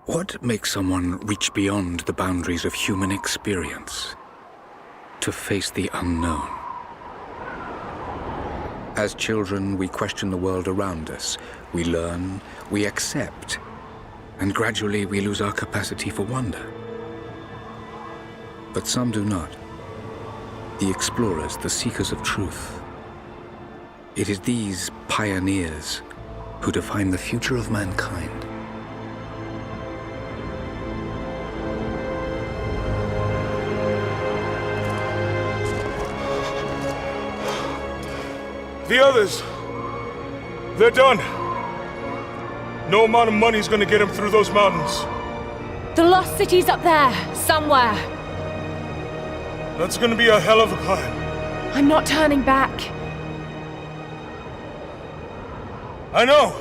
What makes someone reach beyond the boundaries of human experience to face the unknown? As children, we question the world around us. We learn, we accept, and gradually we lose our capacity for wonder. But some do not. The explorers, the seekers of truth. It is these pioneers who define the future of mankind. The others, they're done. No amount of money's gonna get them through those mountains. The lost city's up there, somewhere. That's gonna be a hell of a climb. I'm not turning back. I know.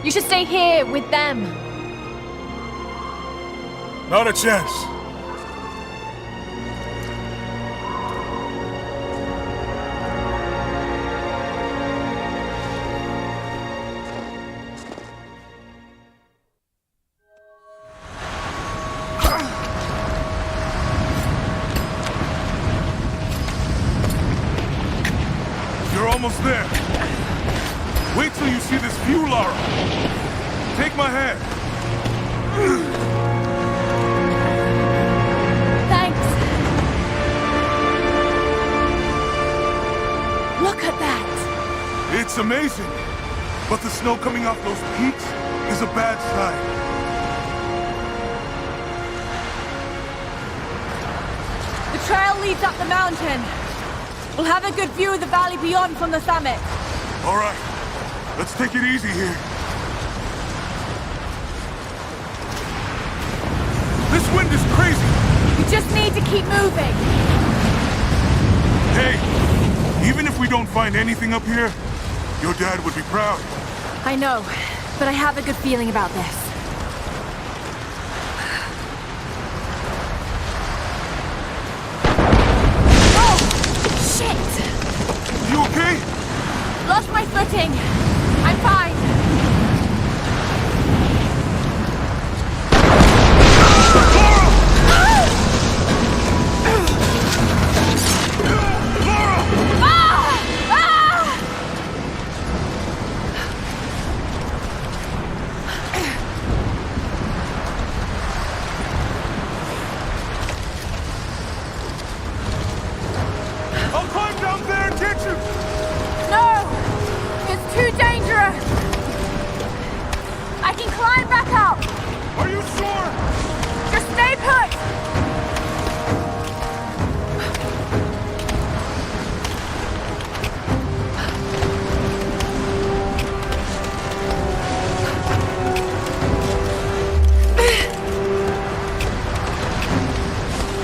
You should stay here with them. Not a chance. Almost there. Wait till you see this view, Lara. Take my hand. Thanks. Look at that. It's amazing. But the snow coming off those peaks is a bad sign. The trail leads up the mountain. We'll have a good view of the valley beyond from the summit. All right. Let's take it easy here. This wind is crazy. We just need to keep moving. Hey, even if we don't find anything up here, your dad would be proud. I know, but I have a good feeling about this. You okay? Lost my footing. I'm fine. I'll climb down there and get you! No! It's too dangerous! I can climb back up! Are you sure? Just stay put!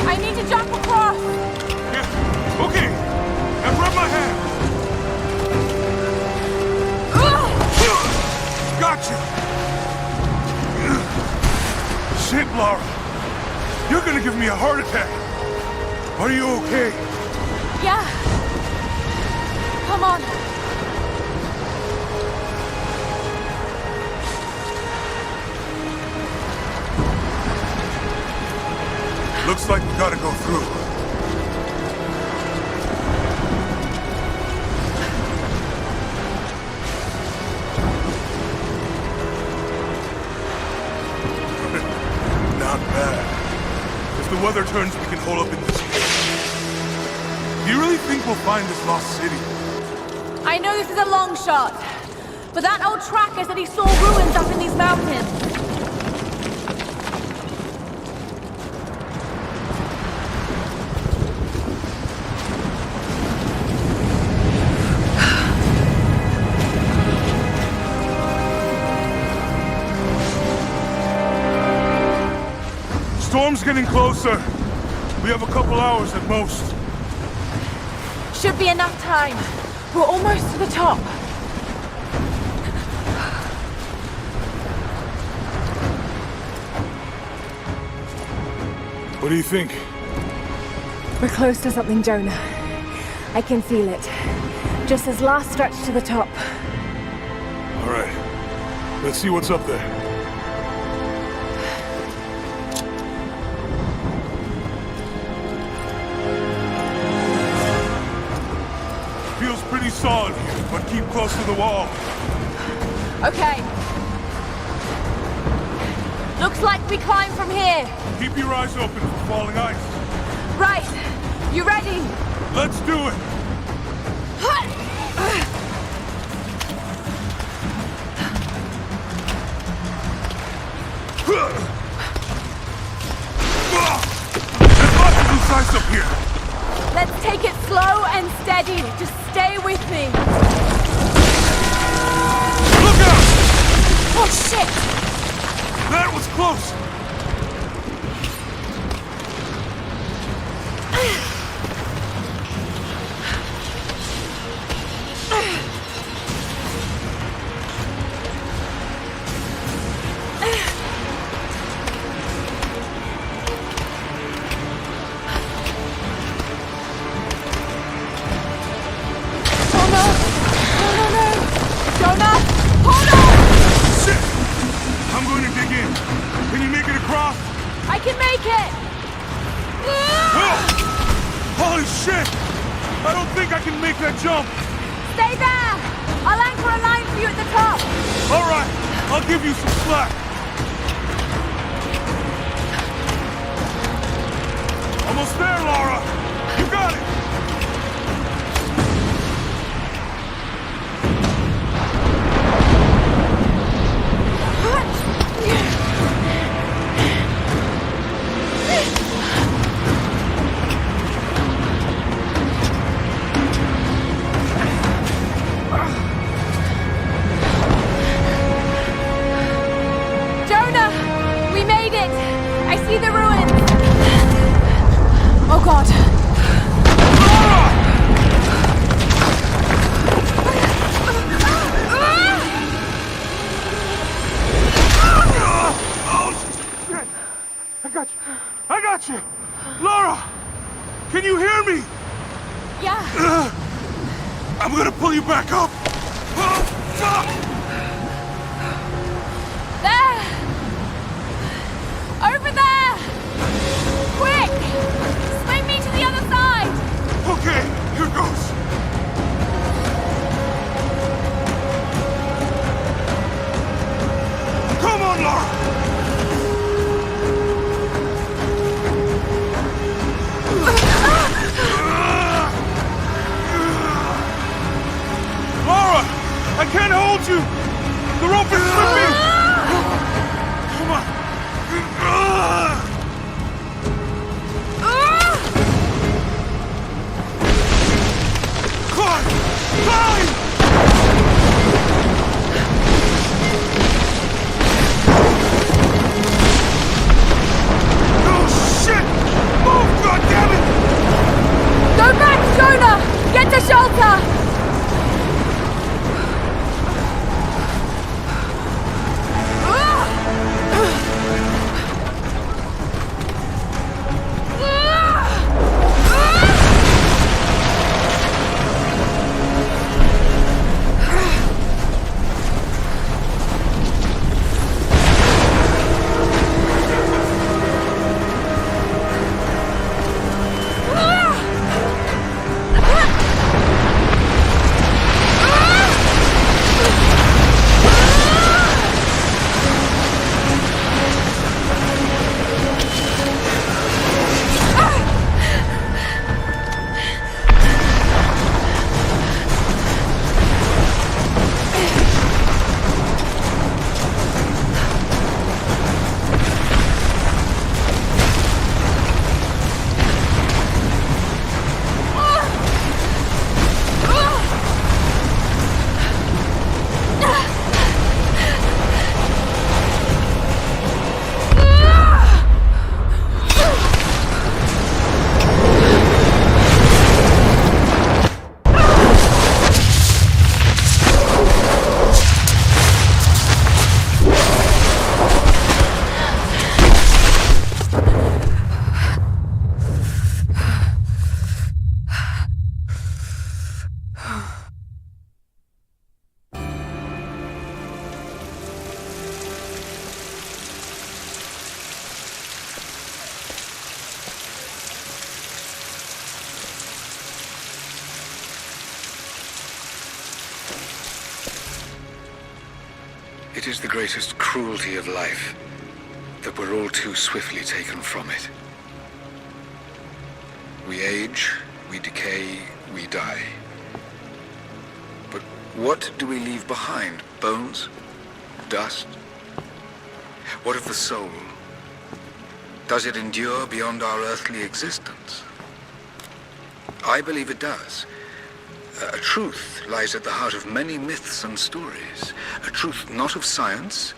I need to jump across! Yeah, okay. Now grab my hand. Gotcha! Shit, Lara. You're gonna give me a heart attack. Are you okay? Yeah. Come on. Looks like we gotta go through. Not bad. If the weather turns, we can hold up in this cave. Do you really think we'll find this lost city? I know this is a long shot, but that old tracker said he saw ruins up in these mountains. Storm's getting closer. We have a couple hours at most. Should be enough time. We're almost to the top. What do you think? We're close to something, Jonah. I can feel it. Just this last stretch to the top. All right. Let's see what's up there. Feels pretty solid here, but keep close to the wall. Okay. Looks like we climb from here. Keep your eyes open for falling ice. Right. You ready? Let's do it. There's lots of loose ice up here. Let's take it slow and steady. Just stay with me. Look out! Oh, shit! That was close. Jump! Stay there! I'll anchor a line for you at the top! Alright, I'll give you some slack. Almost there, Laura! You got it! See the ruins! Oh God! I got you! Laura! Can you hear me? Yeah. I'm gonna pull you back up! There! Over there! Quick! Swing me to the other side! Okay, here goes! Come on, Laura! Laura! I can't hold you! The rope is slipping! Come on! Climb! Climb! Oh shit! Move, goddammit! Go back, Jonah! Get to shelter! It is the greatest cruelty of life that we're all too swiftly taken from it. We age, we decay, we die. But what do we leave behind? Bones? Dust? What of the soul? Does it endure beyond our earthly existence? I believe it does. A truth lies at the heart of many myths and stories. A truth not of science,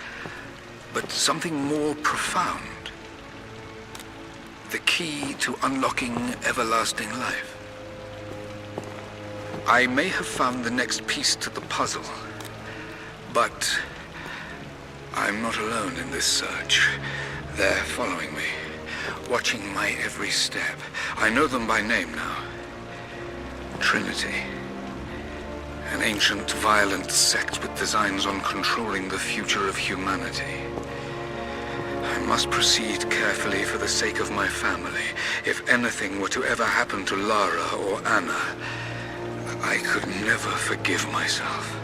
but something more profound. The key to unlocking everlasting life. I may have found the next piece to the puzzle, but I'm not alone in this search. They're following me, watching my every step. I know them by name now. Trinity. An ancient, violent sect with designs on controlling the future of humanity. I must proceed carefully for the sake of my family. If anything were to ever happen to Lara or Anna, I could never forgive myself.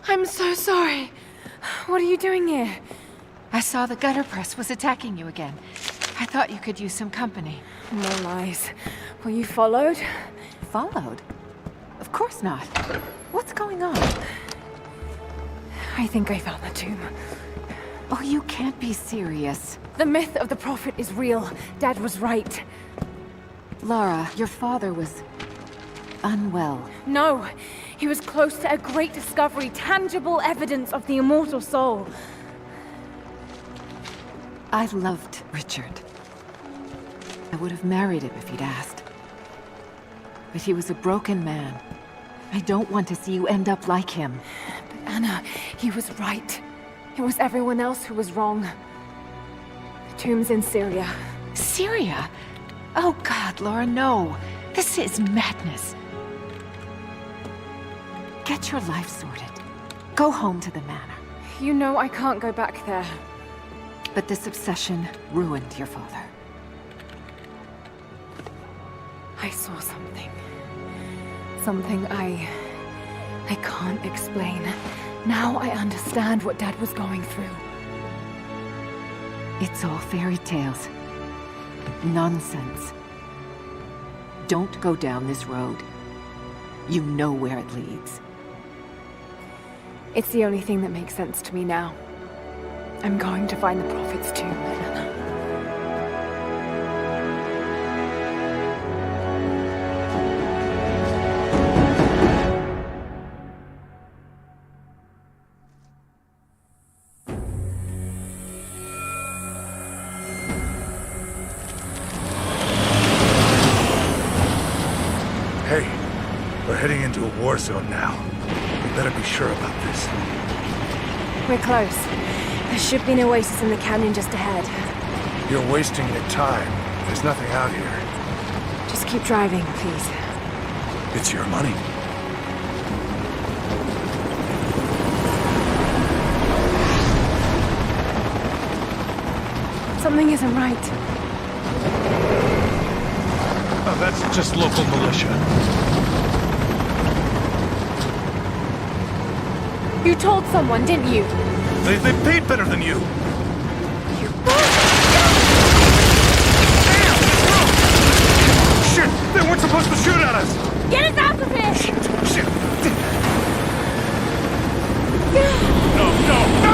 I'm so sorry. What are you doing here? I saw the gutter press was attacking you again. I thought you could use some company. No lies. Were you followed? Followed? Of course not. What's going on? I think I found the tomb. Oh, you can't be serious. The myth of the prophet is real. Dad was right. Lara, your father was unwell. No. He was close to a great discovery, tangible evidence of the immortal soul. I loved Richard. I would have married him if he'd asked. But he was a broken man. I don't want to see you end up like him. But Anna, he was right. It was everyone else who was wrong. The tomb's in Syria. Syria? Oh God, Laura, no. This is madness. Get your life sorted. Go home to the manor. You know I can't go back there. But this obsession ruined your father. I saw something. Something I can't explain. Now I understand what Dad was going through. It's all fairy tales. Nonsense. Don't go down this road. You know where it leads. It's the only thing that makes sense to me now. I'm going to find the prophet's tomb, Anna. Hey, we're heading into a war zone now. We better be sure about this. We're close. There should be an oasis in the canyon just ahead. You're wasting your time. There's nothing out here. Just keep driving, please. It's your money. Something isn't right. Oh, that's just local militia. You told someone, didn't you? They paid better than you. You bastard! shoot at us! Get us out of here! Shit! No, no, no!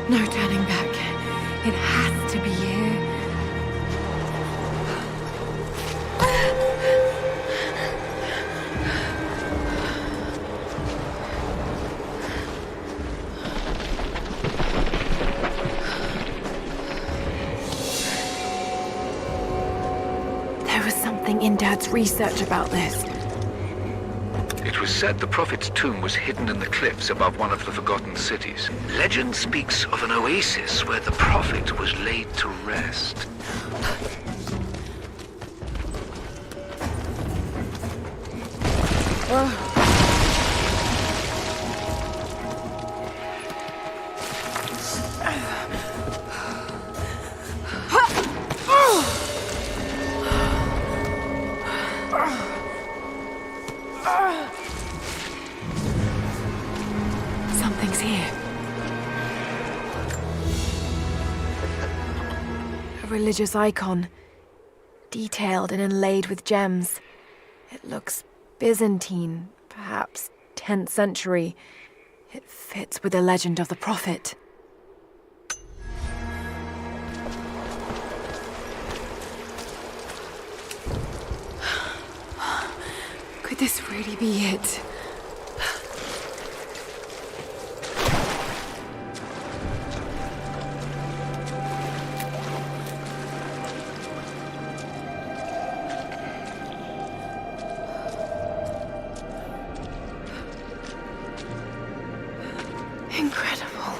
No turning back. It has to be here. There was something in Dad's research about this. It was said the Prophet's tomb was hidden in the cliffs above one of the forgotten cities. Legend speaks of an oasis where the Prophet was laid to rest. Something's here. A religious icon, detailed and inlaid with gems. It looks Byzantine, perhaps 10th century. It fits with the legend of the Prophet. Could this really be it? Incredible.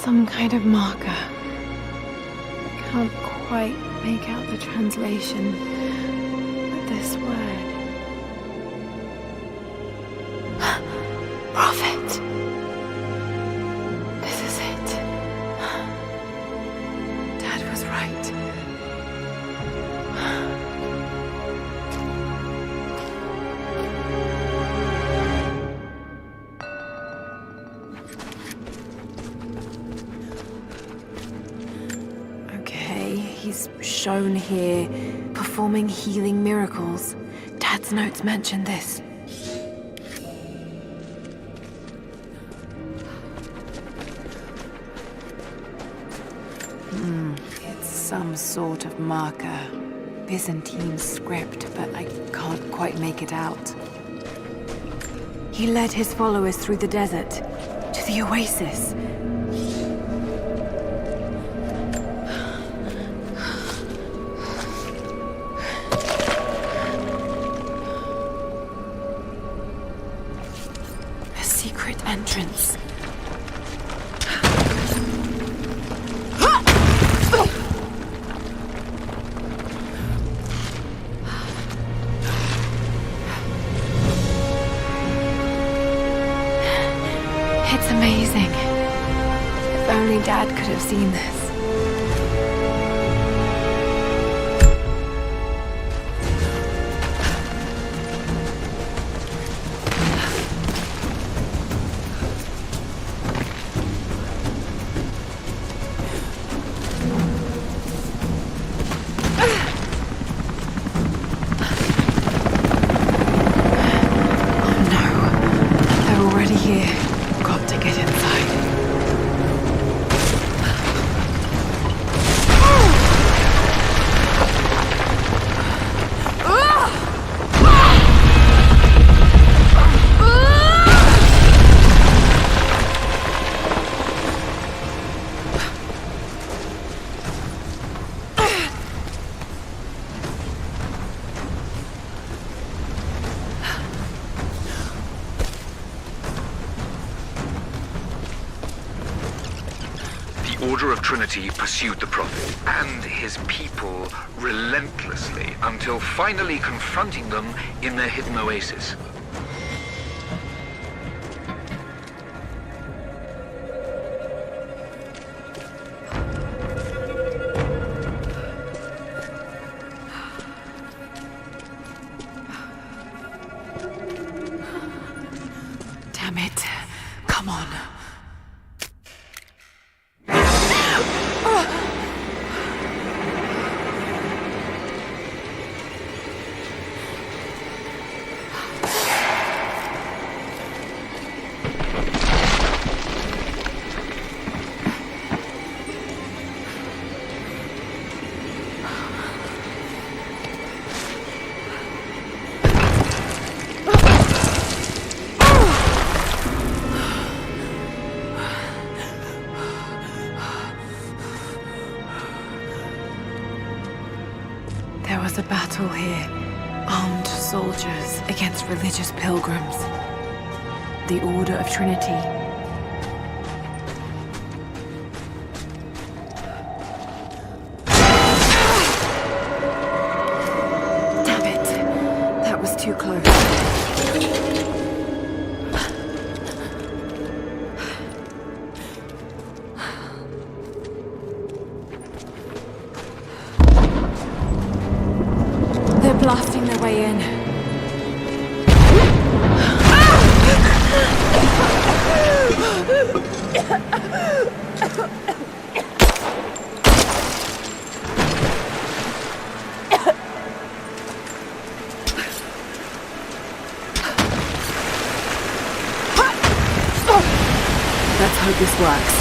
Some kind of marker. Can't quite make out the translation, but this word. Prophet. This is it. Dad was right. He's shown here performing healing miracles. Dad's notes mention this. It's some sort of marker. Byzantine script, but I can't quite make it out. He led his followers through the desert to the oasis. Entrance. It's amazing. If only Dad could have seen this. Order of Trinity pursued the Prophet and his people relentlessly until finally confronting them in their hidden oasis. Damn it. Come on. There was a battle here. Armed soldiers against religious pilgrims. The Order of Trinity. Damn it. That was too close. Blasting their way in. Let's hope this works.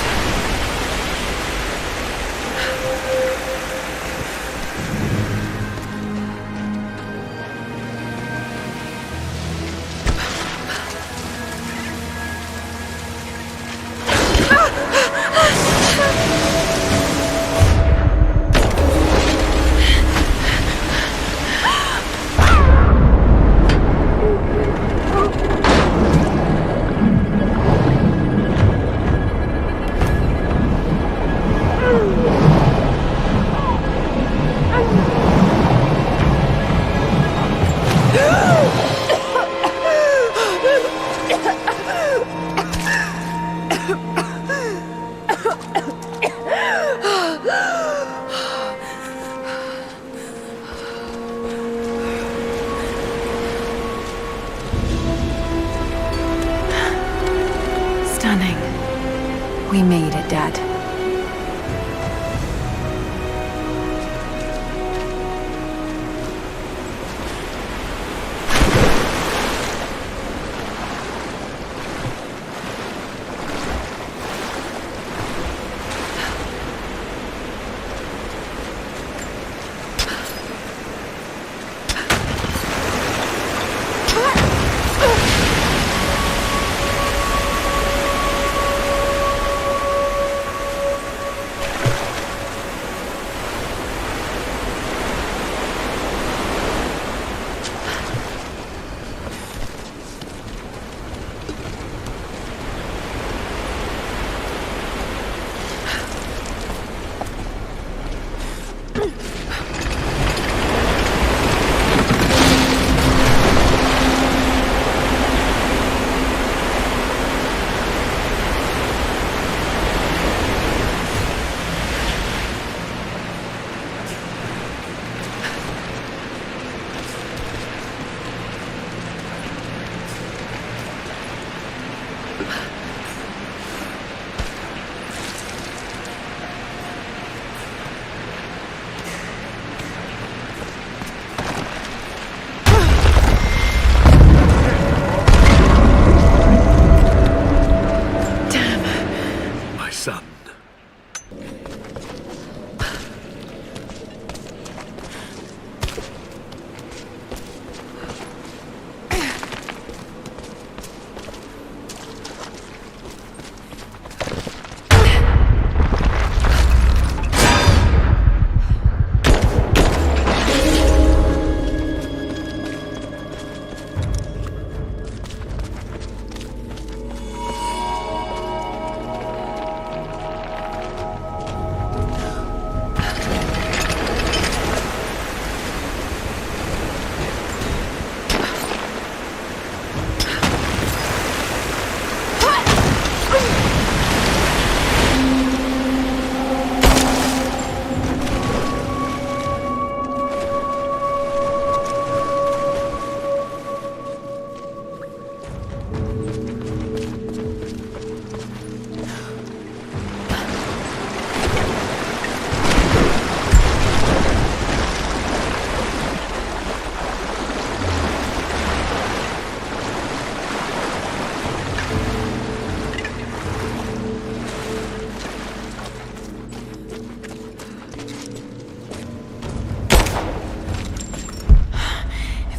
Stunning. We made it, Dad.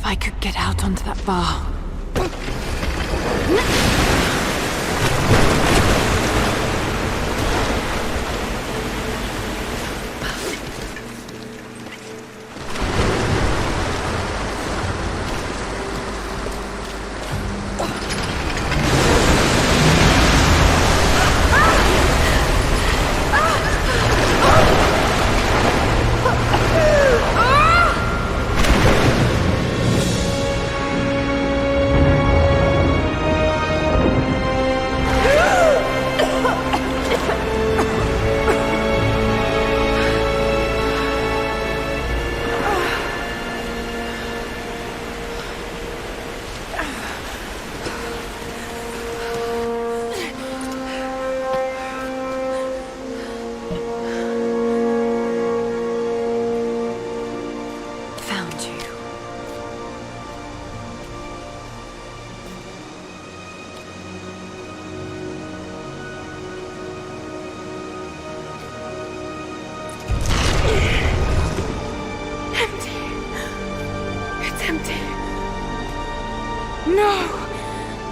I could get out onto that bar.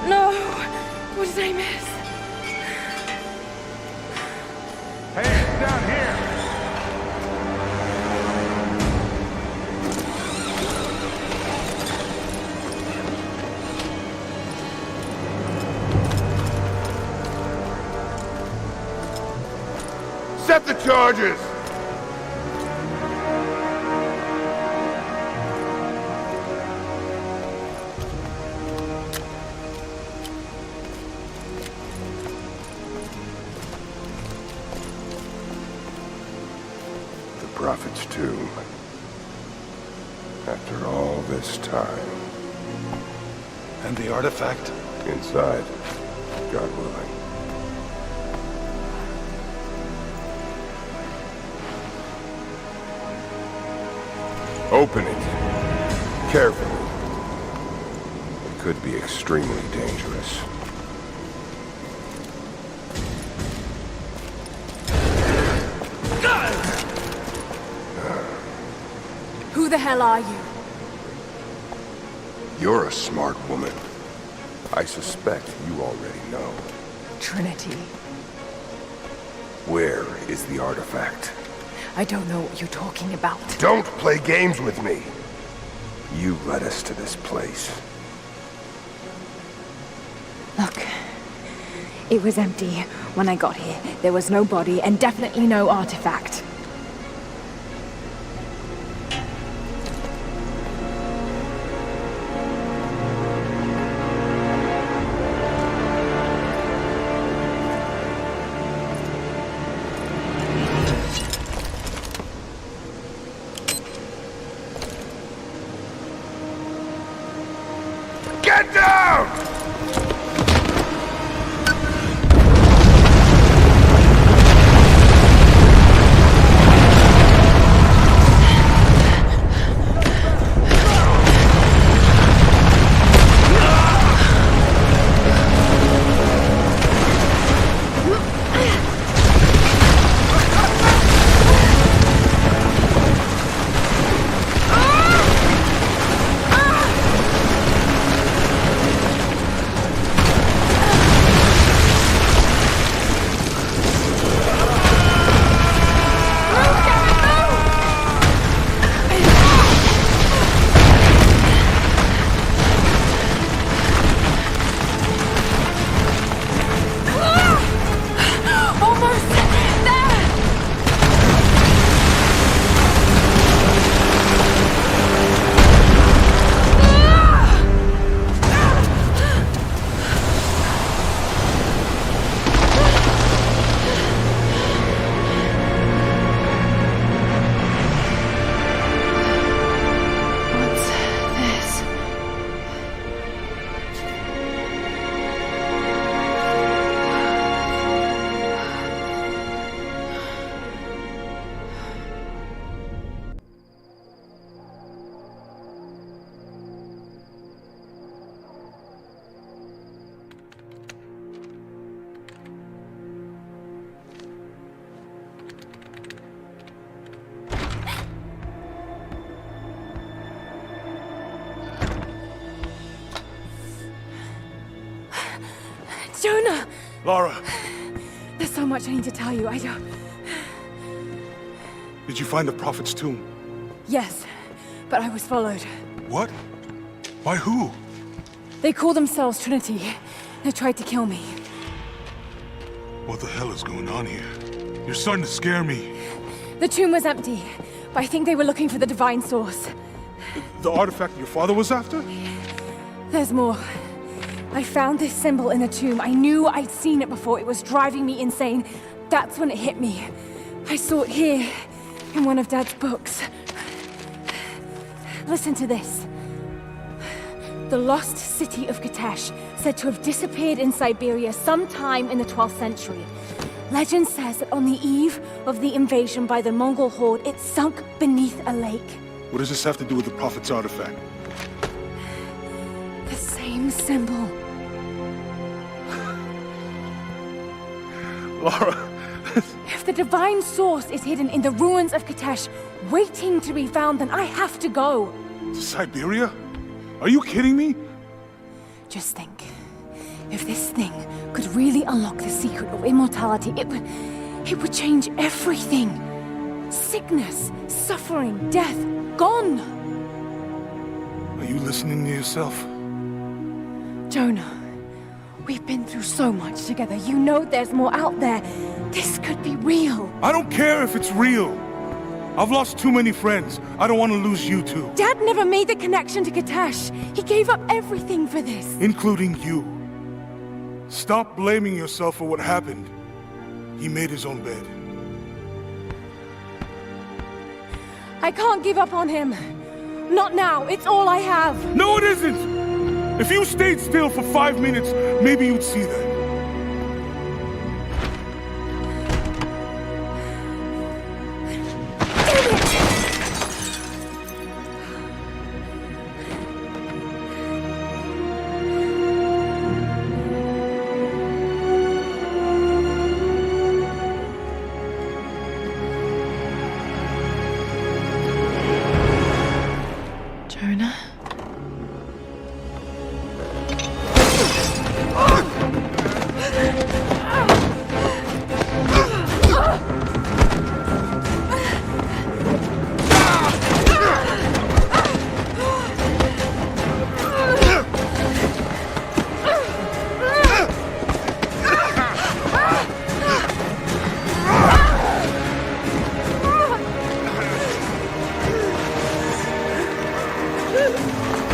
No! What did I miss? Hey, it's down here! Set the charges! Prophet's tomb. After all this time. And the artifact? Inside, God willing. Open it. Carefully. It could be extremely dangerous. Who the hell are you? You're a smart woman. I suspect you already know. Trinity. Where is the artifact? I don't know what you're talking about. Don't play games with me! You led us to this place. Look, it was empty when I got here. There was no body and definitely no artifact. Get down! Jonah! Lara, There's so much I need to tell you. I don't... did you find the Prophet's tomb? Yes, but I was followed. What? By who? They call themselves Trinity. They tried to kill me. What the hell is going on here? You're starting to scare me. The tomb was empty, but I think they were looking for the divine source. The artifact your father was after? There's more. I found this symbol in the tomb. I knew I'd seen it before. It was driving me insane. That's when it hit me. I saw it here, in one of Dad's books. Listen to this. The lost city of Katesh, said to have disappeared in Siberia sometime in the 12th century. Legend says that on the eve of the invasion by the Mongol horde, it sunk beneath a lake. What does this have to do with the Prophet's artifact? The same symbol. Lara... If the divine source is hidden in the ruins of Katesh, waiting to be found, then I have to go. To Siberia? Are you kidding me? Just think. If this thing could really unlock the secret of immortality, it would change everything. Sickness, suffering, death, gone. Are you listening to yourself? Jonah, we've been through so much together. You know there's more out there. This could be real. I don't care if it's real. I've lost too many friends. I don't want to lose you too. Dad never made the connection to Katesh. He gave up everything for this. Including you. Stop blaming yourself for what happened. He made his own bed. I can't give up on him. Not now. It's all I have. No, it isn't! If you stayed still for 5 minutes, maybe you'd see that. Jonah?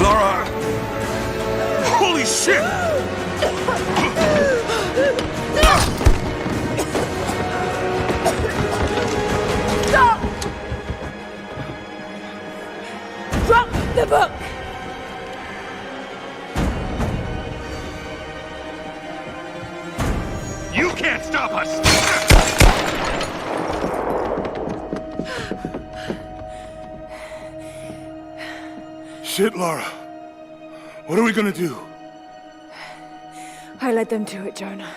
Lara! Holy shit! Stop! Drop the book! You can't stop us! Shit, Lara. What are we gonna do? I led them to it, Jonah.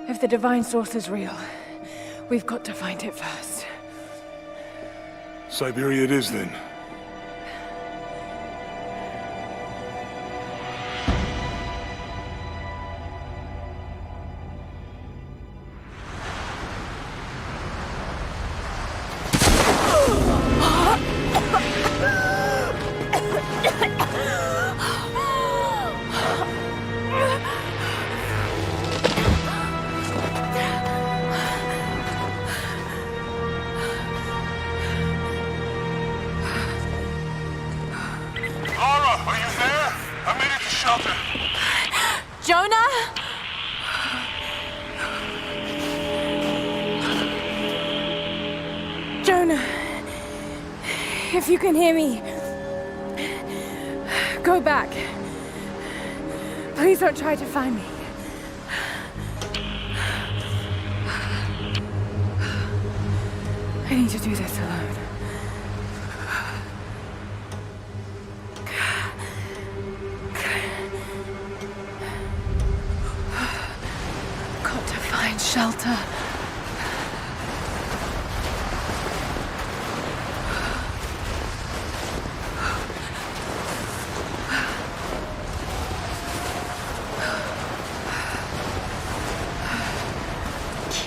If the divine source is real, we've got to find it first. Siberia it is, then. Jonah? Jonah, if you can hear me, go back. Please don't try to find me. I need to do this alone. Got to find shelter.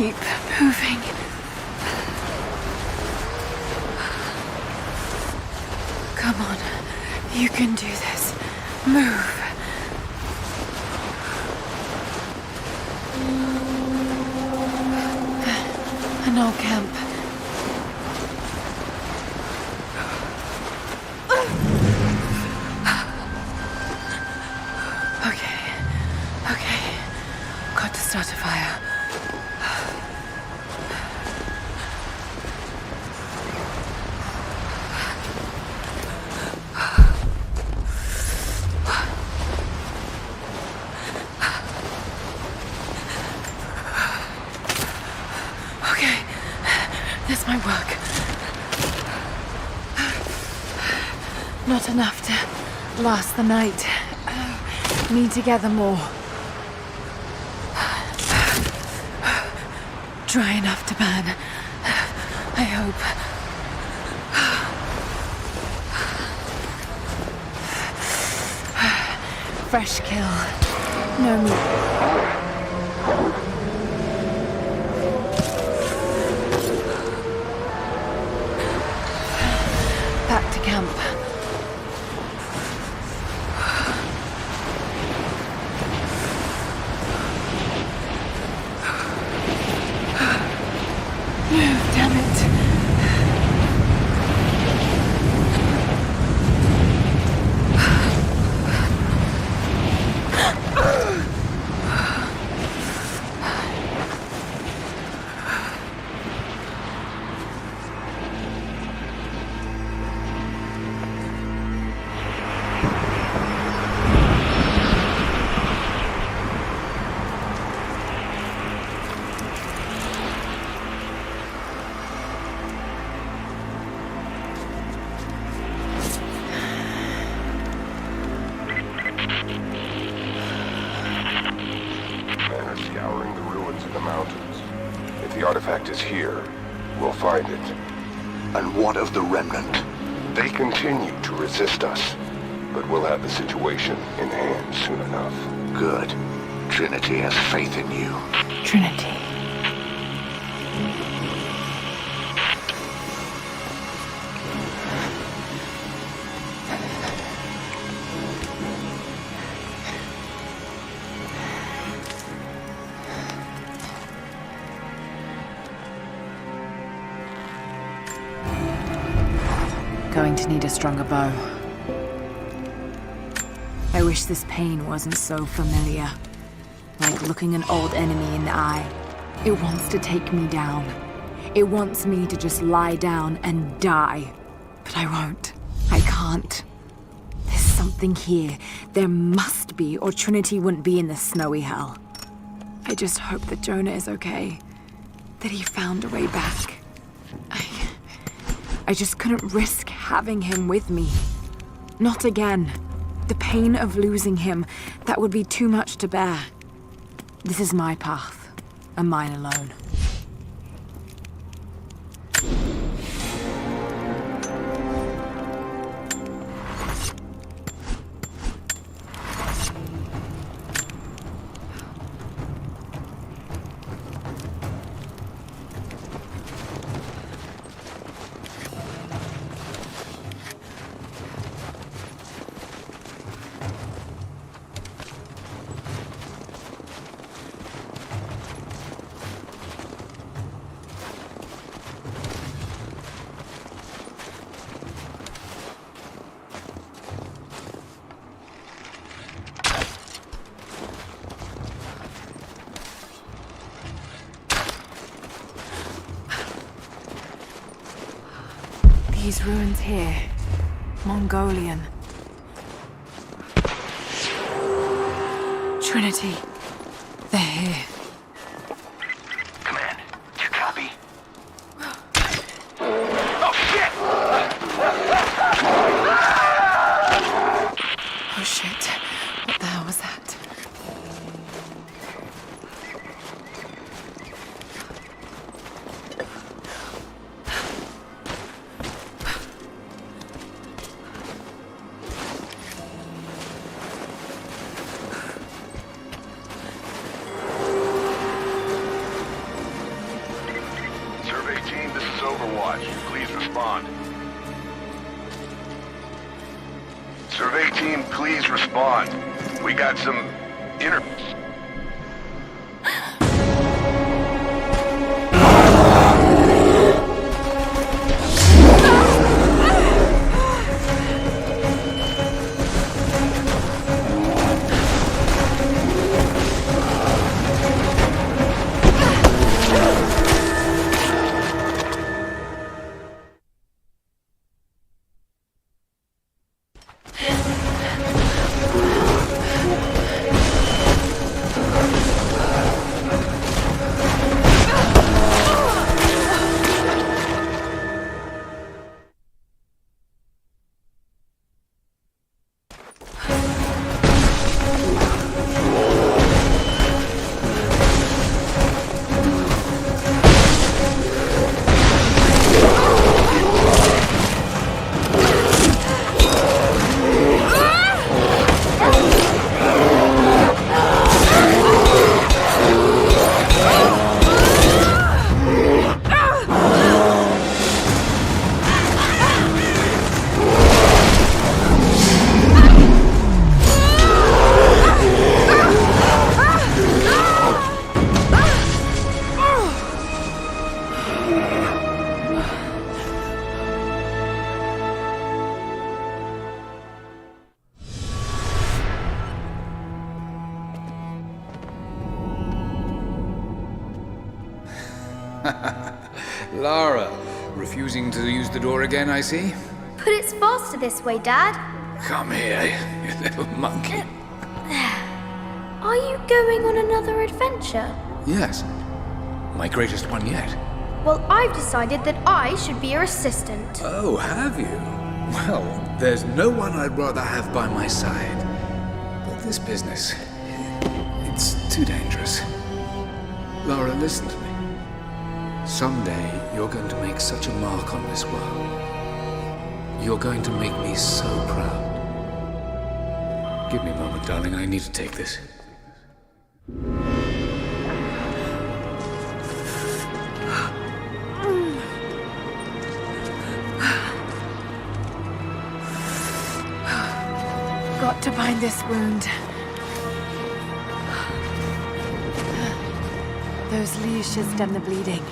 keep moving. Come on, you can do this. Move. An old camp. Okay. Got to start a fire. This might work. Not enough to last the night. Need to gather more. Dry enough to burn. I hope. Fresh kill. No meat. Back to camp. Move, damn it. Scouring the ruins in the mountains. If the artifact is here, we'll find it. And what of the remnant? They continue to resist us, but we'll have the situation in hand soon enough. Good. Trinity has faith in you. Trinity. Going to need a stronger bow. I wish this pain wasn't so familiar. Like looking an old enemy in the eye. It wants to take me down. It wants me to just lie down and die. But I won't. I can't. There's something here. There must be, or Trinity wouldn't be in this snowy hell. I just hope that Jonah is okay. That he found a way back. I just couldn't risk having him with me. Not again. The pain of losing him, that would be too much to bear. This is my path, and mine alone. These ruins here, Mongolian. Trinity, they're here. Command, do you copy? Oh, shit! Oh shit, what the hell was that? Survey team, please respond. We got some inter... Lara, refusing to use the door again, I see? But it's faster this way, Dad. Come here, you little monkey. Are you going on another adventure? Yes, my greatest one yet. Well, I've decided that I should be your assistant. Oh, have you? Well, there's no one I'd rather have by my side. But this business, it's too dangerous. Lara, listen to me. Someday, you're going to make such a mark on this world. You're going to make me so proud. Give me a moment, darling. I need to take this. Got to bind this wound. Those leaves should stem the bleeding.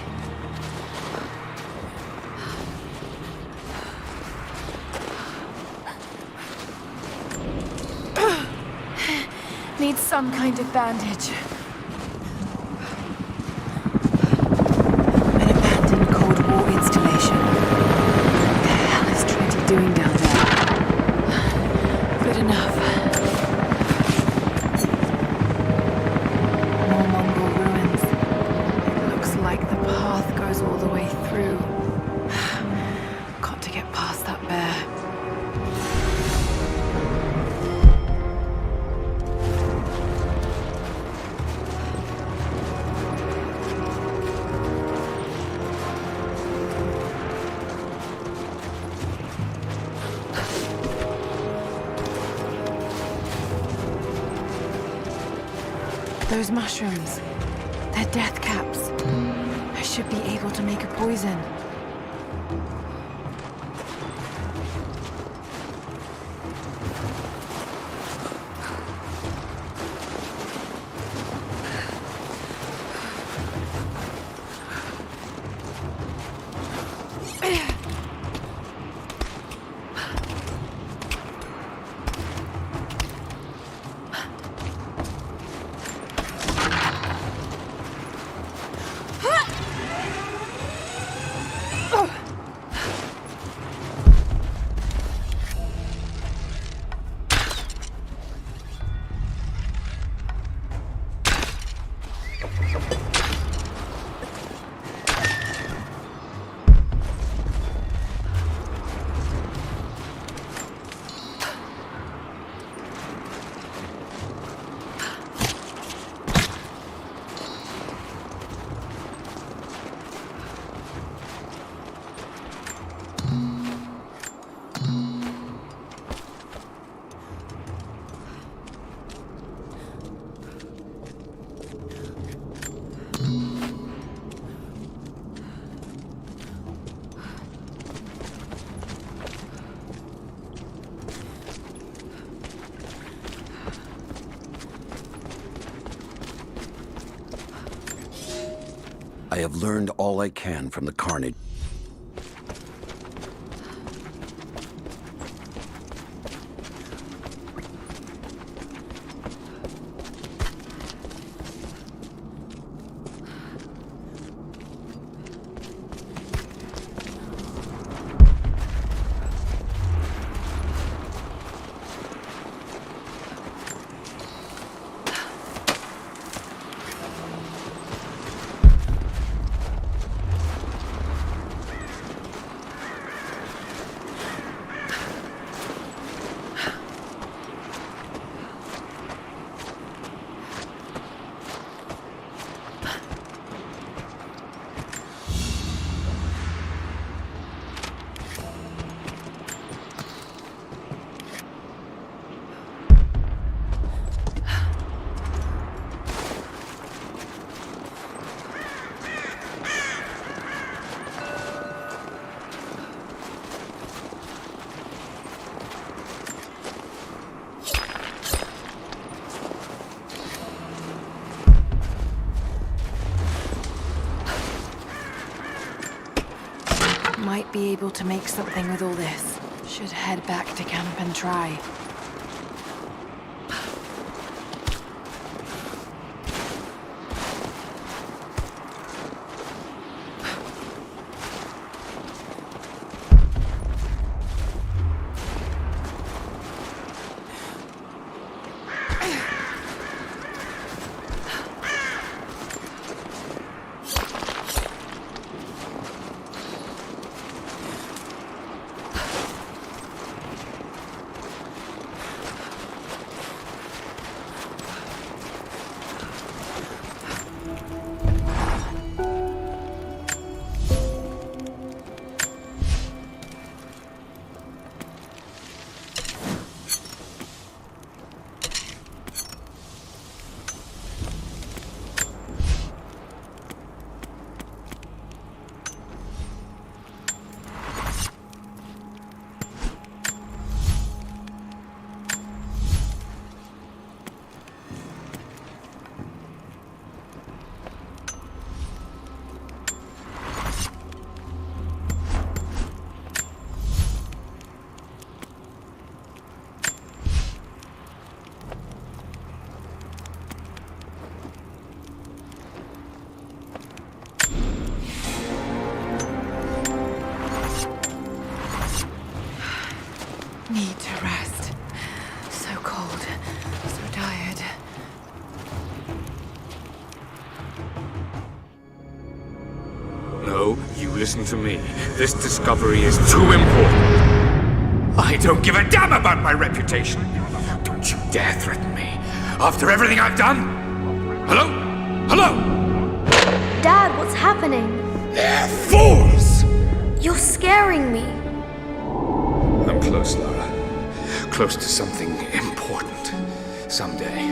Needs some kind of bandage. An abandoned Cold War installation. What the hell is Trinity doing down there? Good enough. More Mongol ruins. It looks like the path goes all the way through. Got to get past that bear. Those mushrooms, they're death caps. I should be able to make a poison. I have learned all I can from the carnage. Might be able to make something with all this. Should head back to camp and try. Need to rest. So cold, so tired. No, you listen to me. This discovery is too important. I don't give a damn about my reputation. Don't you dare threaten me. After everything I've done? Hello? Hello? Dad, what's happening? They're fools! You're scaring me. I'm close, Lara. Close to something important. Someday,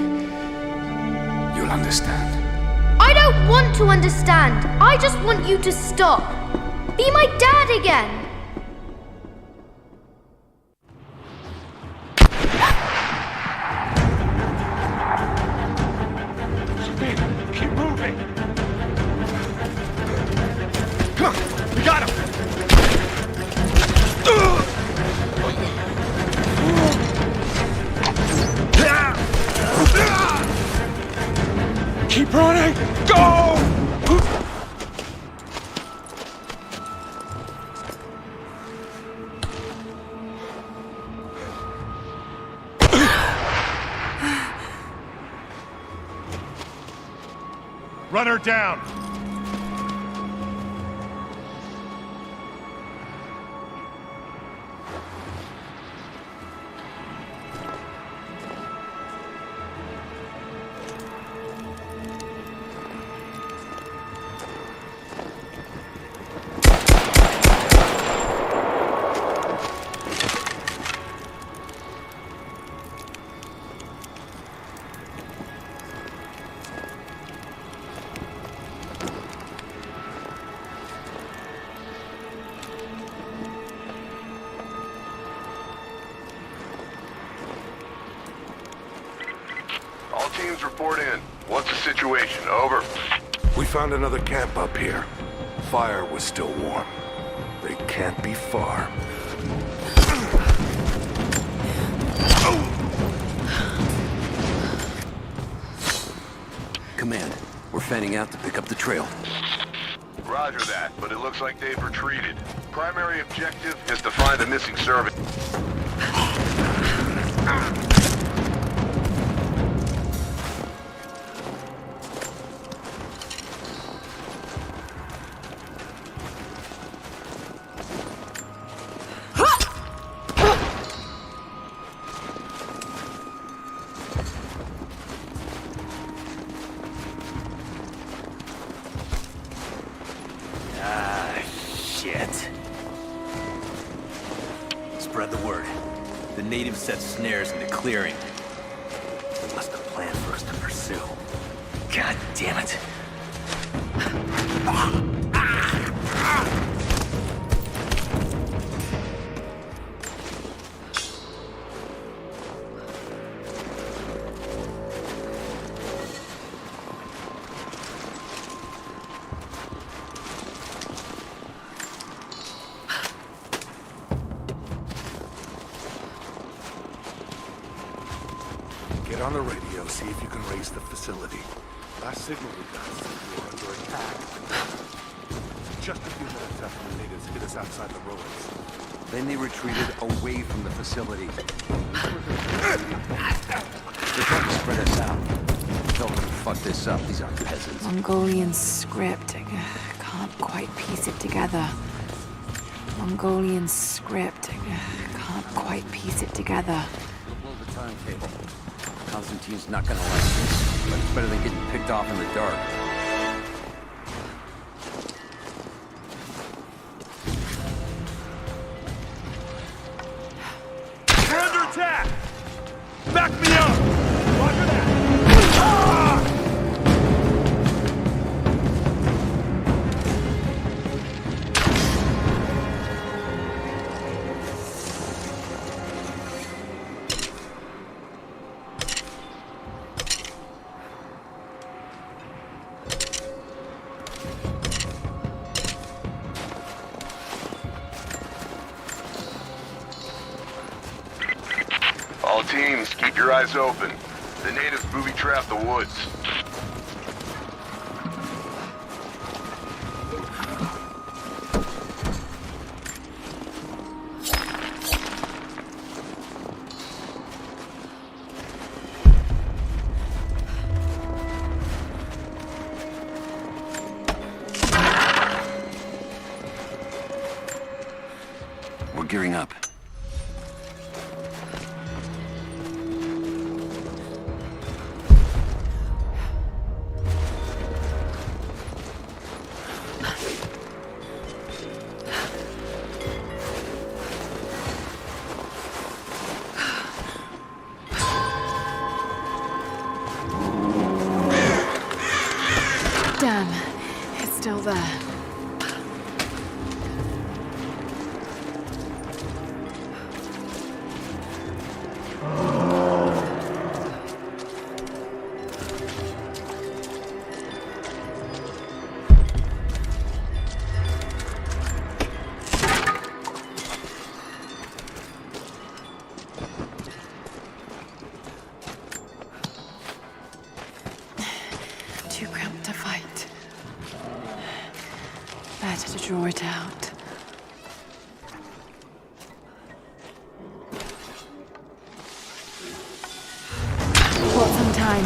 you'll understand. I don't want to understand. I just want you to stop. Be my dad again. Keep moving! Come on! We got him! Keep running! Go! Run her down! All teams report in. What's the situation? Over. We found another camp up here. Fire was still warm. They can't be far. Command, we're fanning out to pick up the trail. Roger that, but it looks like they've retreated. Primary objective is to find the missing servant. Spread the word. The natives set snares in the clearing. They must have planned for us to pursue. God damn it. Get on the radio, see if you can raise the facility. Last signal we got said we were under attack. Just a few minutes after the natives hit us outside the ruins. Then they retreated away from the facility. They're trying to spread us out. Tell them to fuck this up. These aren't peasants. Mongolian script. I can't quite piece it together. Mongolian script. I can't quite piece it together. Blow the timetable. Constantine's not gonna like this, but it's better than getting picked off in the dark. We're under attack! Back me up! Roger that! All teams, keep your eyes open. The natives booby-trapped the woods. We're gearing up. Damn, it's still there. Too cramped to fight. Better to draw it out. Bought some time.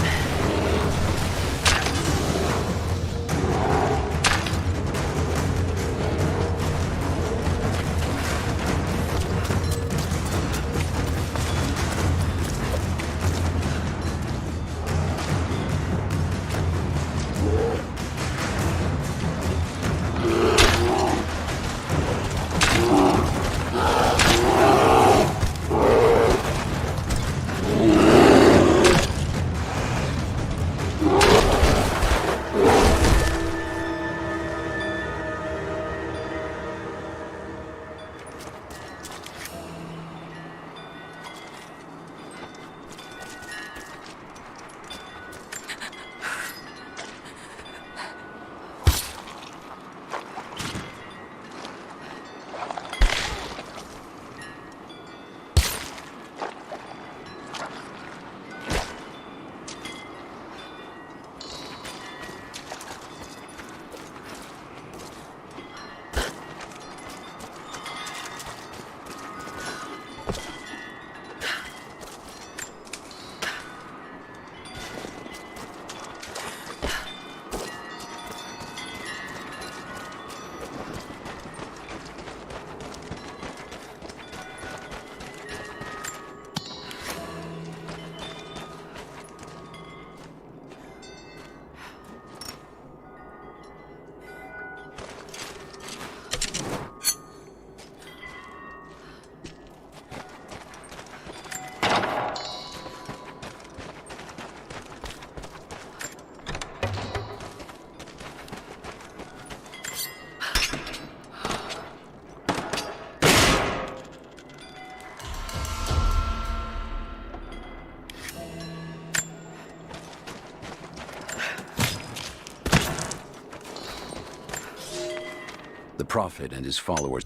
Prophet and his followers.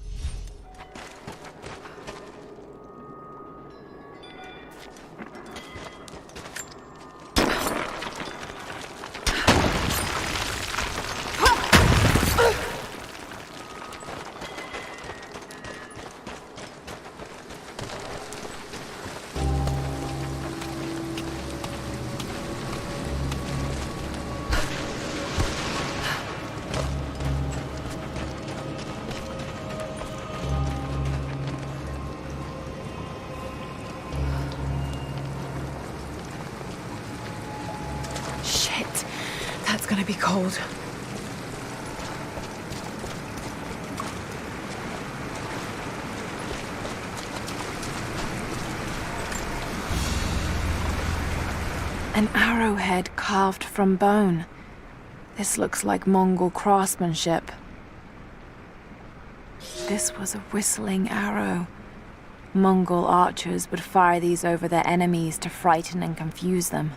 It's gonna be cold. An arrowhead carved from bone. This looks like Mongol craftsmanship. This was a whistling arrow. Mongol archers would fire these over their enemies to frighten and confuse them.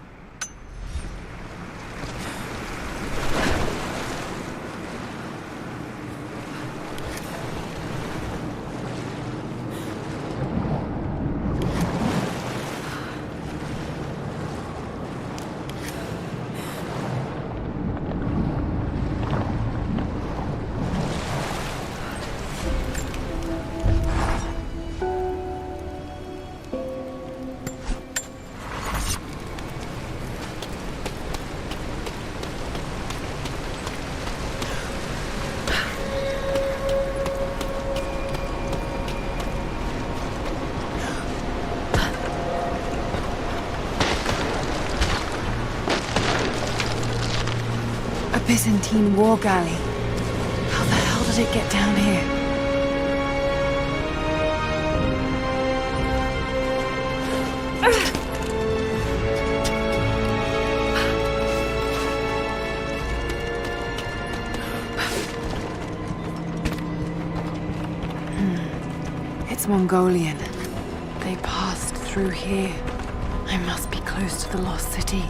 Byzantine war galley. How the hell did it get down here? It's Mongolian. They passed through here. I must be close to the lost city.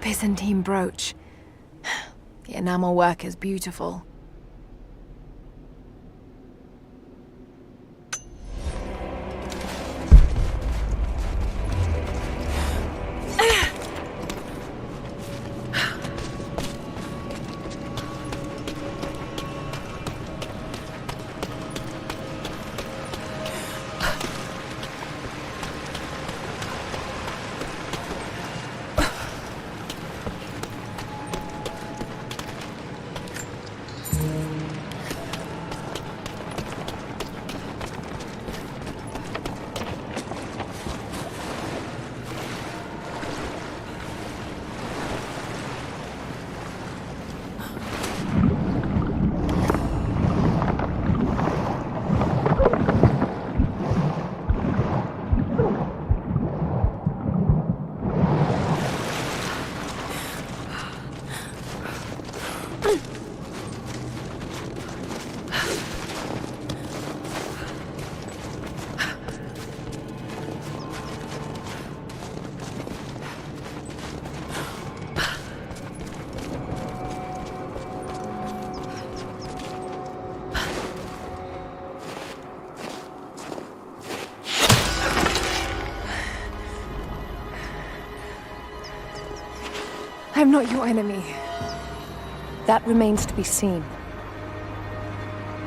Byzantine brooch. The enamel work is beautiful. I'm not your enemy. That remains to be seen.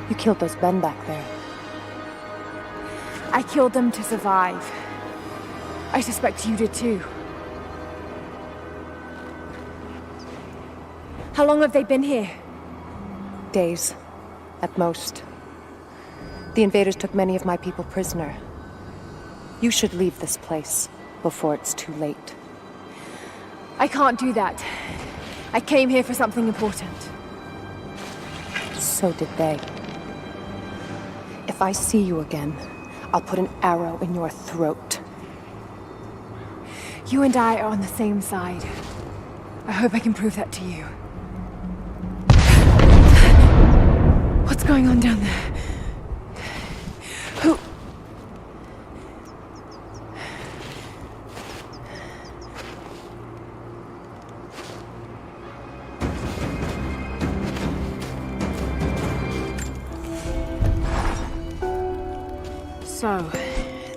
You killed those men back there. I killed them to survive. I suspect you did too. How long have they been here? Days, at most. The invaders took many of my people prisoner. You should leave this place before it's too late. I can't do that. I came here for something important. So did they. If I see you again, I'll put an arrow in your throat. You and I are on the same side. I hope I can prove that to you. going on down there? Who? So,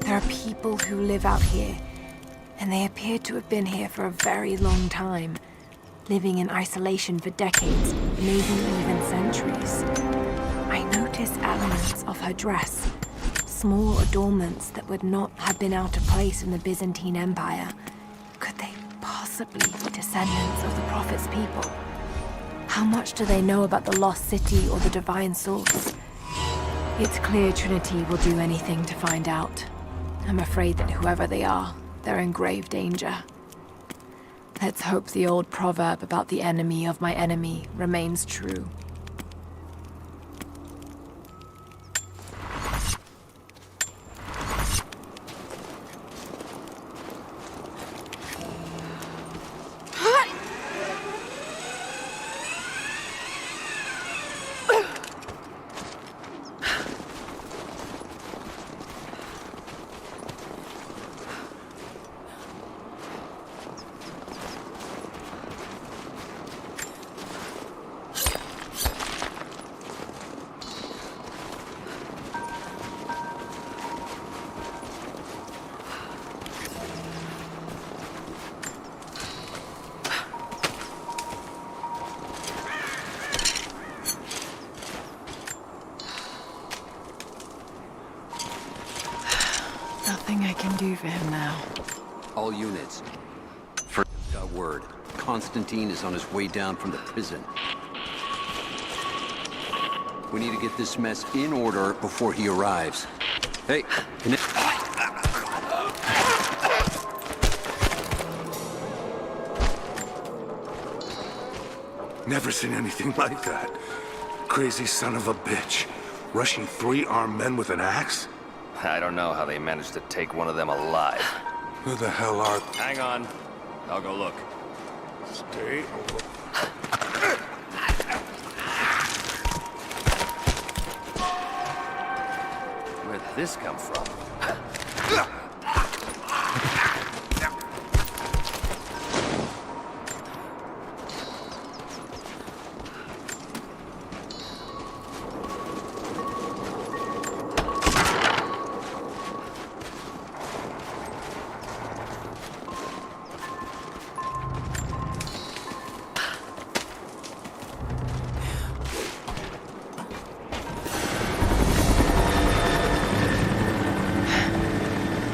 there are people who live out here, and they appear to have been here for a very long time, living in isolation for decades, maybe even centuries. I notice elements of her dress, small adornments that would not have been out of place in the Byzantine Empire. Could they possibly be descendants of the Prophet's people? How much do they know about the lost city or the divine source? It's clear Trinity will do anything to find out. I'm afraid that whoever they are, they're in grave danger. Let's hope the old proverb about the enemy of my enemy remains true. Nothing I can do for him now. All units. First got word. Constantine is on his way down from the prison. We need to get this mess in order before he arrives. Hey, can it... Never seen anything like that. Crazy son of a bitch. Rushing 3 armed men with an axe? I don't know how they managed to take one of them alive. Who the hell are... Hang on. I'll go look. Stay over. Where'd this come from?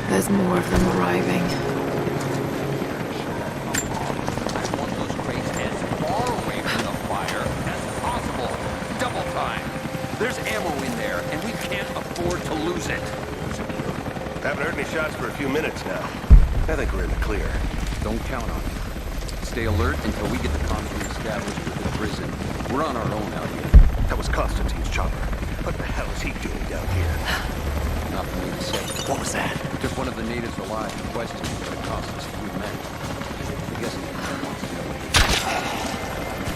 There's more of them arriving. I want those crates as far away from the fire as possible. Double time. There's ammo in there, and we can't afford to lose it. Haven't heard any shots for a few minutes now. I think we're in the clear. Don't count on it. Stay alert until we get the comms established with the prison. We're on our own out here. That was Constantine's chopper. What the hell is he doing down here? Not for me to say. What was that? Took one of the natives alive in question, but it cost us 3 men. I guess he wants to know.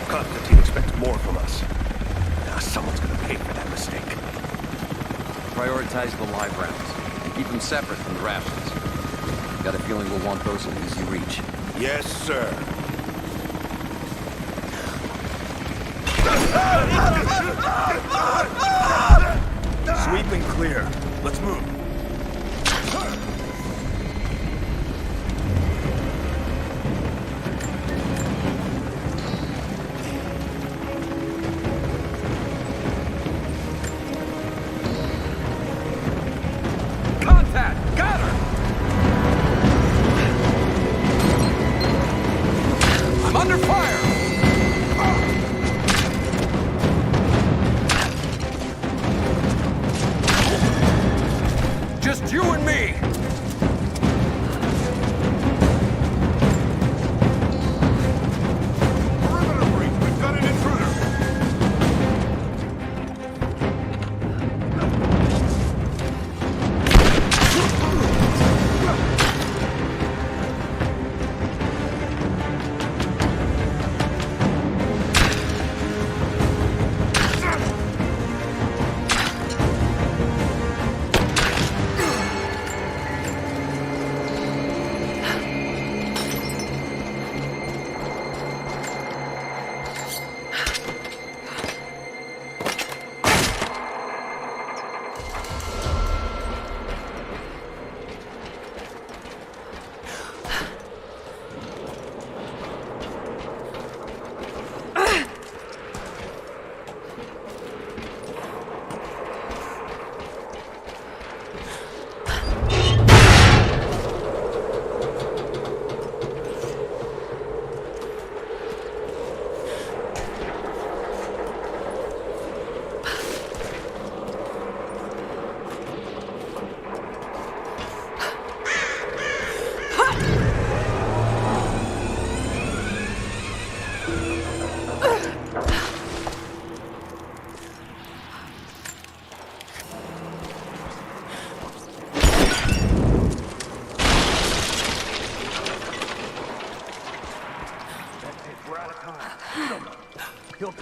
Constantine expects more from us. Now someone's gonna pay for that mistake. Prioritize the live rounds. Keep them separate from the rations. Got a feeling we'll want those in easy reach. Yes, sir. Sweep and clear. Let's move. Contact! Got her! I'm under fire!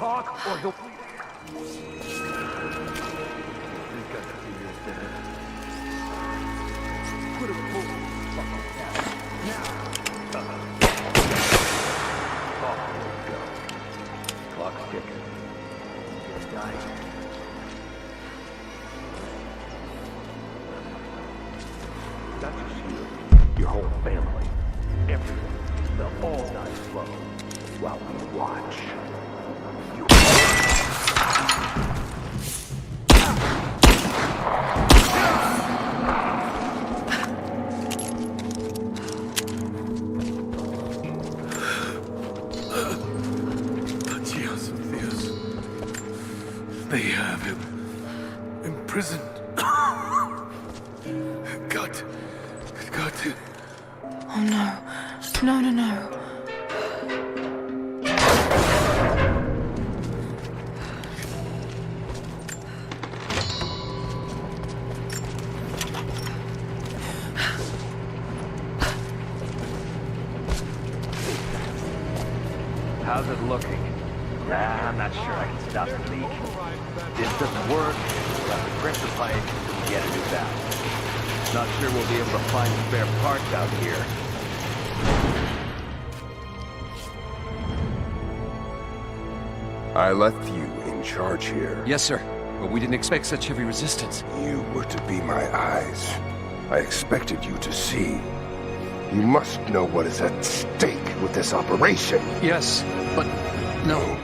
talk, or he'll... He's got 2 years dead. Put him full fucking down. Now! Oh, here we go. Clock's ticking. He's dying. Not just you, your whole family, everyone. They'll all die slow while we watch. They have him imprisoned. Got to. Oh no. No. How's it looking? I'm not sure I can stop the leak. This doesn't work, we'll have to print the pipe and get a new valve. Not sure we'll be able to find spare parts out here. I left you in charge here. Yes, sir. But we didn't expect such heavy resistance. You were to be my eyes. I expected you to see. You must know what is at stake with this operation. Yes, but no.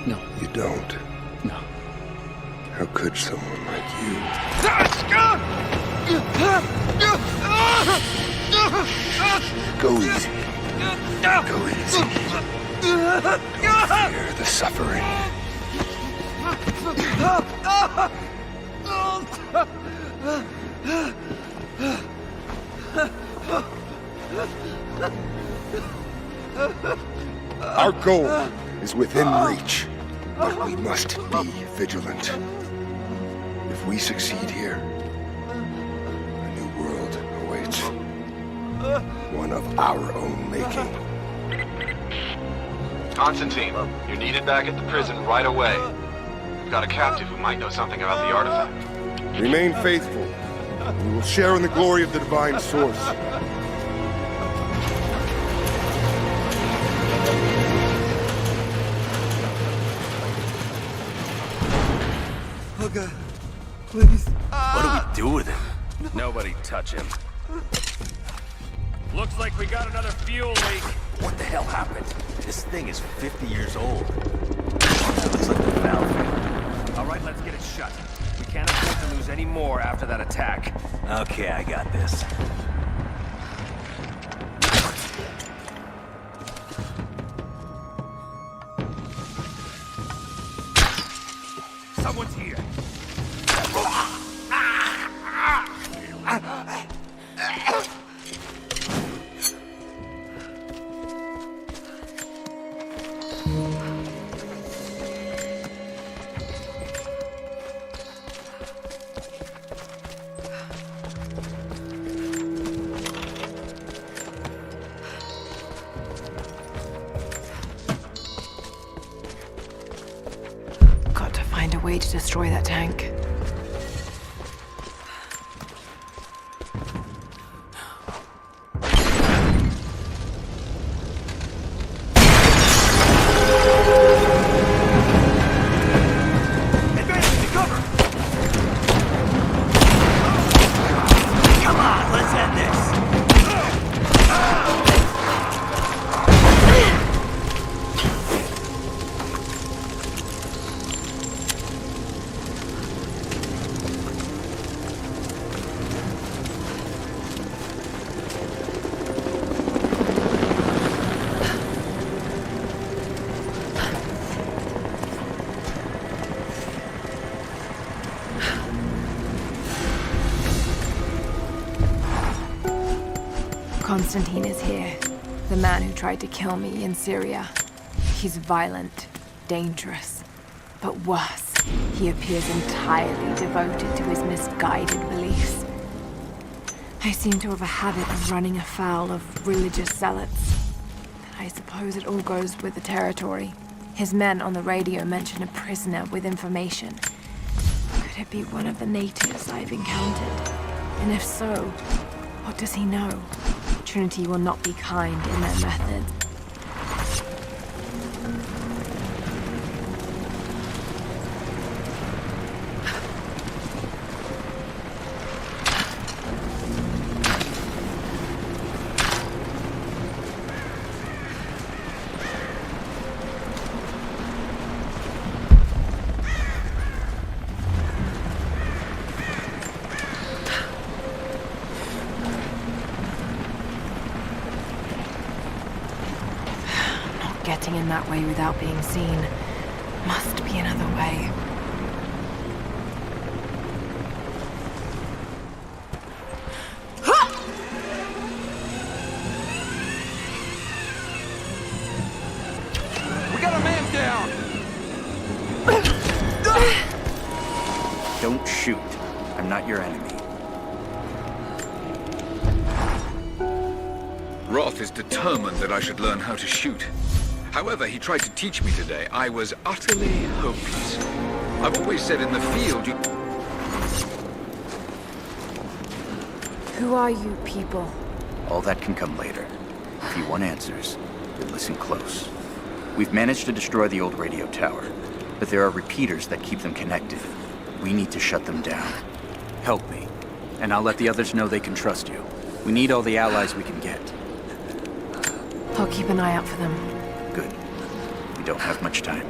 No. You don't. No. How could someone like you? Go easy. Go easy. Don't fear the suffering. Our goal is within reach, but we must be vigilant. If we succeed here, a new world awaits. One of our own making. Constantine, you're needed back at the prison right away. We've got a captive who might know something about the artifact. Remain faithful. We will share in the glory of the divine source. Oh God, please. What do we do with him? Nobody touch him. Looks like we got another fuel leak. What the hell happened? This thing is 50 years old. That looks like the valve. All right, let's get it shut. We can't afford to lose any more after that attack. Okay, I got this. Someone's here. Got to find a way to destroy that tank. Constantine is here. The man who tried to kill me in Syria. He's violent, dangerous, but worse, he appears entirely devoted to his misguided beliefs. I seem to have a habit of running afoul of religious zealots. I suppose it all goes with the territory. His men on the radio mentioned a prisoner with information. Could it be one of the natives I've encountered? And if so, what does he know? Trinity will not be kind in their methods. Getting in that way without being seen. Must be another way. We got a man down! Don't shoot. I'm not your enemy. Roth is determined that I should learn how to shoot. However, he tried to teach me today. I was utterly hopeless. I've always said in the field you... Who are you people? All that can come later. If you want answers, then listen close. We've managed to destroy the old radio tower, but there are repeaters that keep them connected. We need to shut them down. Help me, and I'll let the others know they can trust you. We need all the allies we can get. I'll keep an eye out for them. Good. We don't have much time.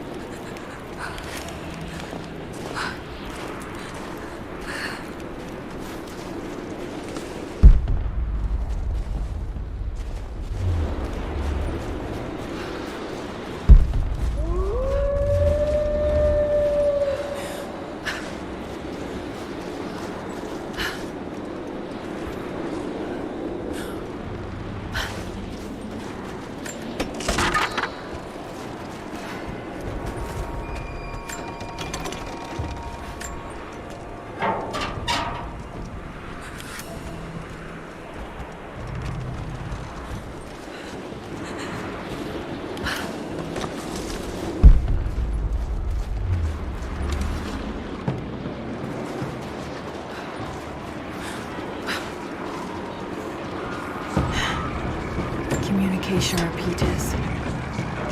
Communication repeaters.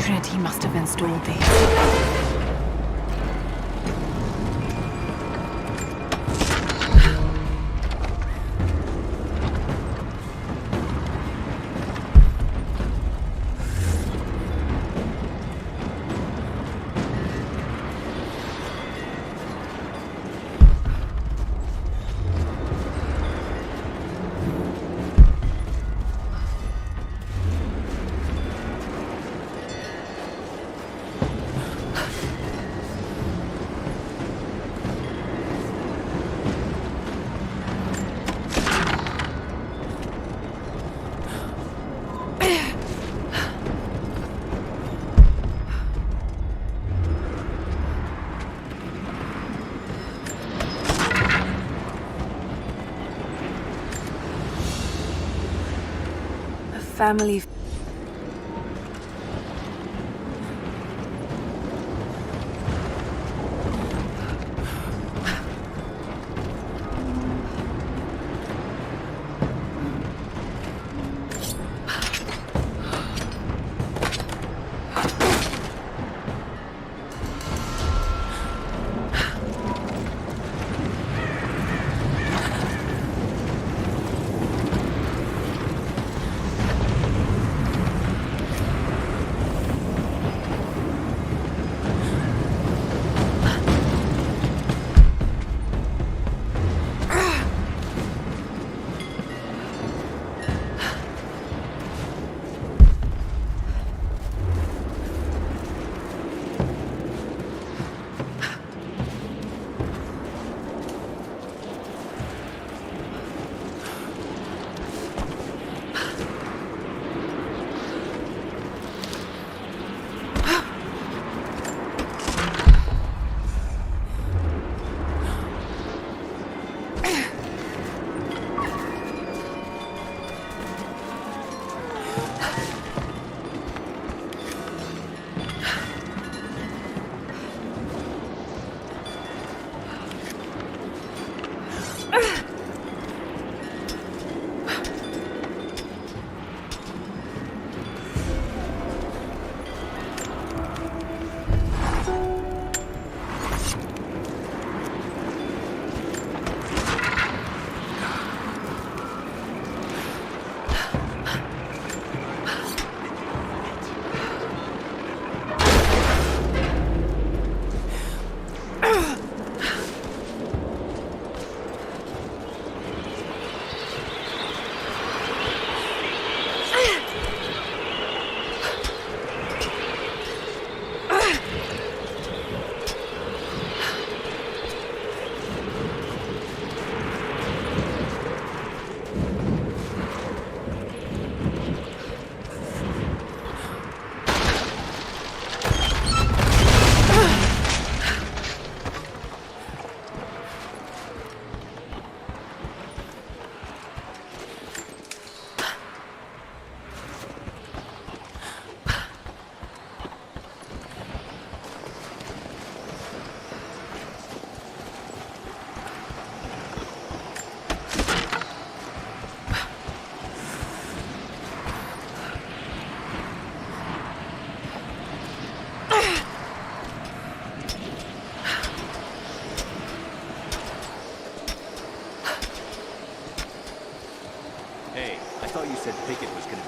Trinity must have installed these. Family.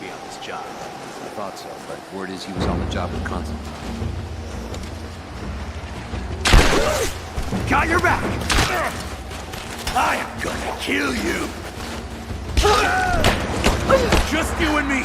be on this job. I thought so, but word is he was on the job with Constantine. Got your back! I am gonna kill you! Just you and me!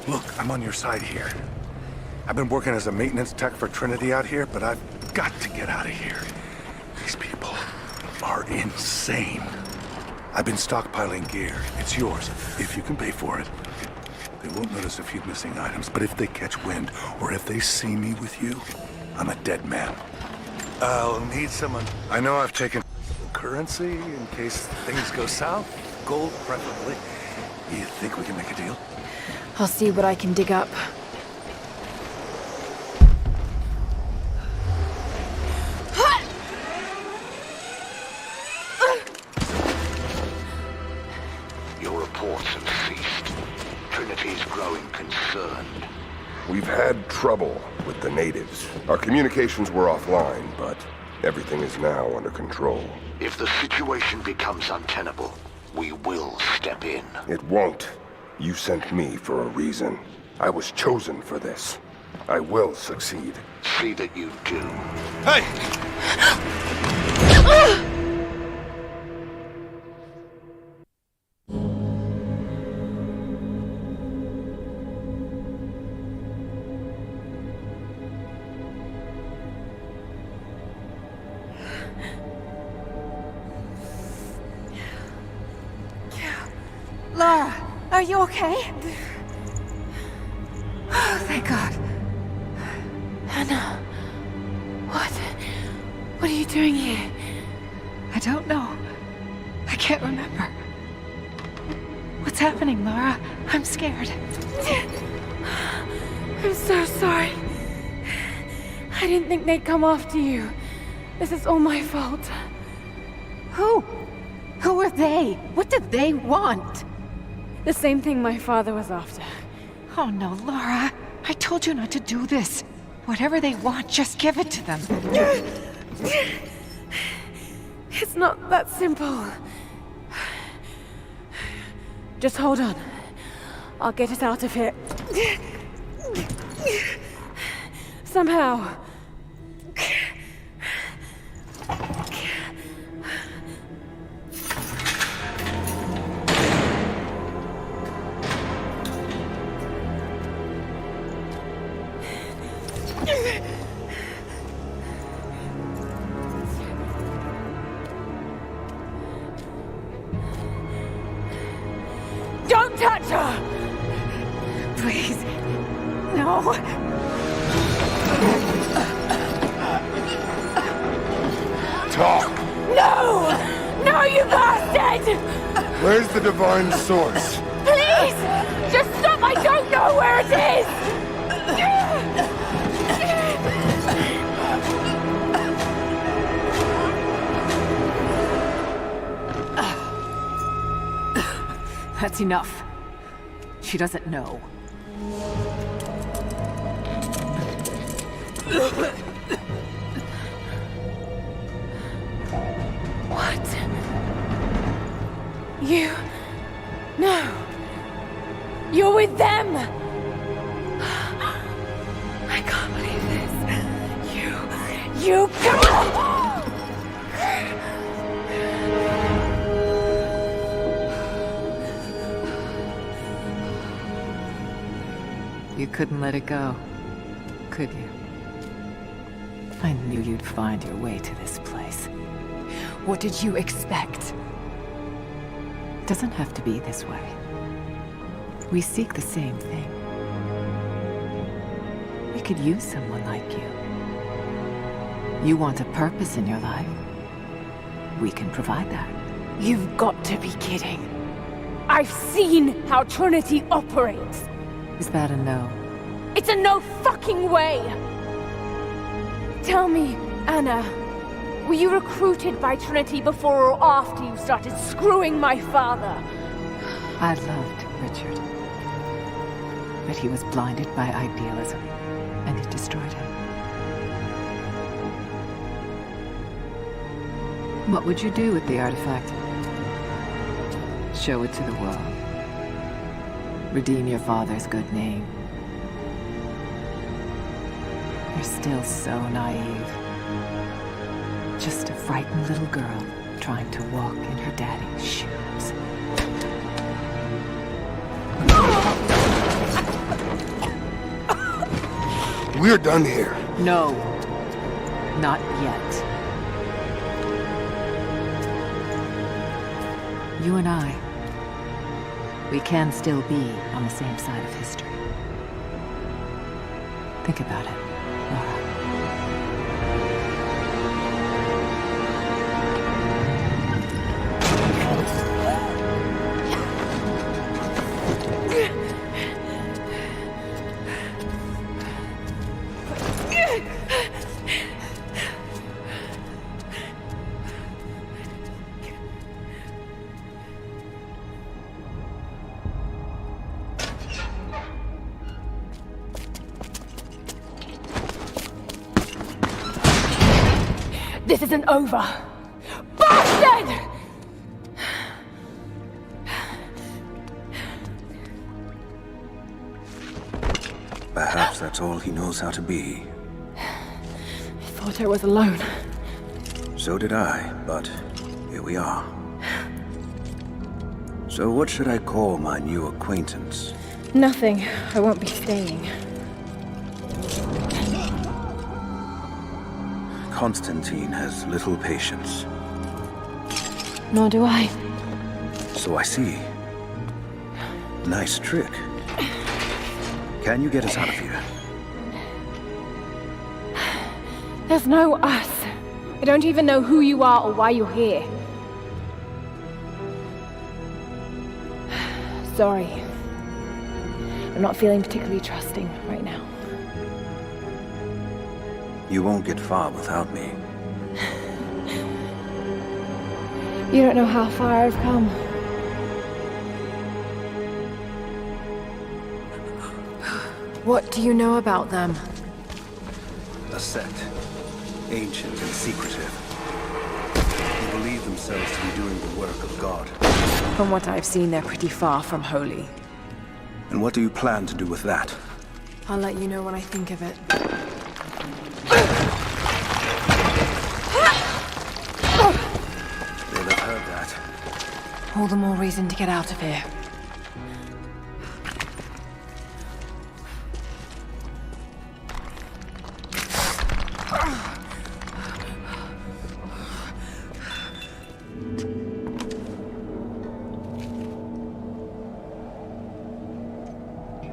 Look, I'm on your side here. I've been working as a maintenance tech for Trinity out here, but I've got to get out of here. These people are insane. I've been stockpiling gear. It's yours, if you can pay for it. They won't notice a few missing items, but if they catch wind, or if they see me with you, I'm a dead man. I'll need someone. I know I've taken currency in case things go south. Gold, preferably. You think we can make a deal? I'll see what I can dig up. Your reports have ceased. Trinity's growing concerned. We've had trouble with the natives. Our communications were offline, but everything is now under control. If the situation becomes untenable, we will step in. It won't. You sent me for a reason. I was chosen for this. I will succeed. See that you do. Hey! Lara, are you okay? Oh, thank God. Anna, what are you doing here? I don't know. I can't remember. What's happening, Lara? I'm scared. I'm so sorry. I didn't think they'd come after you. This is all my fault. Who? Who are they? What did they want? The same thing my father was after. Oh no, Lara. I told you not to do this. Whatever they want, just give it to them. It's not that simple. Just hold on. I'll get us out of here. Somehow. Don't touch her! Please. No. Talk! No! No, you bastard! Where's the divine source? Please! Just stop! I don't know where it is! That's enough. She doesn't know. What? You... No. You're with them! I can't believe this. You can't! You couldn't let it go, could you? I knew you'd find your way to this place. What did you expect? It doesn't have to be this way. We seek the same thing. We could use someone like you. You want a purpose in your life. We can provide that. You've got to be kidding. I've seen how Trinity operates. Is that a no? It's a no fucking way! Tell me, Anna, were you recruited by Trinity before or after you started screwing my father? I loved Richard. But he was blinded by idealism, and it destroyed him. What would you do with the artifact? Show it to the world. Redeem your father's good name. You're still so naive. Just a frightened little girl trying to walk in her daddy's shoes. We're done here. No. Not yet. You and I, we can still be on the same side of history. Think about it, Laura. This isn't over! Bastard! Perhaps that's all he knows how to be. I thought I was alone. So did I, but here we are. So what should I call my new acquaintance? Nothing. I won't be staying. Constantine has little patience. Nor do I. So I see. Nice trick. Can you get us out of here? There's no us. I don't even know who you are or why you're here. Sorry. I'm not feeling particularly trusting right now. You won't get far without me. You don't know how far I've come. What do you know about them? A sect. Ancient and secretive. They believe themselves to be doing the work of God. From what I've seen, they're pretty far from holy. And what do you plan to do with that? I'll let you know when I think of it. They'll have heard that. All the more reason to get out of here.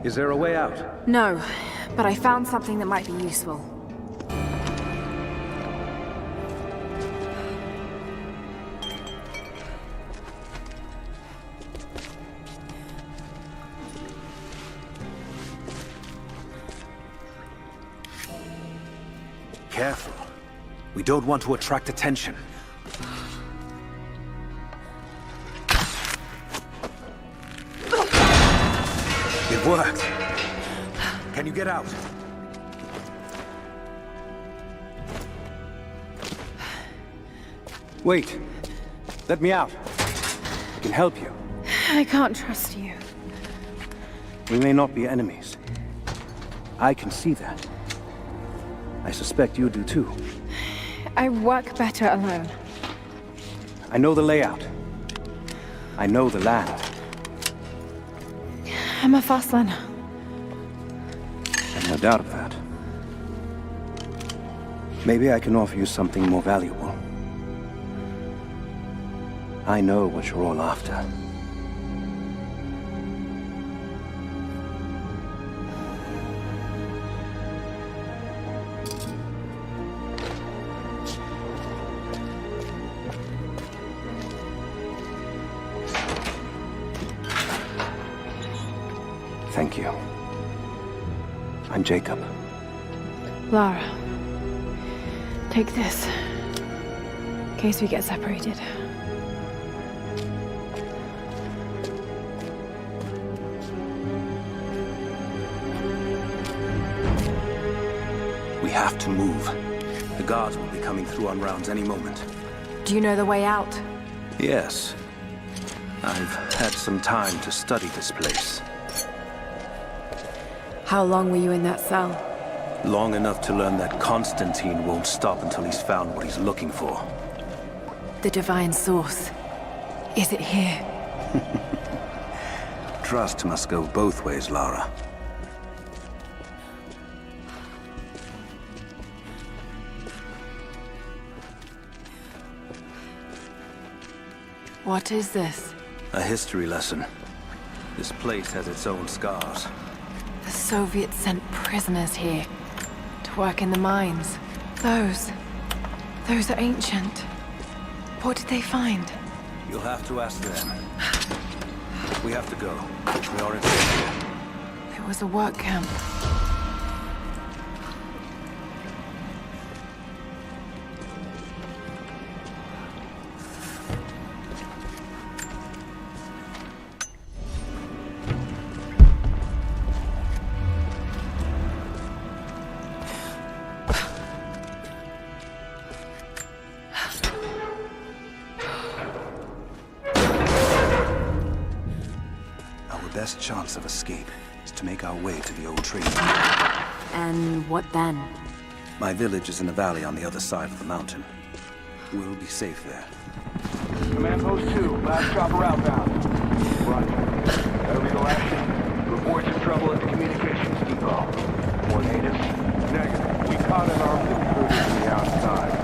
Is there a way out? No, but I found something that might be useful. Careful. We don't want to attract attention. It worked. Can you get out? Wait. Let me out. I can help you. I can't trust you. We may not be enemies. I can see that. I suspect you do too. I work better alone. I know the layout. I know the land. I'm a fast learner. I've no doubt of that. Maybe I can offer you something more valuable. I know what you're all after. Thank you. I'm Jacob. Lara, take this. In case we get separated. We have to move. The guards will be coming through on rounds any moment. Do you know the way out? Yes. I've had some time to study this place. How long were you in that cell? Long enough to learn that Constantine won't stop until he's found what he's looking for. The divine source. Is it here? Trust must go both ways, Lara. What is this? A history lesson. This place has its own scars. The Soviets sent prisoners here to work in the mines. Those are ancient. What did they find? You'll have to ask them. We have to go. We are in danger. It was a work camp. Best chance of escape is to make our way to the old trading. And what then? My village is in a valley on the other side of the mountain. We'll be safe there. Command Post 2, last chopper outbound. Roger. Illegal action. Reports of trouble at the communications depot. More natives? Negative. We caught an armed intruder from the outside.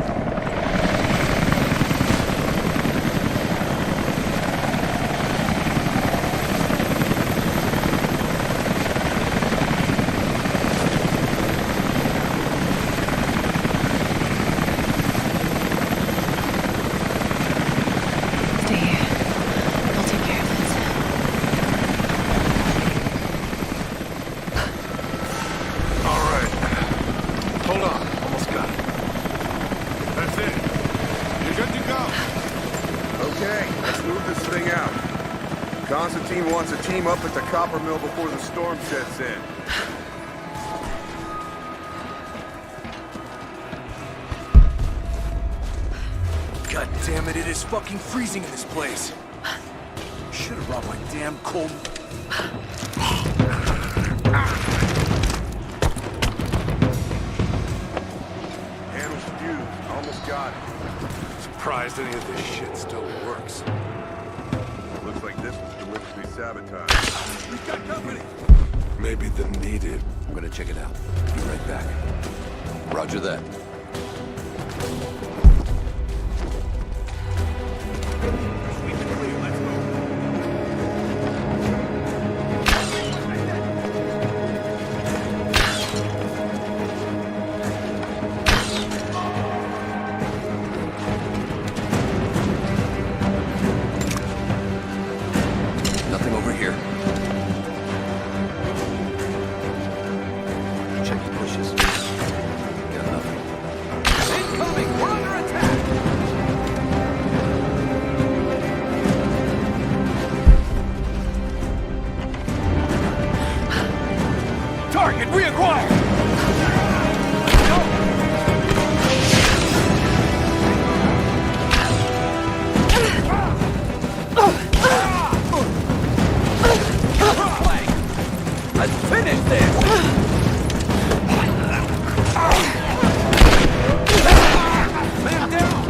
Constantine wants a team up at the copper mill before the storm sets in. God damn it, it is fucking freezing in this place. Should have brought my damn cold... Panel's fused. Almost got it. Surprised any of this shit still works. Looks like this was deliberately sabotaged. We've got company! Maybe the needed. I'm gonna check it out. Be right back. Roger that. Target reacquired! Let's finish this! Man down!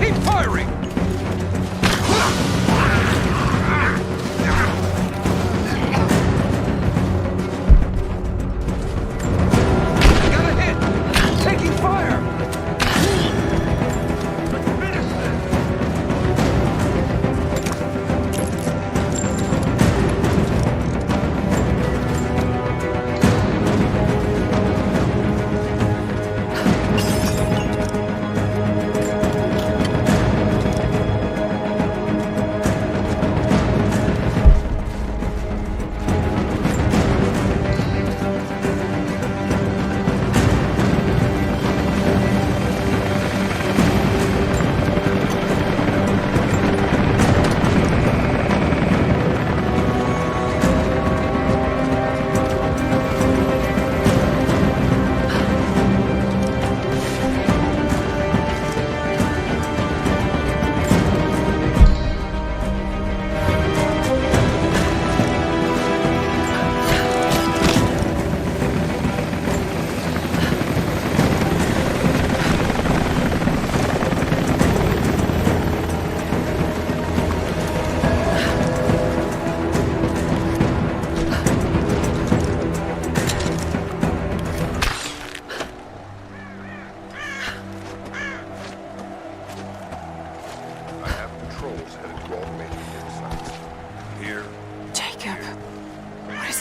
Keep firing!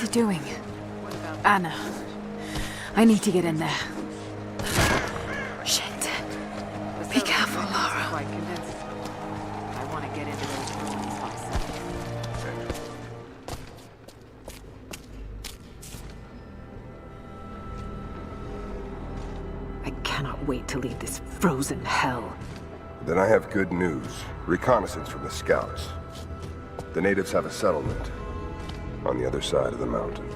he doing? Anna. I need to get in there. Shit. Be careful, Lara. Quite convinced. I want to get into those ruins myself. I cannot wait to leave this frozen hell. Then I have good news. Reconnaissance from the scouts. The natives have a settlement on the other side of the mountain.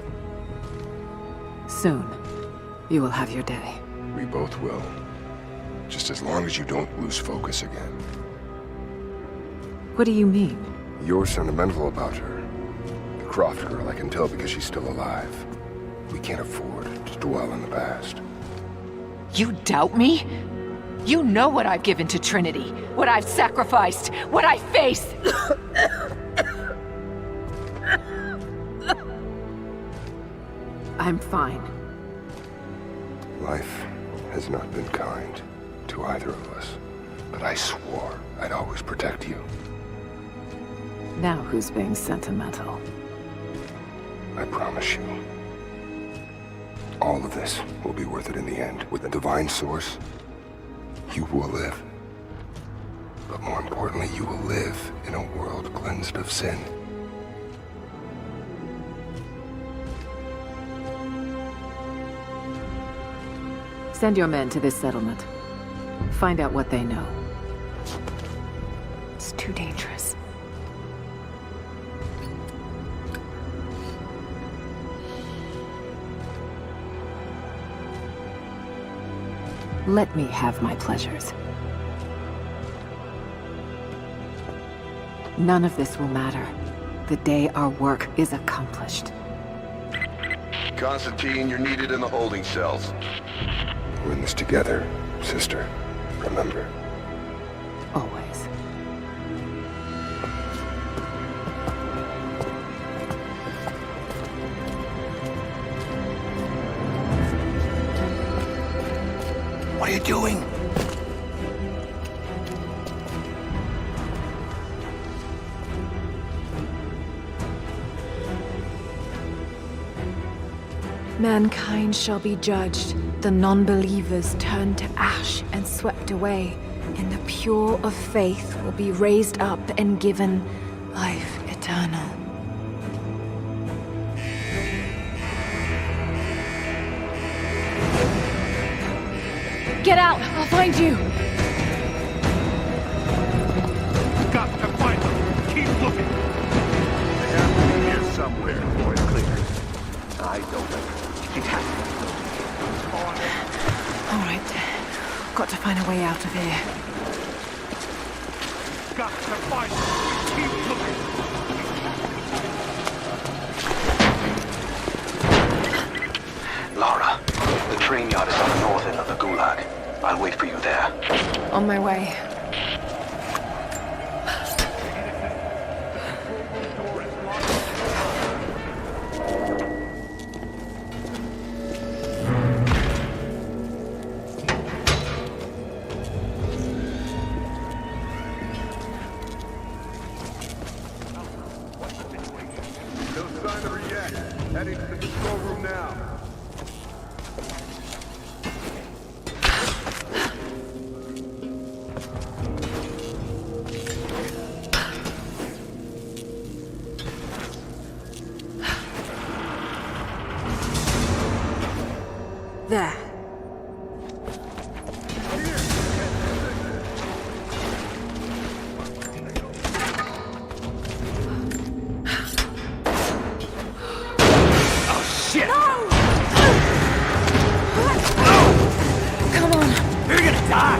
Soon, you will have your day. We both will. Just as long as you don't lose focus again. What do you mean? You're sentimental about her. The Croft girl, I can tell because she's still alive. We can't afford to dwell in the past. You doubt me? You know what I've given to Trinity, what I've sacrificed, what I face. I'm fine. Life has not been kind to either of us, but I swore I'd always protect you. Now who's being sentimental? I promise you. All of this will be worth it in the end. With the divine source, you will live. But more importantly, you will live in a world cleansed of sin. Send your men to this settlement. Find out what they know. It's too dangerous. Let me have my pleasures. None of this will matter. The day our work is accomplished. Constantine, you're needed in the holding cells. We're in this together, sister. Remember. Always. What are you doing? Mankind shall be judged, the non-believers turned to ash and swept away, and the pure of faith will be raised up and given life eternal. Get out! I'll find you! Got to find them. Keep looking. They have to be here somewhere, or it's clear. I don't know. It has to be. All right. Got to find a way out of here. Got to find them. Keep looking. Lara, the train yard is on the north end of the Gulag. I'll wait for you there. On my way. There. Oh, shit! No! Come on. You're gonna die!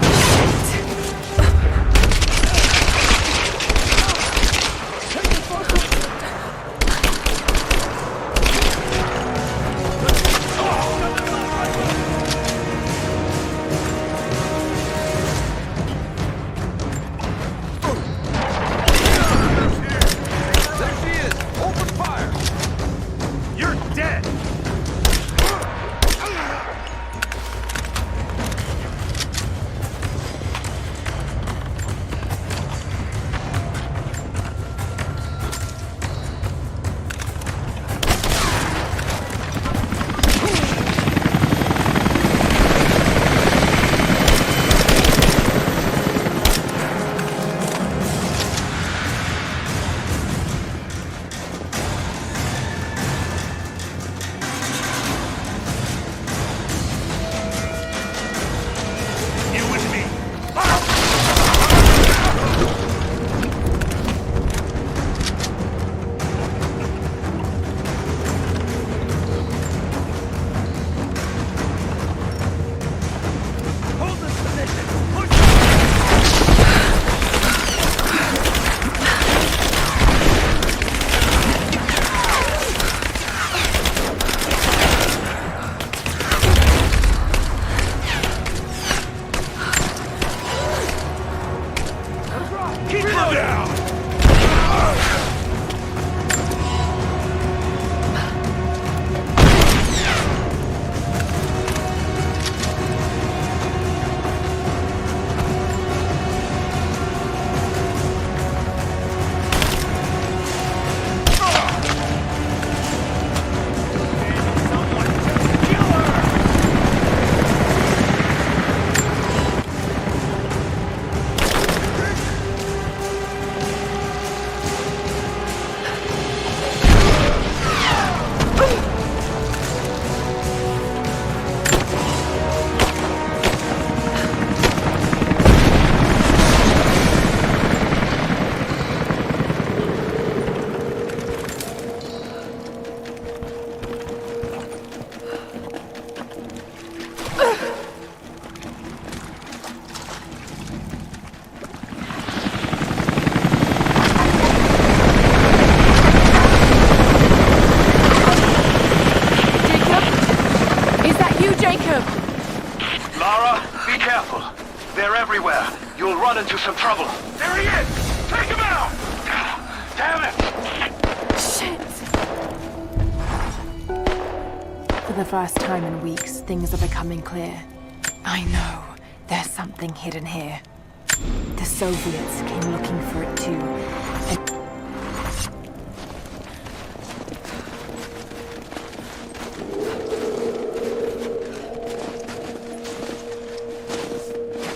careful. They're everywhere. You'll run into some trouble. There he is! Take him out! Damn it! Shit! For the first time in weeks, things are becoming clear. I know. There's something hidden here. The Soviets came looking for it too.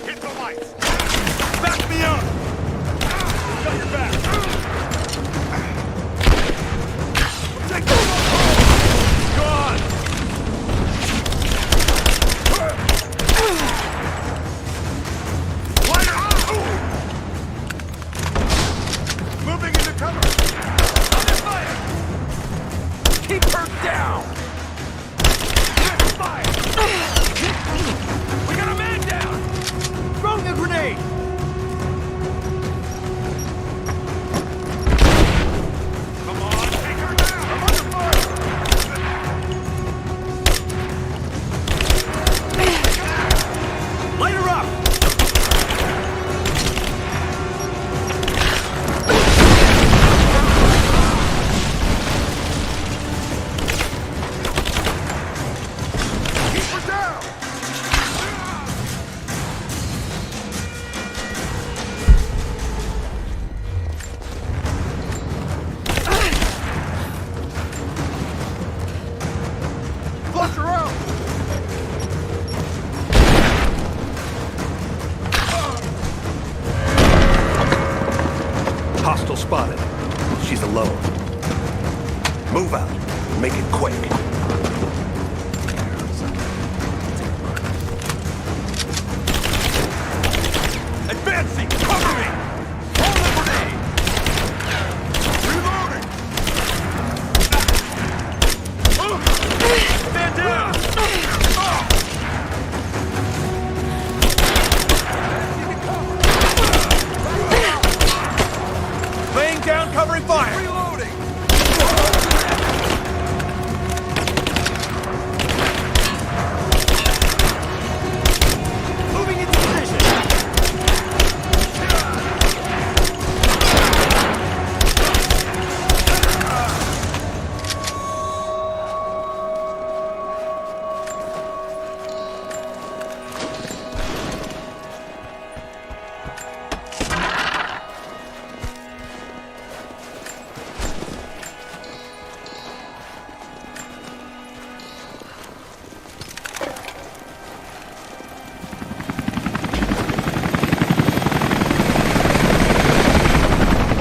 Hit the lights! Back me up! Got your back! Take the gone! Moving into cover! Under fire! Keep her down! Fire! We got a man down! Throwing a grenade! Come on, take her down! I'm under fire! Light her up! Hostile spotted. She's alone. Move out. Make it quick. Advancing! Cover me! Hold the grenade! Reloading! Stand down! Laying down, covering fire! Reloading! Moving into position!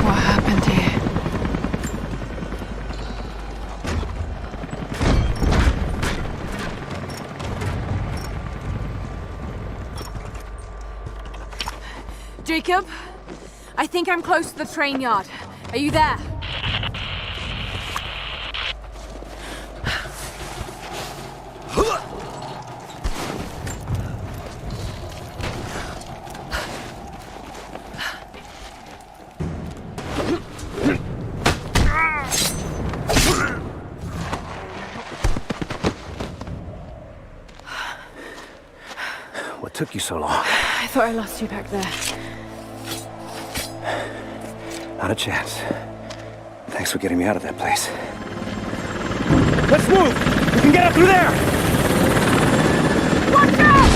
What happened here? Jacob, I think I'm close to the train yard. Are you there? What took you so long? I thought I lost you back there. Not a chance. Thanks for getting me out of that place. Let's move! We can get up through there! Watch out!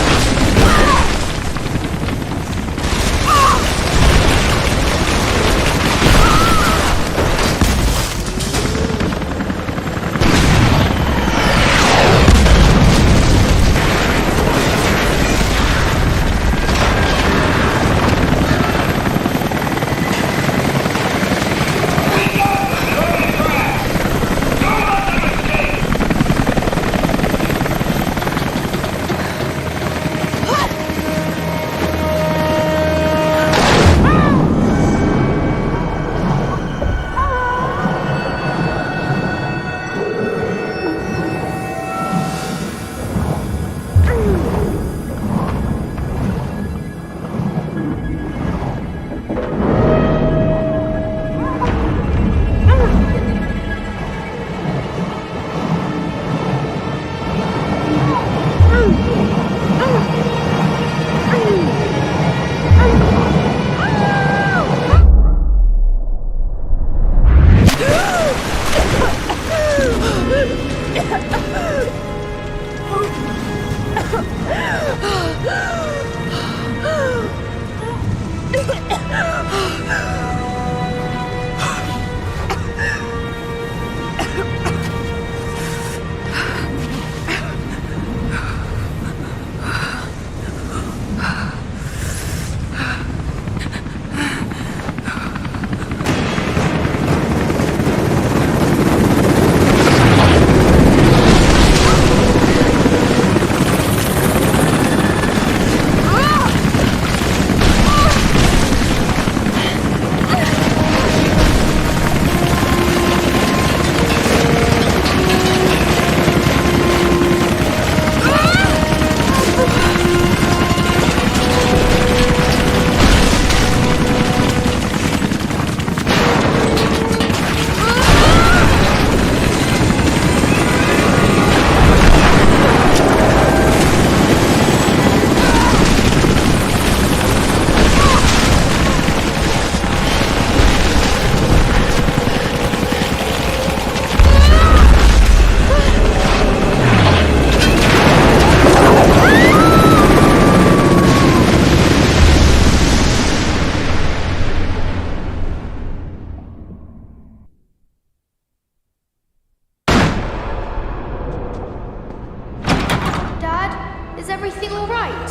Is everything all right?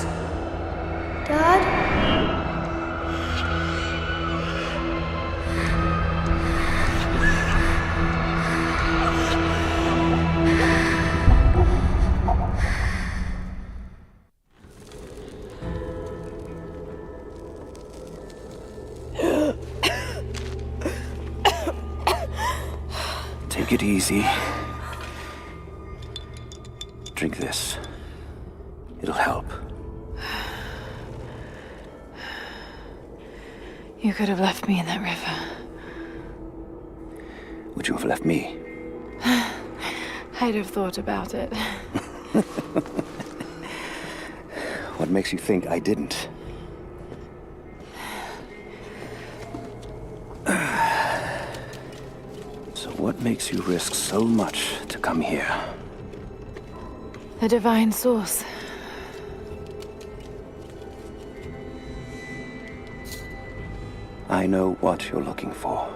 Dad? Take it easy. Drink this. It'll help. You could have left me in that river. Would you have left me? I'd have thought about it. What makes you think I didn't? So what makes you risk so much to come here? The divine source. I know what you're looking for.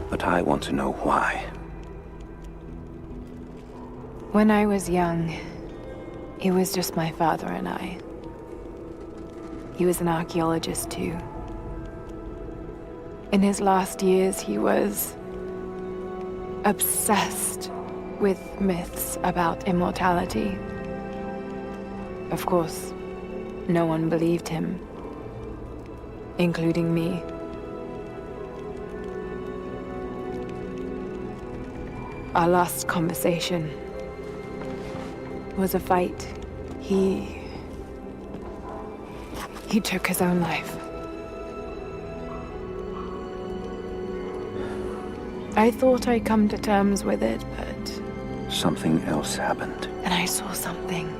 But I want to know why. When I was young, it was just my father and I. He was an archaeologist too. In his last years, he was obsessed with myths about immortality. Of course, no one believed him, including me. Our last conversation was a fight. He took his own life. I thought I'd come to terms with it, but... Something else happened. And I saw something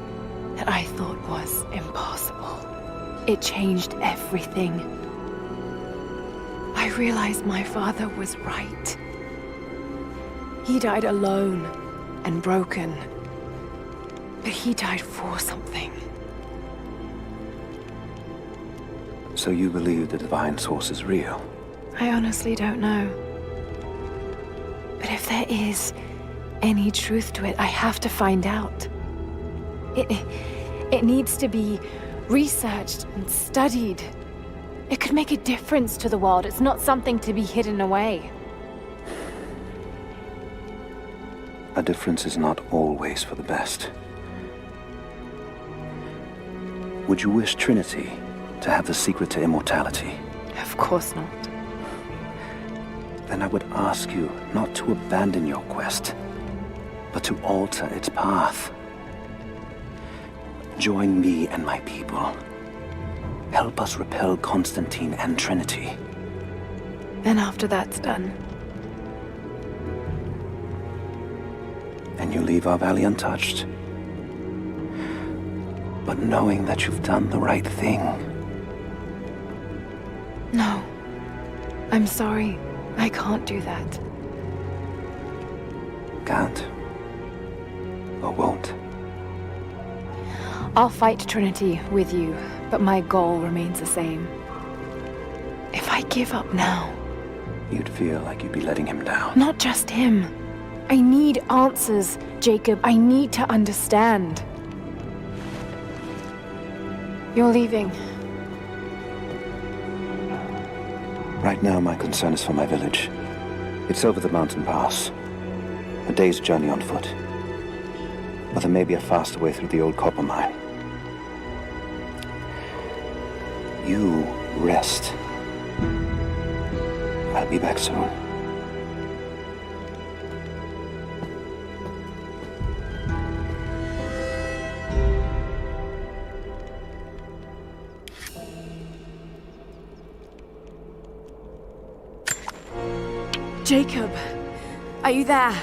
that I thought was impossible. It changed everything. I realized my father was right. He died alone and broken. But he died for something. So you believe the divine source is real? I honestly don't know. But if there is any truth to it, I have to find out. It needs to be researched and studied. It could make a difference to the world. It's not something to be hidden away. A difference is not always for the best. Would you wish Trinity to have the secret to immortality? Of course not. Then I would ask you not to abandon your quest, but to alter its path. Join me and my people. Help us repel Constantine and Trinity. Then after that's done... And you leave our valley untouched. But knowing that you've done the right thing. No. I'm sorry. I can't do that. Can't. Or won't. I'll fight Trinity with you, but my goal remains the same. If I give up now... You'd feel like you'd be letting him down. Not just him. I need answers, Jacob. I need to understand. You're leaving. Right now, my concern is for my village. It's over the mountain pass. A day's journey on foot. But there may be a faster way through the old copper mine. You rest. I'll be back soon. Jacob, are you there?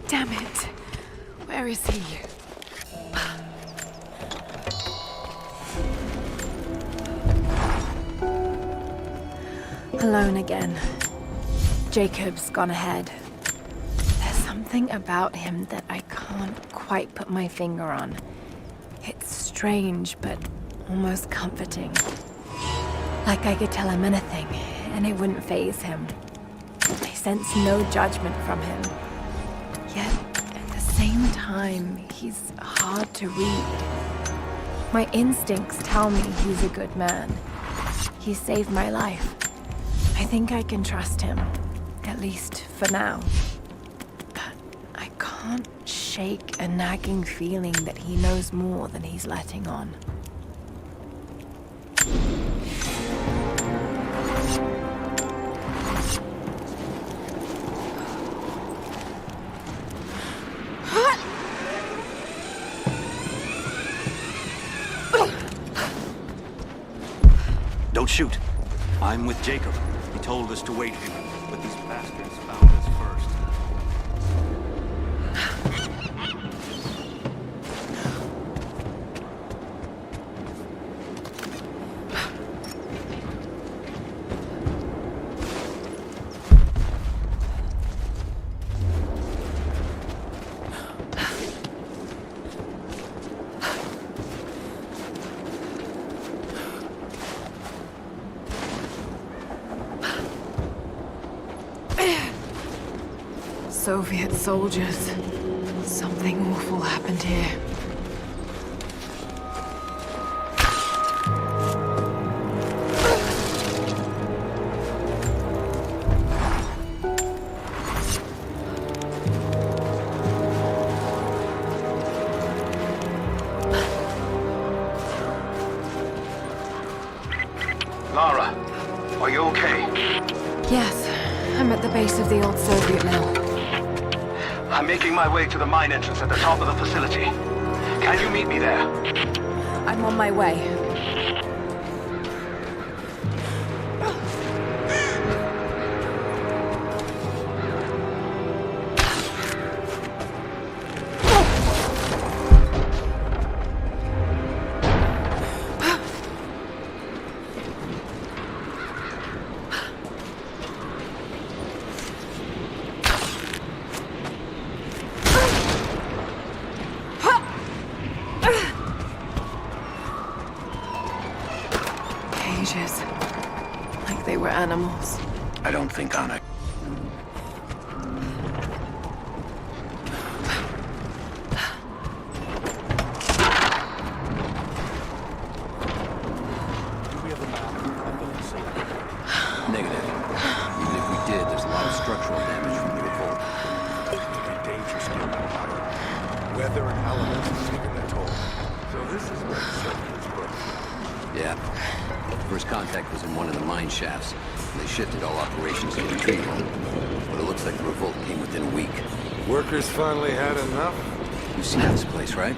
Damn it. Where is he? Alone again. Jacob's gone ahead. There's something about him that I can't quite put my finger on. It's strange, but almost comforting. Like I could tell him anything, and it wouldn't faze him. I sense no judgment from him. Yet, at the same time, he's hard to read. My instincts tell me he's a good man. He saved my life. I think I can trust him, at least for now. But I can't shake a nagging feeling that he knows more than he's letting on. Don't shoot. I'm with Jacob. He told us to wait here, but these bastards found us first. Soviet soldiers. Something awful happened here. Lara, are you okay? Yes, I'm at the base of the old Soviet mill. I'm making my way to the mine entrance at the top of the facility. Can you meet me there? I'm on my way. Like they were animals. I don't think on it. Negative. Even if we did, there's a lot of structural damage from the revolt. They're dangerous to get. Weather and elements have taken their toll. So this is where the Soviets put. Yeah. First contact was in one of the mine shafts. They shifted all operations to retreat home. But it looks like the revolt came within a week. Workers finally had enough? You've seen this place, right?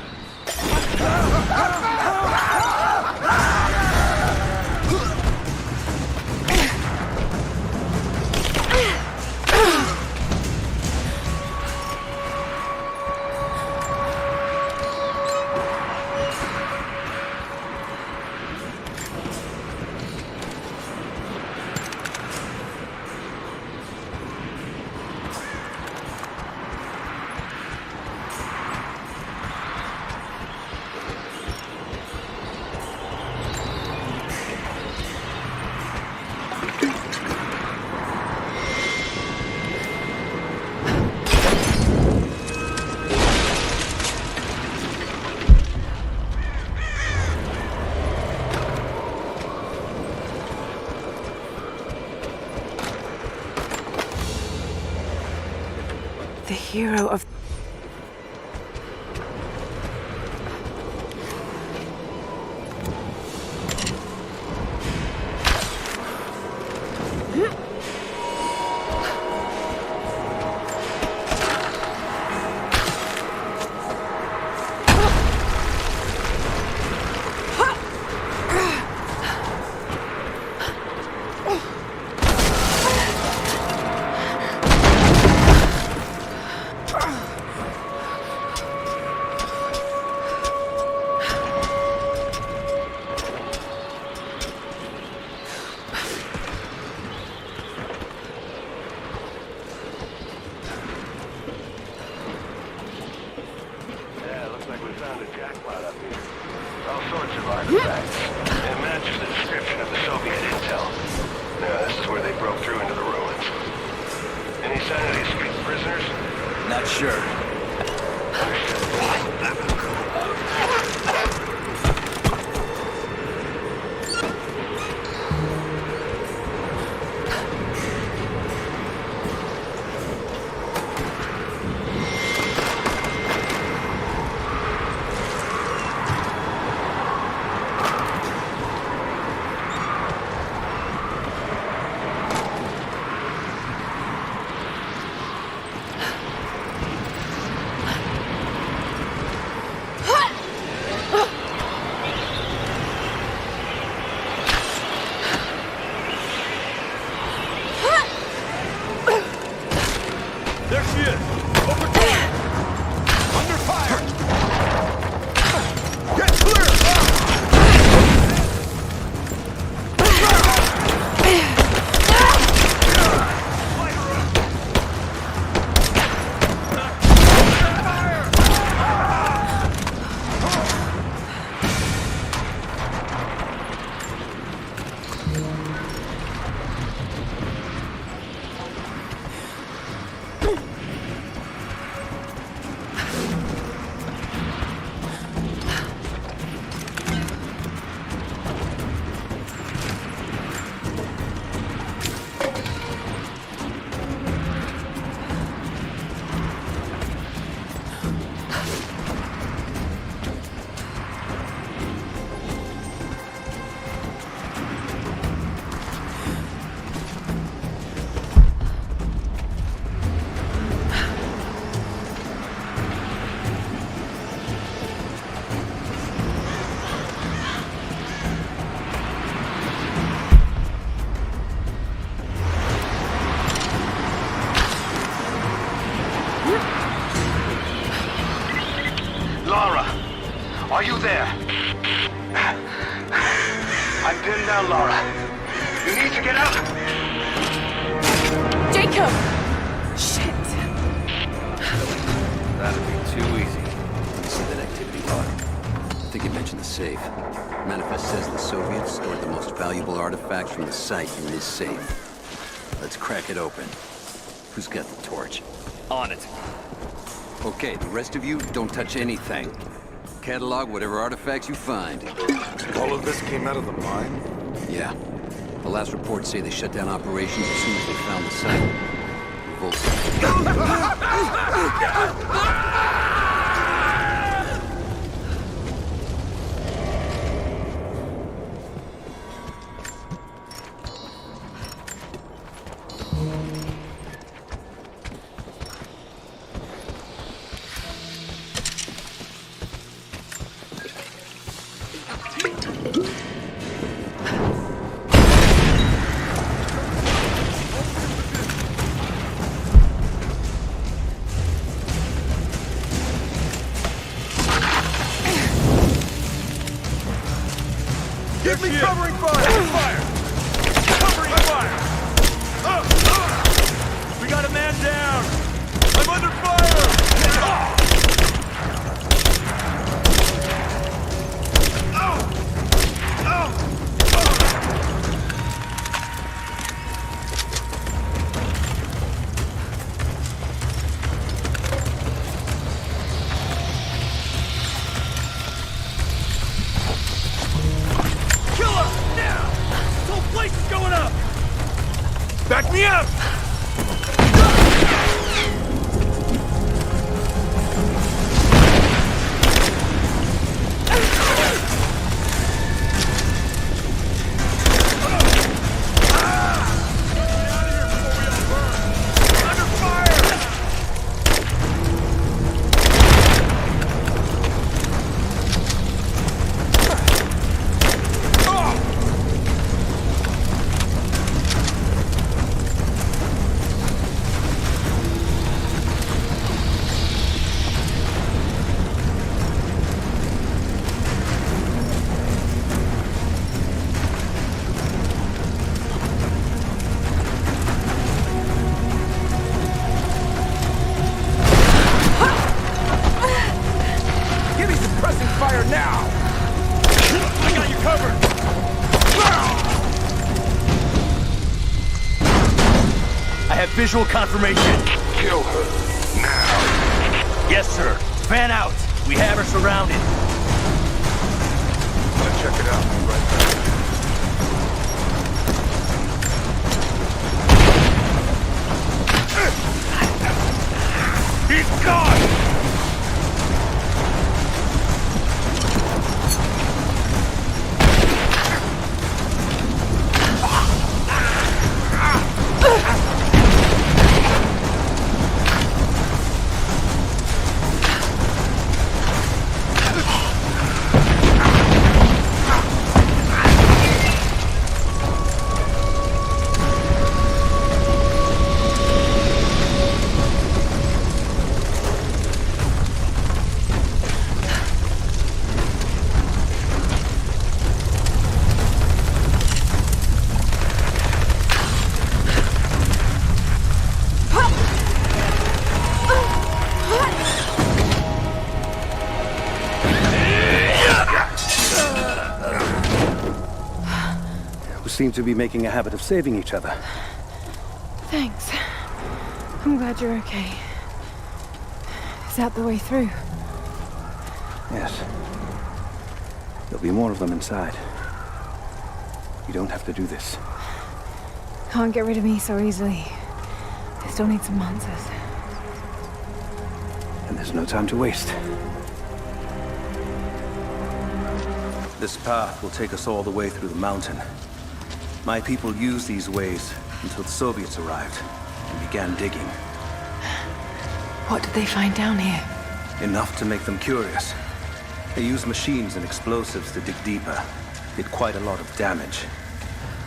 hero of... Are you there? I'm pinned down, Lara. You need to get out! Jacob! Shit. That'd be too easy. Let me see that activity log. I think it mentioned the safe. Manifest says the Soviets stored the most valuable artifacts from the site in this safe. Let's crack it open. Who's got the torch? On it. Okay, the rest of you, don't touch anything. Catalog whatever artifacts you find. All of this came out of the mine? Yeah. The last reports say they shut down operations as soon as they found the site. Give me covering fire! Fire! Covering fire! We got a man down! I'm under fire! Back me up! have visual confirmation. Kill her. Now. Yes, sir. Fan out. We have her surrounded. Let's check it out. Right back. He's gone! Seem to be making a habit of saving each other. Thanks. I'm glad you're okay. Is that the way through? Yes. There'll be more of them inside. You don't have to do this. Can't get rid of me so easily. They still need some answers. And there's no time to waste. This path will take us all the way through the mountain. My people used these ways until the Soviets arrived and began digging. What did they find down here? Enough to make them curious. They used machines and explosives to dig deeper. Did quite a lot of damage.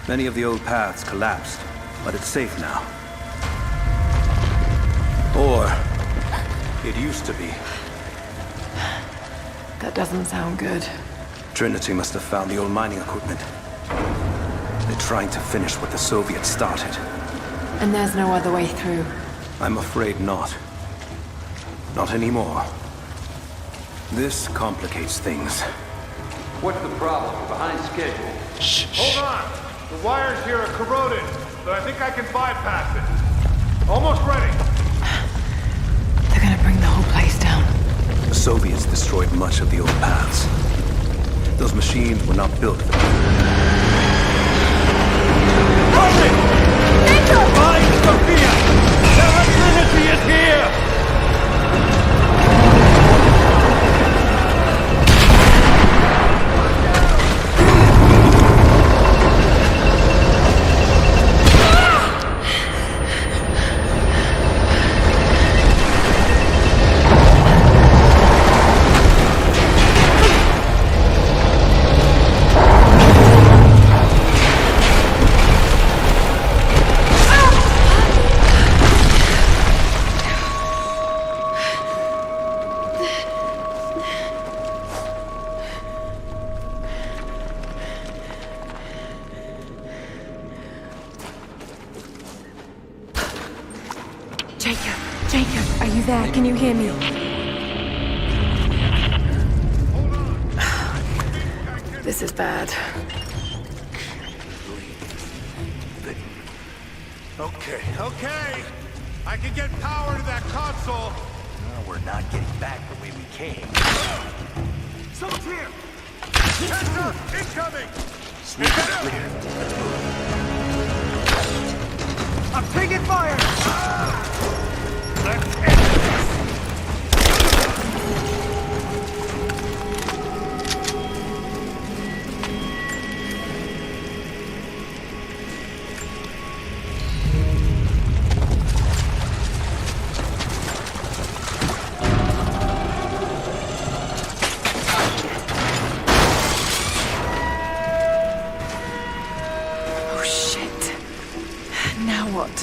Many of the old paths collapsed, but it's safe now. Or it used to be. That doesn't sound good. Trinity must have found the old mining equipment. They're trying to finish what the Soviets started. And there's no other way through? I'm afraid not. Not anymore. This complicates things. What's the problem? We're behind schedule. Shh. Hold on. The wires here are corroded, but I think I can bypass it. Almost ready. They're gonna bring the whole place down. The Soviets destroyed much of the old paths. Those machines were not built for Find Sophia! The Trinity is here! Jacob, are you there? Can you hear me? This is bad. Okay. I can get power to that console. No, we're not getting back the way we came. Someone's here! Heads up! Incoming! Sweep is clear. Let's move. I'm taking fire! Let's end this! Oh shit. Now what?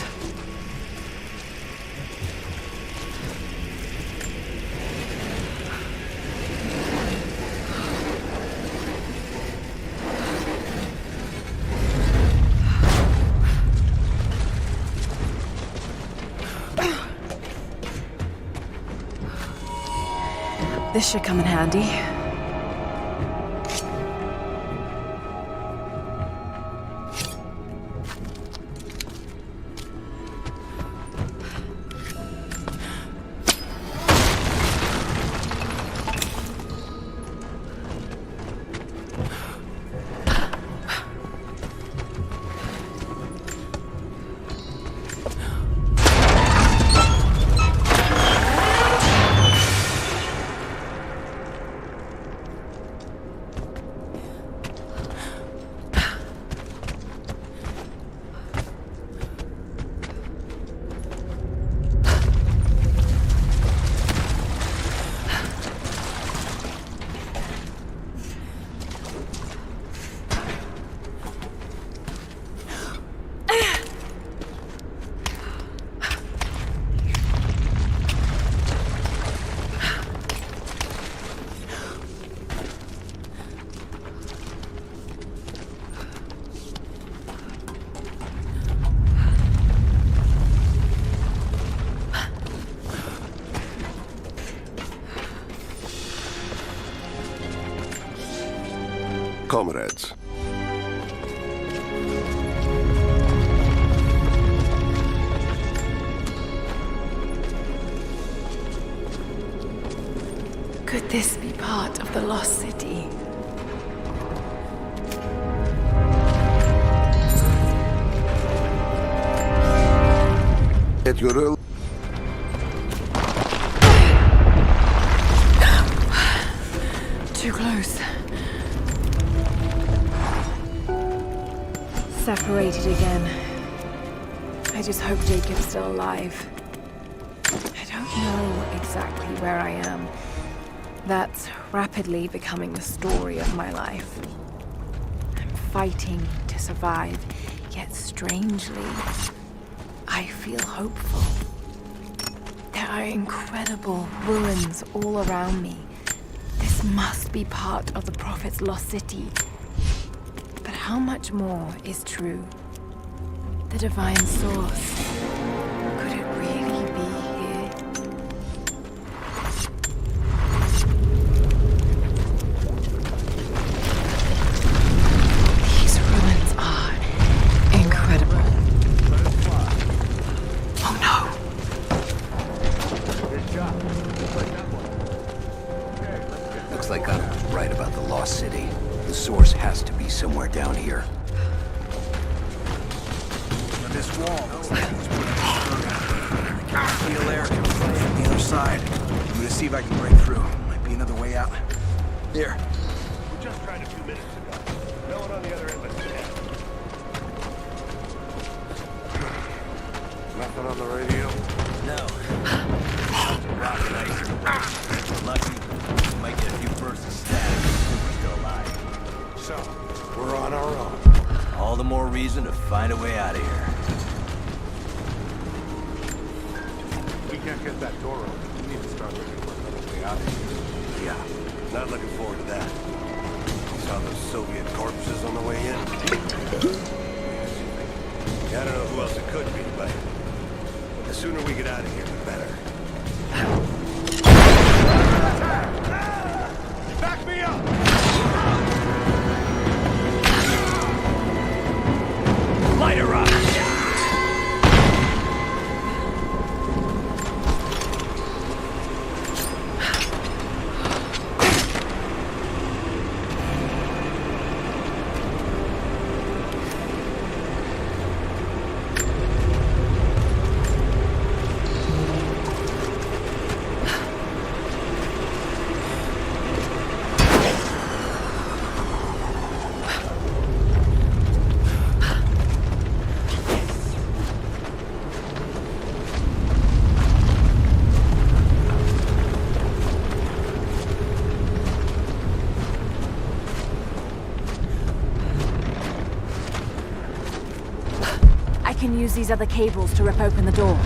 This should come in handy. Comrades. Could this be part of the lost city? At your early... Too close. Separated again. I just hope Jacob's still alive. I don't know exactly where I am. That's rapidly becoming the story of my life. I'm fighting to survive, yet strangely, I feel hopeful. There are incredible ruins all around me. This must be part of the Prophet's lost city. But how much more is true? The divine source. Could it really be here? These ruins are incredible. Oh no! Looks like I was right about the lost city. The source has to be somewhere down here. This wall looks like it was put I feel air coming from the other side. I'm gonna see if I can break through. Might be another way out. Here. We just tried a few minutes ago. No one on the other end but dead. Nothing on the radio? No. Rock nice. Lucky. We might get a few bursts of static if we're still alive. So, we're on our own. All the more reason to find a way out of here. We can't get that door open. We need to start looking for another way out of here. Yeah, not looking forward to that. Saw those Soviet corpses on the way in. Yeah, I don't know who else it could be, but the sooner we get out of here, the better. Back me up! Light her up! I can use these other cables to rip open the door.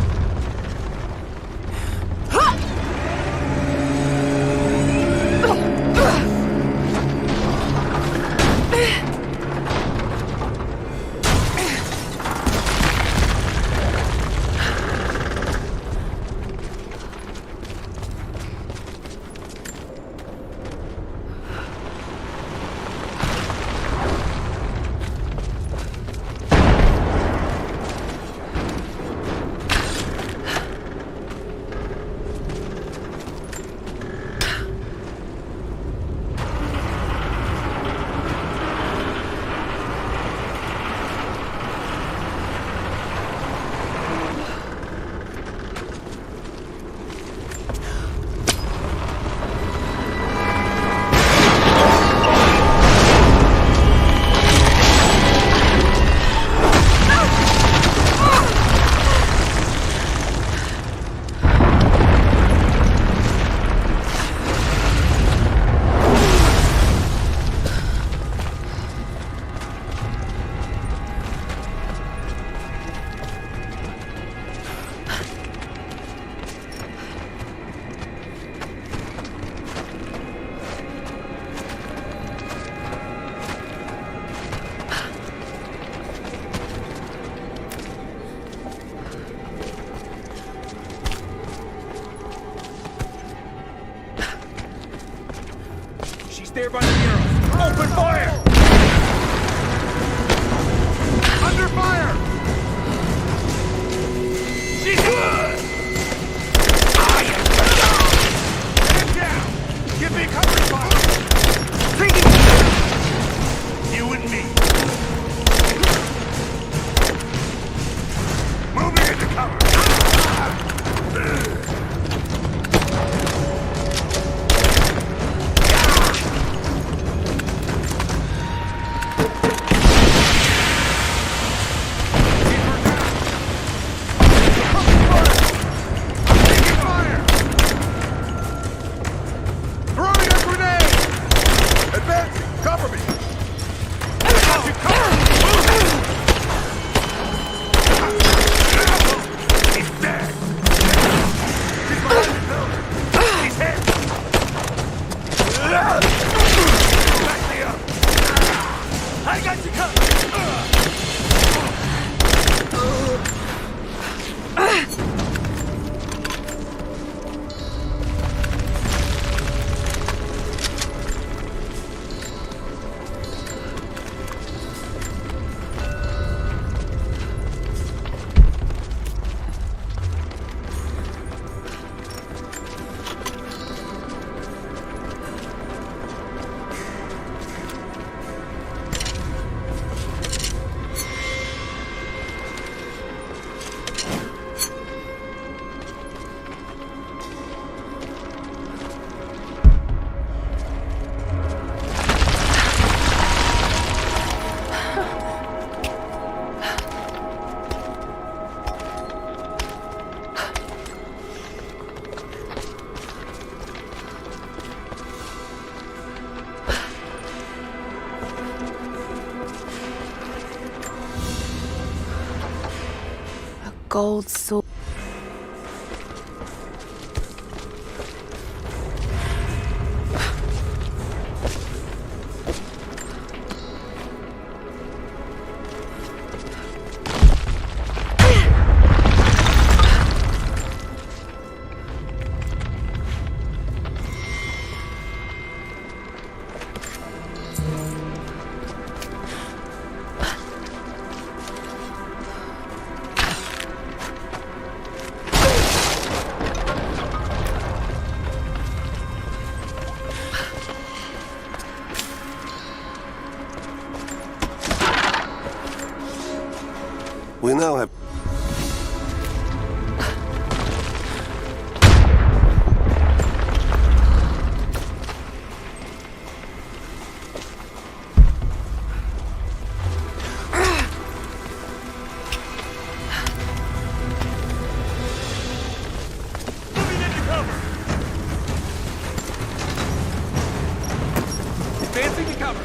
There by the arrows. Open fire! gold sword. We now have... Advancing to cover.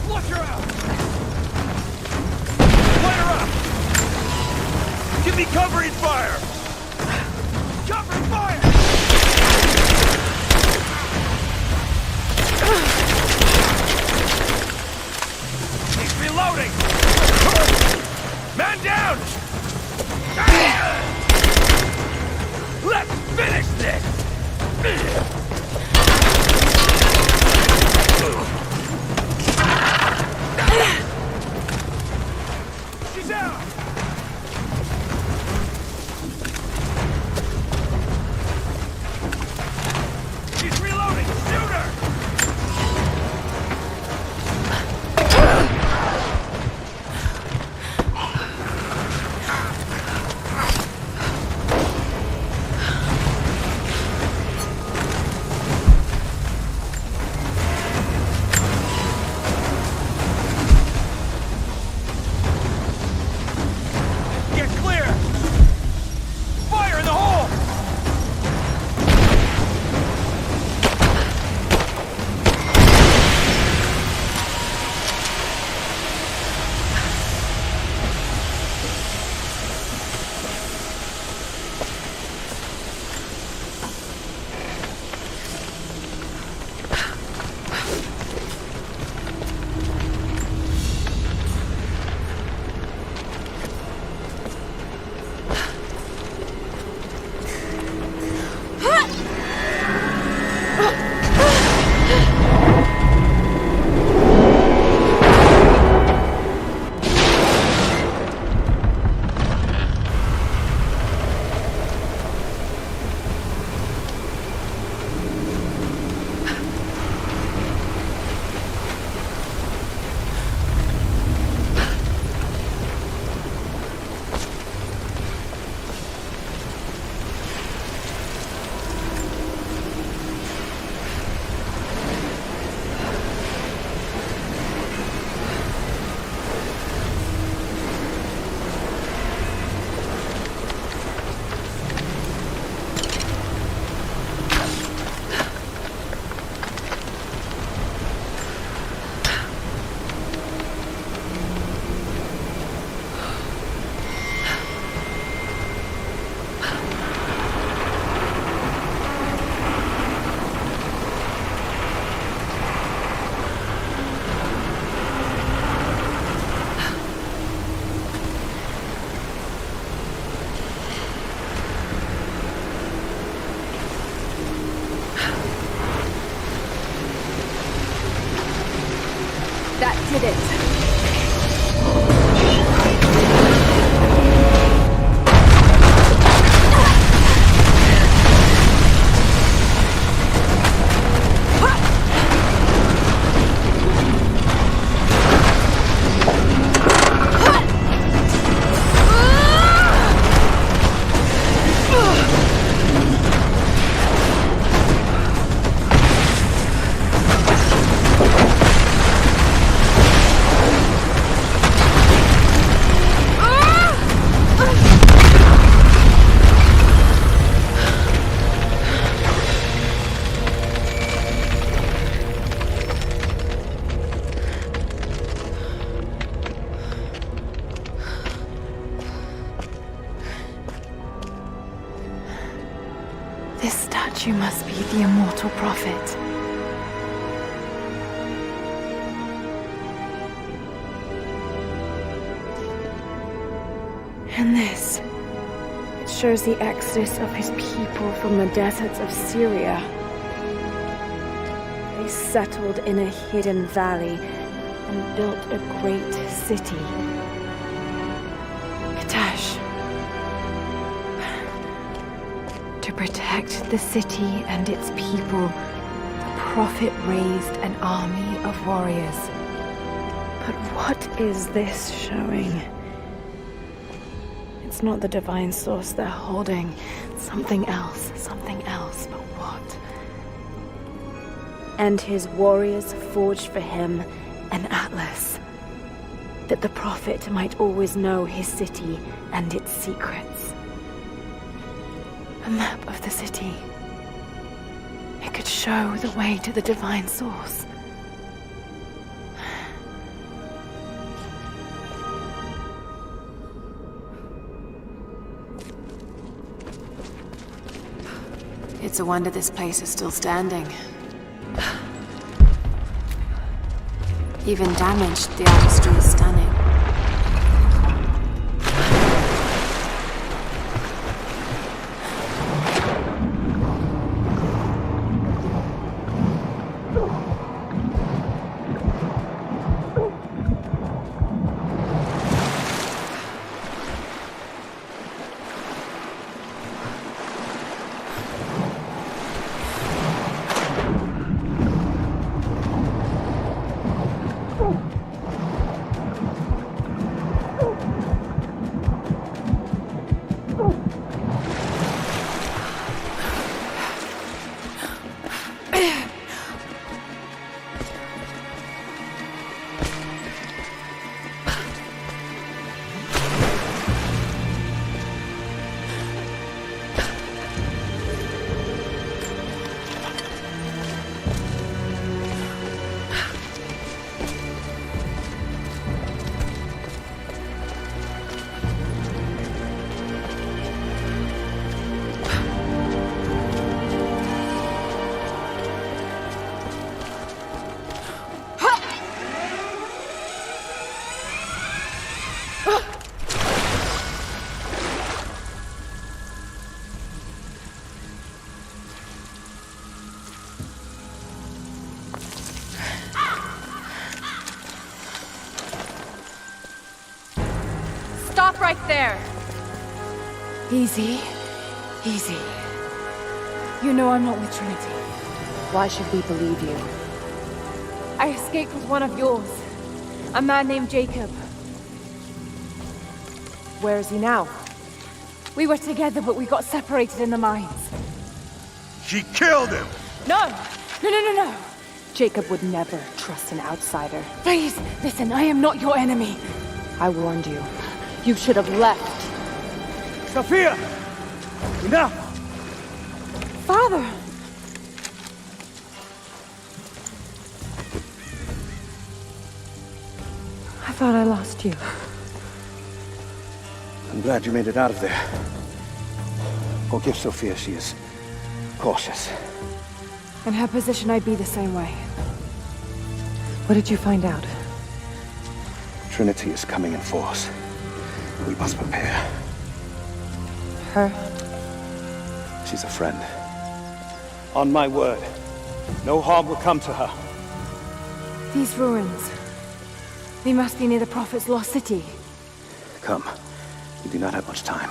Flush her out. Light her up. Give me covering fire. Covering fire. He's reloading. Man down. Let's finish this. She's out! She's reloading! Shoot her! This statue must be the immortal prophet. And this, it shows the exodus of his people from the deserts of Syria. They settled in a hidden valley and built a great city. Katash. To protect the city and its people, the prophet raised an army of warriors. But what is this showing? It's not the divine source they're holding. Something else, but what? And his warriors forged for him an atlas, that the prophet might always know his city and its secrets. A map of the city. It could show the way to the divine source. It's a wonder this place is still standing. Even damaged, the artistry is stunning. Stop right there! Easy. Easy. You know I'm not with Trinity. Why should we believe you? I escaped with one of yours. A man named Jacob. Where is he now? We were together, but we got separated in the mines. She killed him! No! No! Jacob would never trust an outsider. Please, listen, I am not your enemy. I warned you. You should have left. Sophia! Enough! Father! I thought I lost you. I'm glad you made it out of there. Forgive Sophia, she is cautious. In her position, I'd be the same way. What did you find out? Trinity is coming in force. We must prepare. Her? She's a friend. On my word, no harm will come to her. These ruins. They must be near the Prophet's lost city. Come. We do not have much time.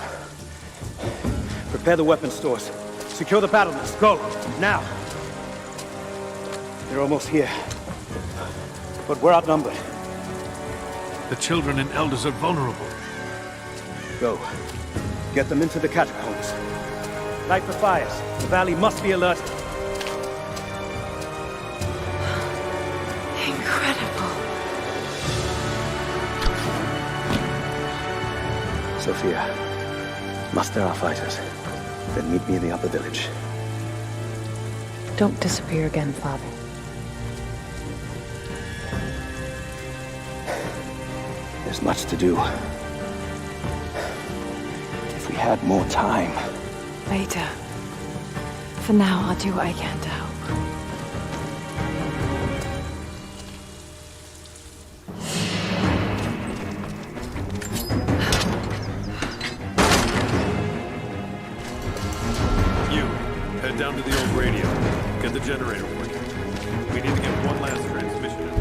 Prepare the weapon stores. Secure the battlements. Go! Now! They're almost here. But we're outnumbered. The children and elders are vulnerable. Go. Get them into the catacombs. Light the fires. The valley must be alerted. Incredible. Sophia, muster our fighters. Then meet me in the upper village. Don't disappear again, Father. There's much to do. If we had more time. Later. For now, I'll do what I can to help. You, head down to the old radio. Get the generator working. We need to get one last transmission in.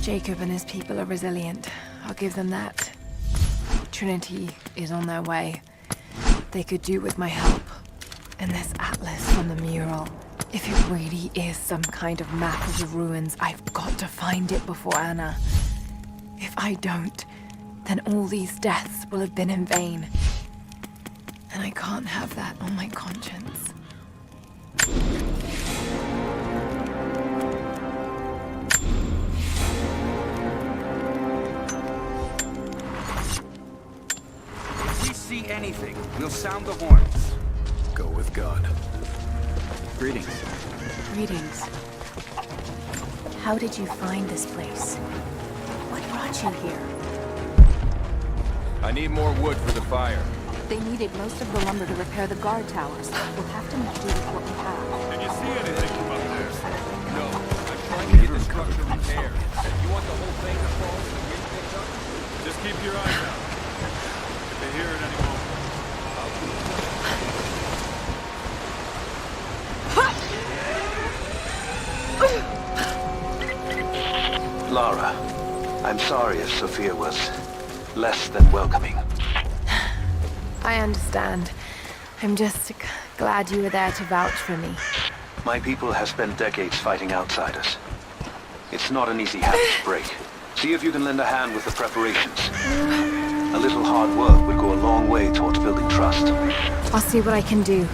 Jacob and his people are resilient. I'll give them that. Trinity is on their way. They could do with my help. And this atlas on the mural. If it really is some kind of map of the ruins, I've got to find it before Anna. If I don't, then all these deaths will have been in vain. And I can't have that on my conscience. See anything, we'll sound the horns. Go with God. Greetings. Greetings. How did you find this place? What brought you here? I need more wood for the fire. They needed most of the lumber to repair the guard towers. We'll have to make do with what we have. Can you see anything from up there? No, I'm trying to get the structure repaired. You want the whole thing to fall so we can get done? Just keep your eyes out. If they hear it any moment. Lara, I'm sorry if Sophia was less than welcoming. I understand. I'm just glad you were there to vouch for me. My people have spent decades fighting outsiders. It's not an easy habit to break. See if you can lend a hand with the preparations. A little hard work would go a long way towards building trust. I'll see what I can do.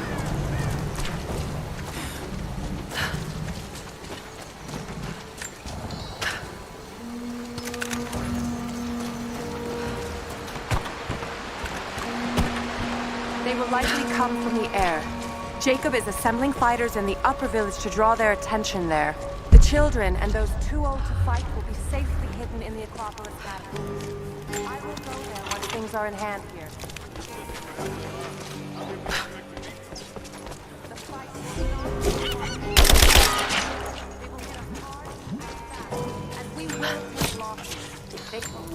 They will likely come from the air. Jacob is assembling fighters in the upper village to draw their attention there. The children and those too old to fight will be safely hidden in the Acropolis catacombs. I will go there once things are in hand here. And we will take losses.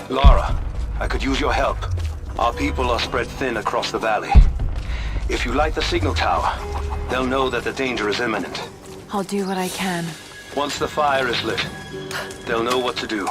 Lara, I could use your help. Our people are spread thin across the valley. If you light the signal tower, they'll know that the danger is imminent. I'll do what I can. Once the fire is lit, they'll know what to do.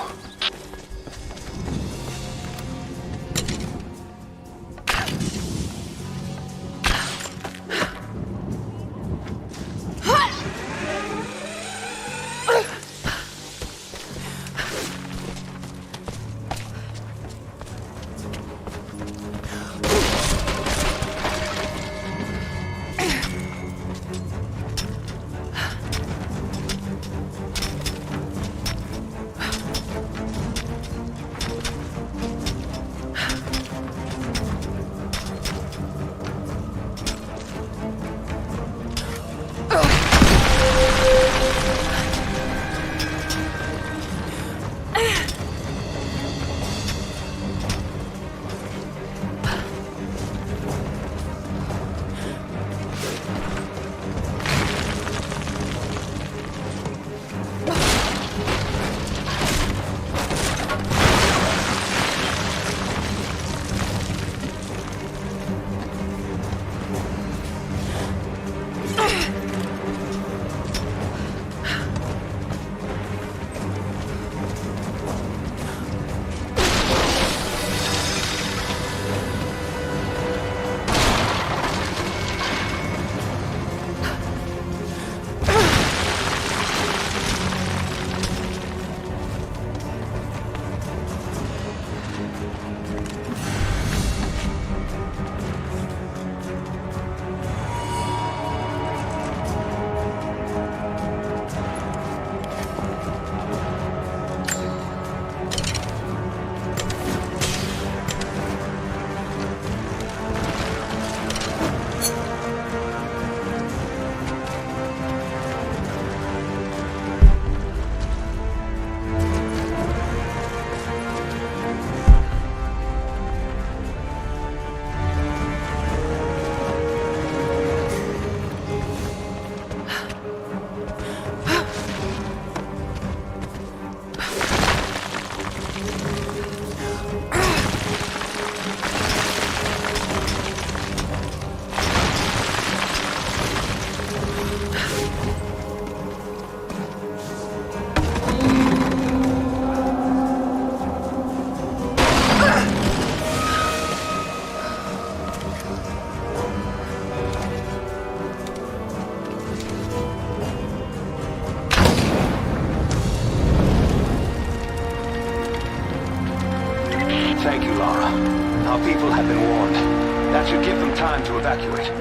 time to evacuate.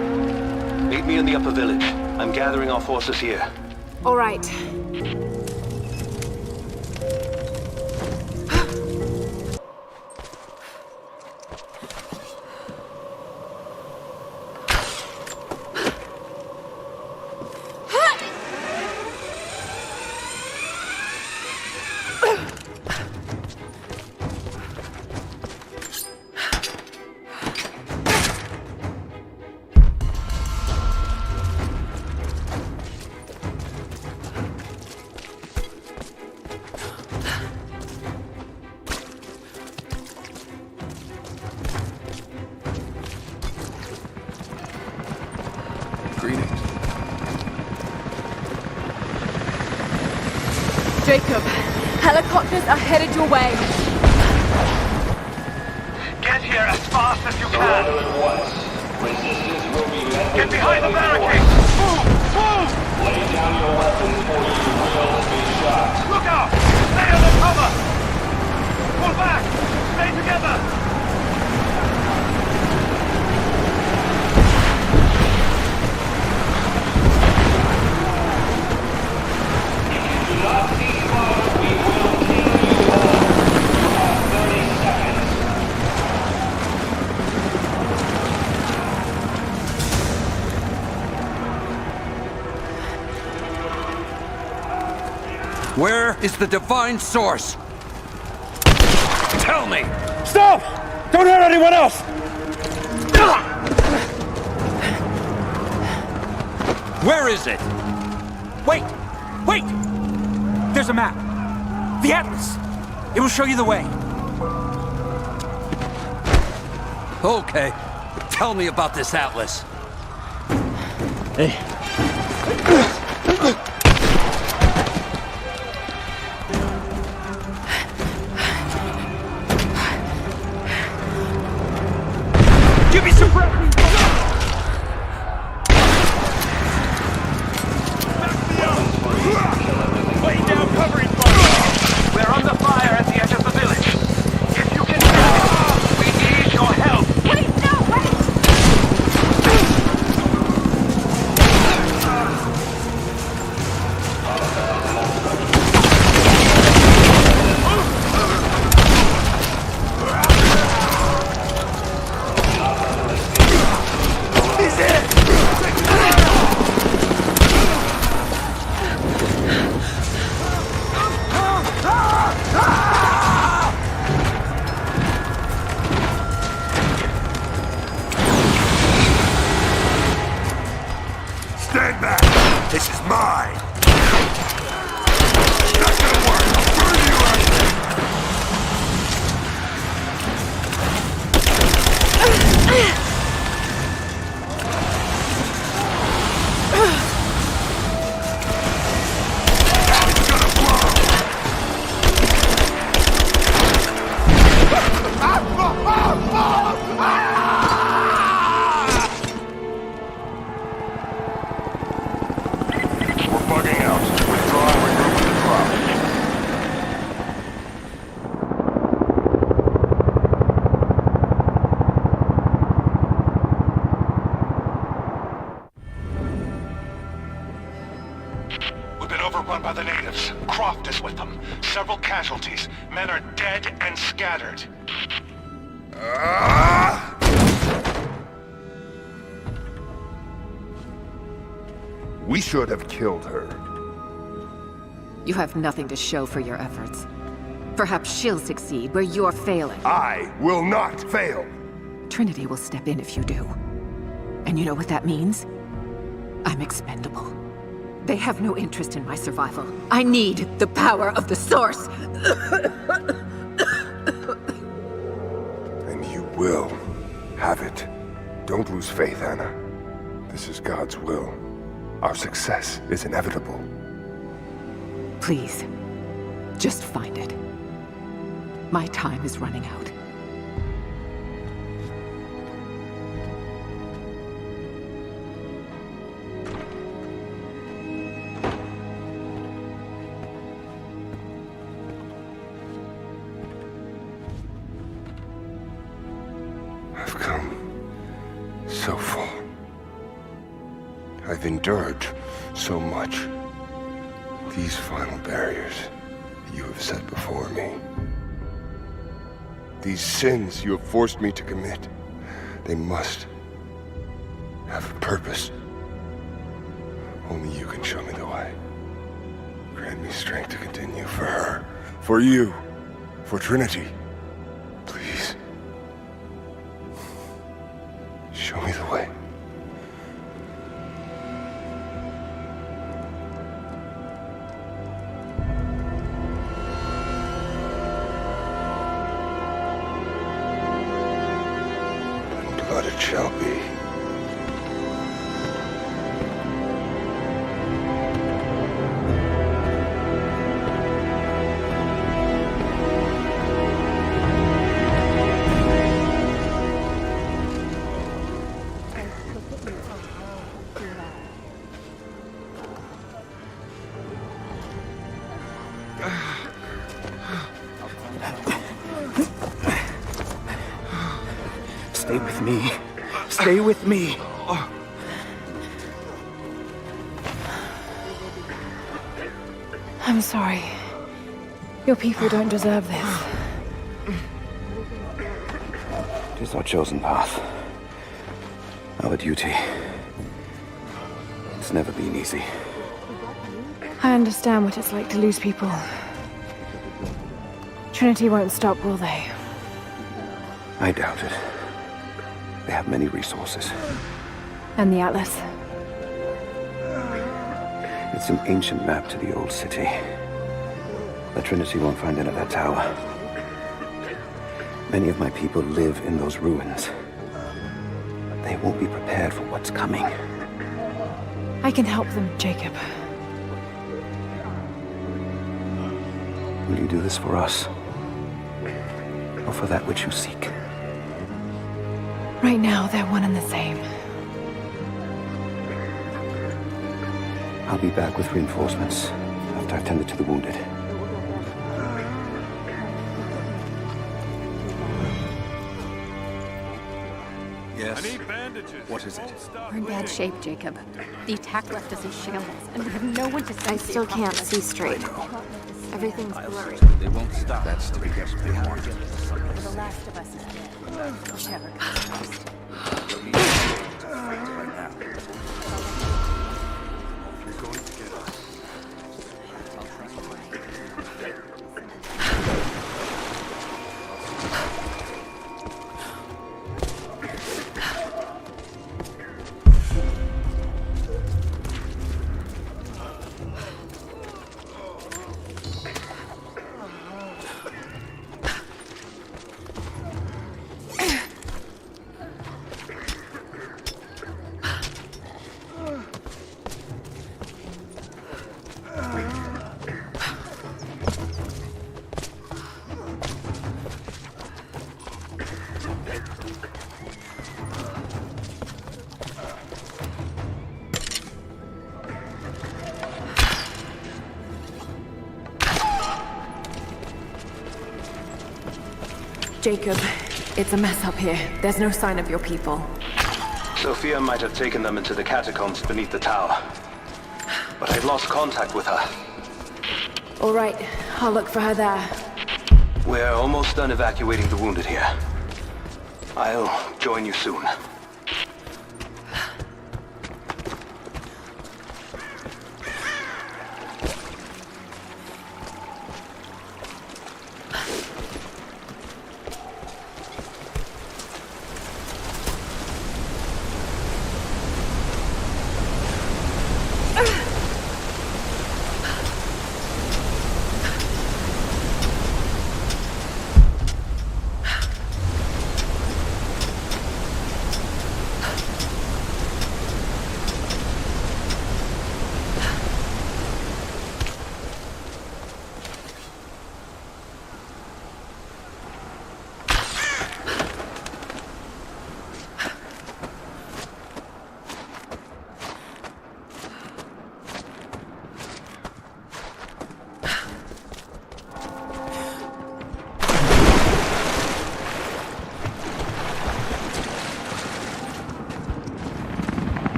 Meet me in the upper village. I'm gathering our forces here. All right. Jacob, helicopters are headed your way. Get here as fast as you can. Get behind the barricades. Move! Move! Lay down your weapons or you will be shot. Look out! Stay under cover! Pull back! Stay together! Where is the divine source? Tell me! Stop! Don't hurt anyone else! Where is it? Wait! Wait! There's a map. The atlas. It will show you the way. Okay. Tell me about this atlas. Hey. Give me some breath! Lay down covering fire! We're under fire at the edge of the village. If you can help, we need your help! Wait, no, wait! Stand back! This is mine! Not gonna work! I'll burn you out! It's gonna blow! We're bugging out. Withdraw and regroup with the drop. We've been overrun by the natives. Croft is with them. Several casualties. Men are dead and scattered. We should have killed her. You have nothing to show for your efforts. Perhaps she'll succeed where you're failing. I will not fail. Trinity will step in if you do. And you know what that means? I'm expendable. They have no interest in my survival. I need the power of the source. And you will have it. Don't lose faith, Anna. This is God's will. Our success is inevitable. Please, just find it. My time is running out. I've come so far. I've endured so much. These final barriers you have set before me. These sins you have forced me to commit, they must have a purpose. Only you can show me the way. Grant me strength to continue for her, for you, for Trinity. Please. Show me the way. And blood it shall be. Stay with me. Stay with me. I'm sorry. Your people don't deserve this. It is our chosen path. Our duty. It's never been easy. I understand what it's like to lose people. Trinity won't stop, will they? I doubt it. They have many resources. And the Atlas? It's an ancient map to the old city. The Trinity won't find it at that tower. Many of my people live in those ruins. They won't be prepared for what's coming. I can help them, Jacob. Will you do this for us? Or for that which you seek? Right now, they're one and the same. I'll be back with reinforcements after I've tended to the wounded. Yes. I need bandages. What is it? We're in bad shape, Jacob. The attack left us in shambles, and we have no one to I sense still can't see straight. Everything's blurry. They won't stop. That's the biggest they want. The last of us is dead. Whichever comes first. Jacob, it's a mess up here. There's no sign of your people. Sophia might have taken them into the catacombs beneath the tower. But I've lost contact with her. All right, I'll look for her there. We're almost done evacuating the wounded here. I'll join you soon.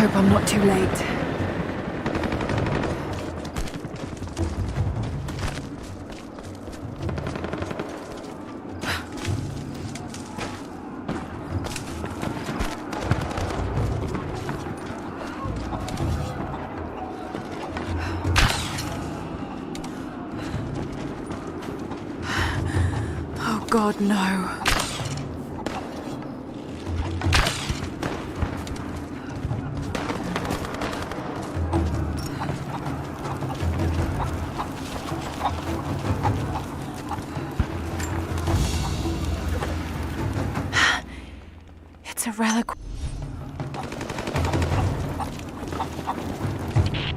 hope I'm not too late. Oh God, no. It's a relic.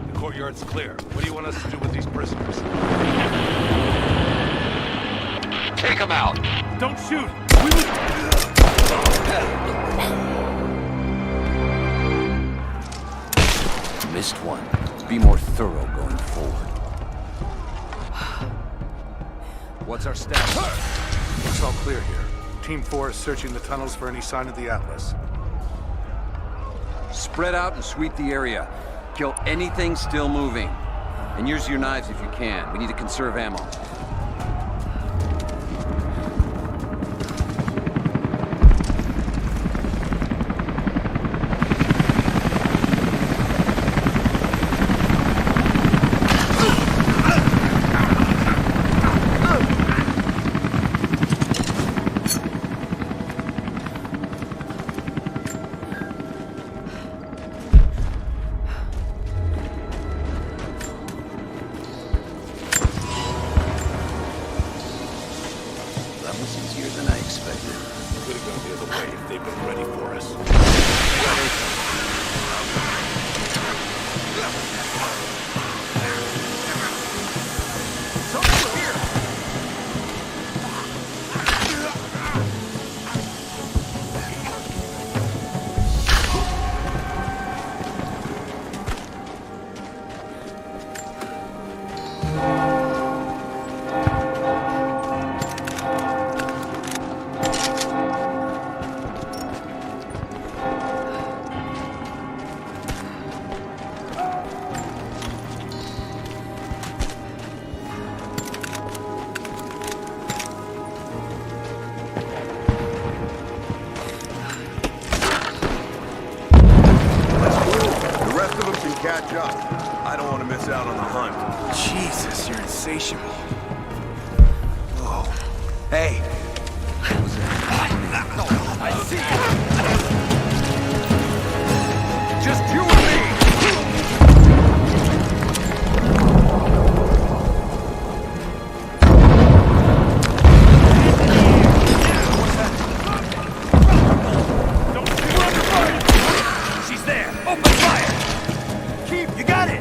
The courtyard's clear. What do you want us to do with these prisoners? Take them out! Don't shoot! Missed one. Be more thorough going forward. What's our status? Looks all clear here. Team 4 is searching the tunnels for any sign of the Atlas. Spread out and sweep the area. Kill anything still moving. And use your knives if you can. We need to conserve ammo. Catch up. I don't want to miss out on the hunt. Jesus, you're insatiable. Whoa. Hey. I see you. Just you and me. She's there. Open fire. You got it!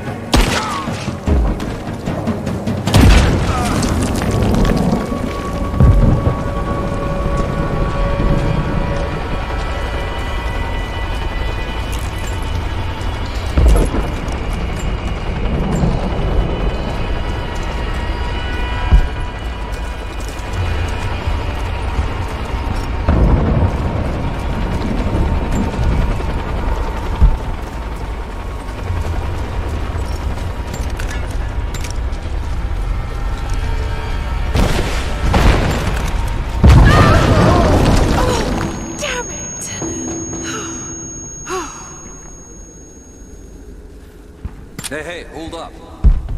Hey, hold up.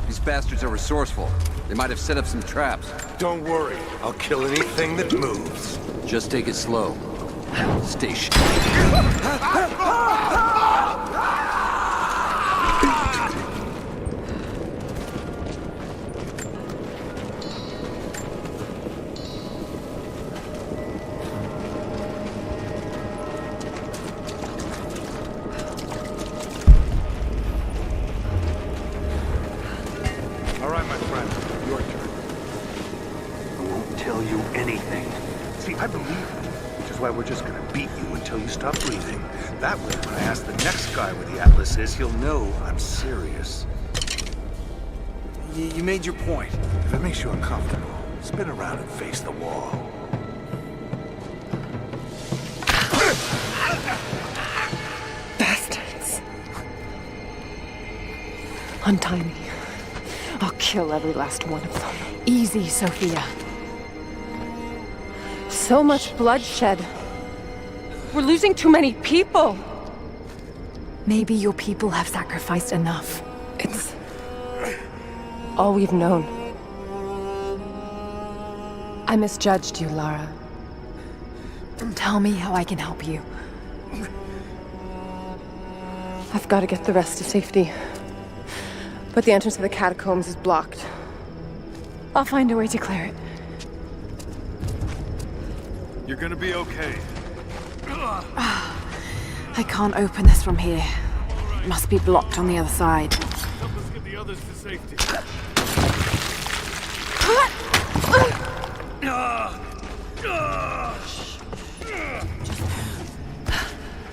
These bastards are resourceful. They might have set up some traps. Don't worry. I'll kill anything that moves. Just take it slow. Stay I believe you, which is why we're just gonna beat you until you stop breathing. That way, when I ask the next guy where the Atlas is, he'll know I'm serious. You made your point. If it makes you uncomfortable, spin around and face the wall. Bastards. Untie me. I'll kill every last one of them. Easy, Sophia. So much bloodshed. We're losing too many people. Maybe your people have sacrificed enough. It's all we've known. I misjudged you, Lara. Tell me how I can help you. I've got to get the rest to safety. But the entrance to the catacombs is blocked. I'll find a way to clear it. You're gonna be okay. I can't open this from here. It must be blocked on the other side. Help us get the others to safety.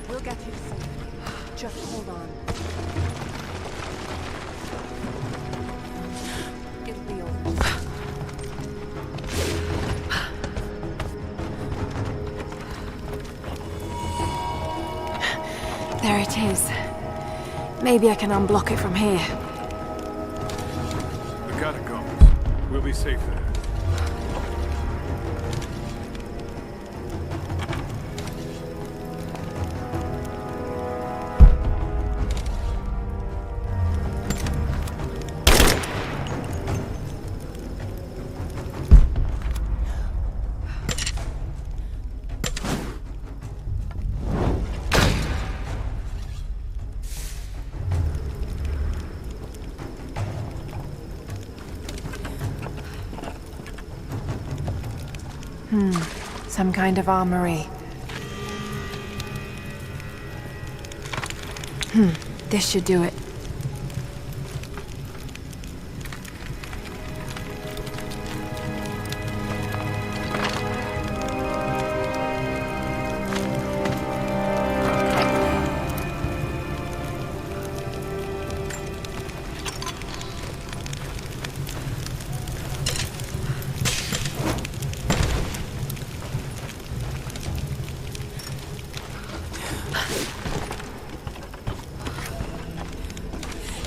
We'll get you to safety. Just hold on. It'll be over. There it is. Maybe I can unblock it from here. The catacombs. We'll be safe there. Some kind of armory. This should do it.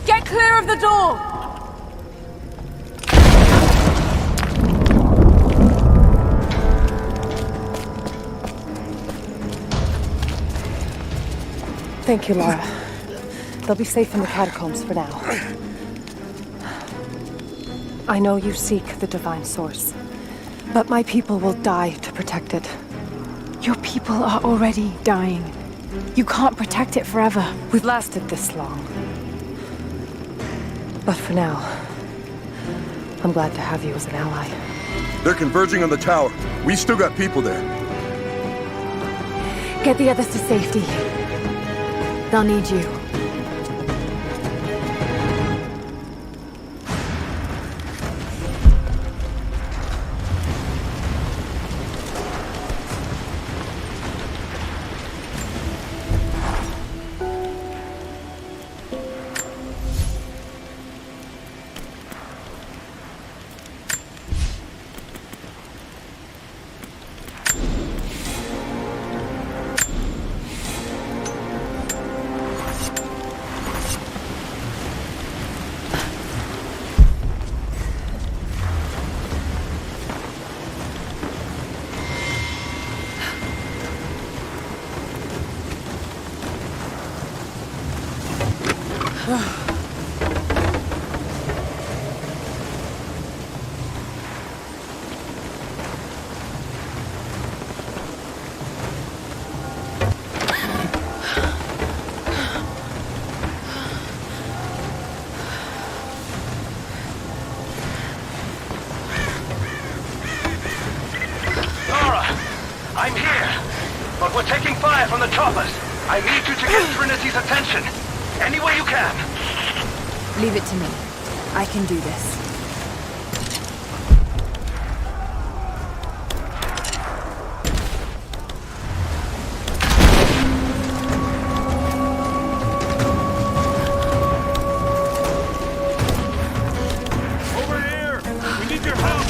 Get clear of the door! Thank you, Lara. They'll be safe in the catacombs for now. I know you seek the divine source, but my people will die to protect it. Your people are already dying. You can't protect it forever. We've lasted this long. But for now, I'm glad to have you as an ally. They're converging on the tower. We still got people there. Get the others to safety. They'll need you. I'm here, but we're taking fire from the choppers. I need you to get Trinity's attention. Any way you can. Leave it to me. I can do this. Over here! We need your help!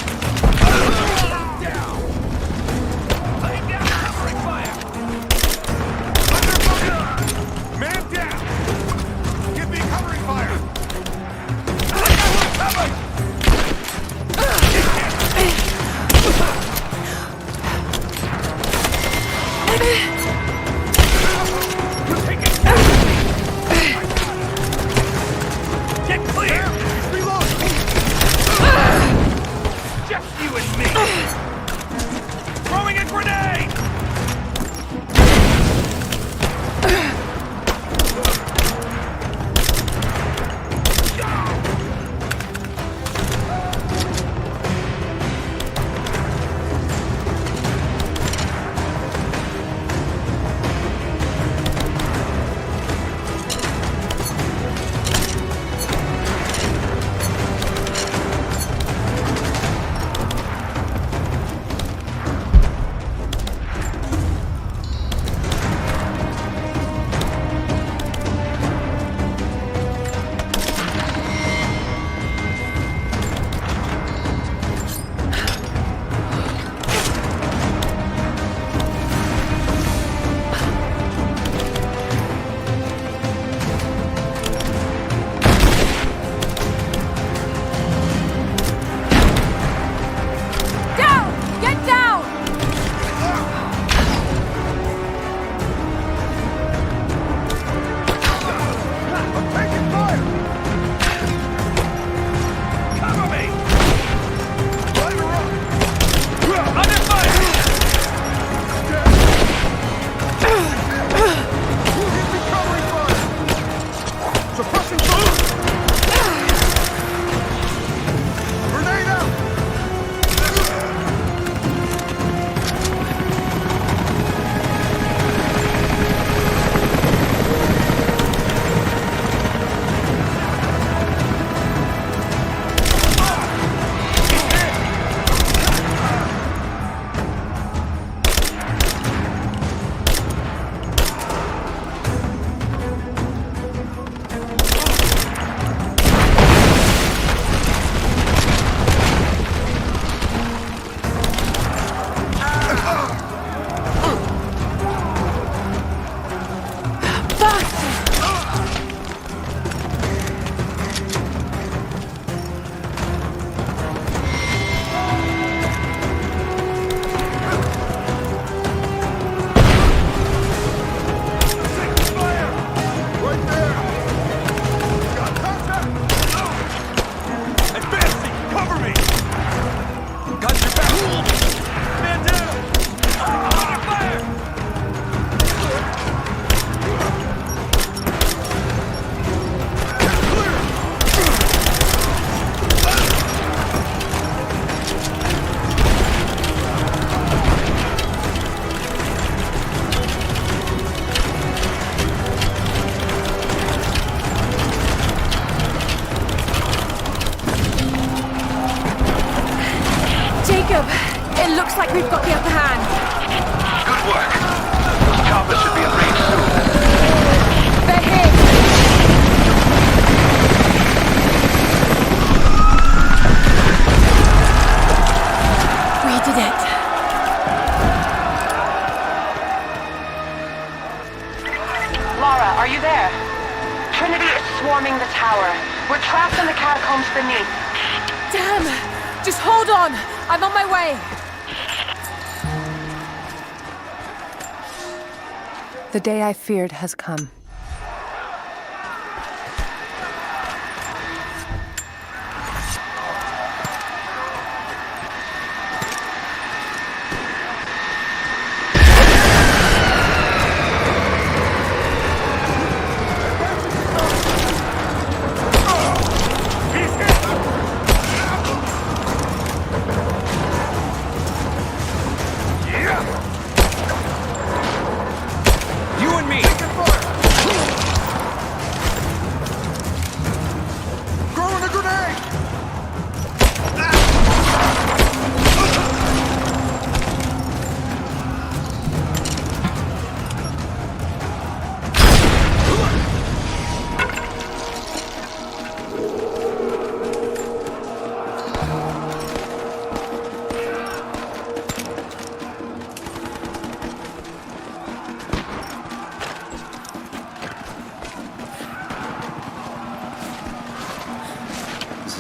Lara, are you there? Trinity is swarming the tower. We're trapped in the catacombs beneath. Damn! Just hold on! I'm on my way! The day I feared has come.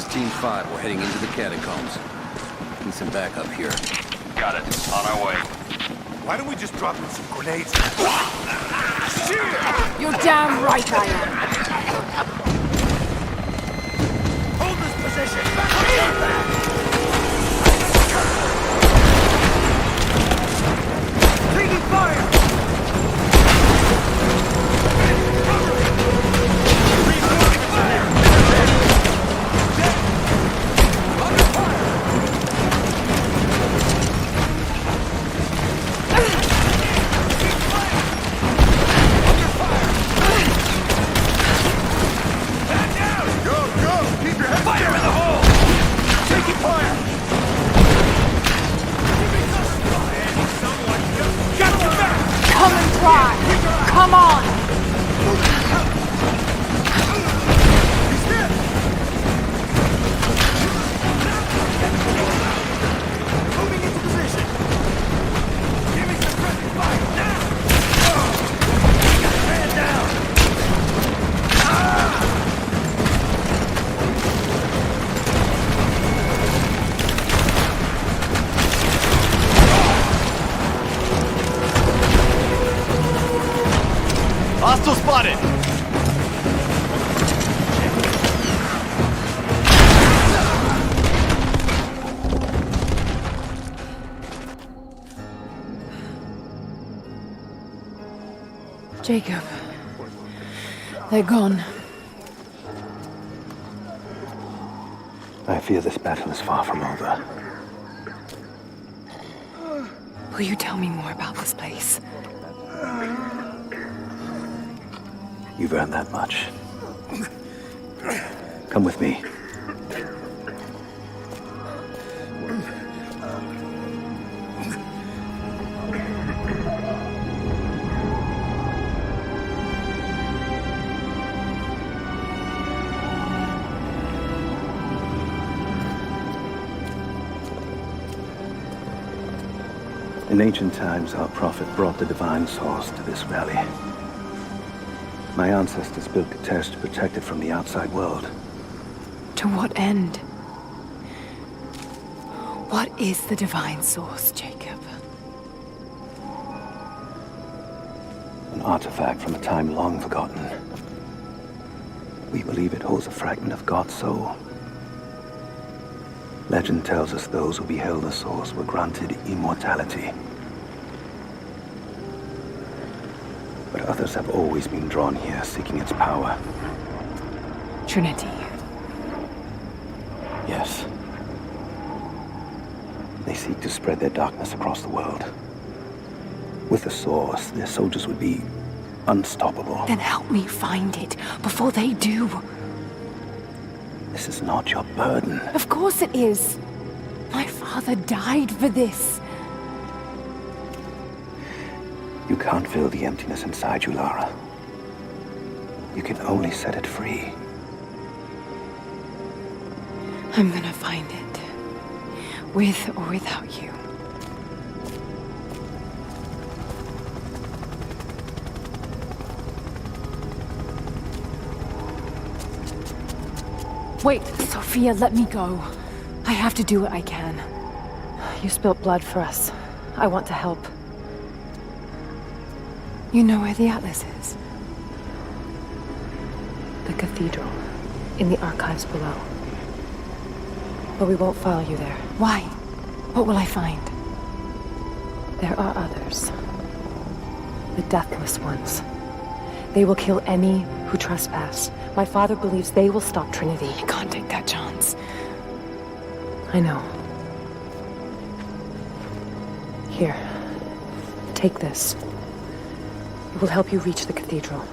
Team 5, we're heading into the catacombs. Need some backup here. Got it. On our way. Why don't we just drop in some grenades? You're damn right I am. Hold this position! Taking fire! Come on! Moving into position! Give me some friendly fire now! Man down! Hostile spotted! Jacob. They're gone. I fear this battle is far from over. Will you tell me more about this place? You've earned that much. Come with me. In ancient times, our prophet brought the divine source to this valley. My ancestors built a test to protect it from the outside world. To what end? What is the divine source, Jacob? An artifact from a time long forgotten. We believe it holds a fragment of God's soul. Legend tells us those who beheld the source were granted immortality. But others have always been drawn here, seeking its power. Trinity. Yes. They seek to spread their darkness across the world. With the source, their soldiers would be unstoppable. Then help me find it before they do. This is not your burden. Of course it is. My father died for this. You can't fill the emptiness inside you, Lara. You can only set it free. I'm gonna find it. With or without you. Wait, Sophia, let me go. I have to do what I can. You spilt blood for us. I want to help. You know where the Atlas is? The cathedral. In the archives below. But we won't follow you there. Why? What will I find? There are others. The deathless ones. They will kill any who trespass. My father believes they will stop Trinity. I can't take that chance. I know. Here. Take this. It will help you reach the cathedral.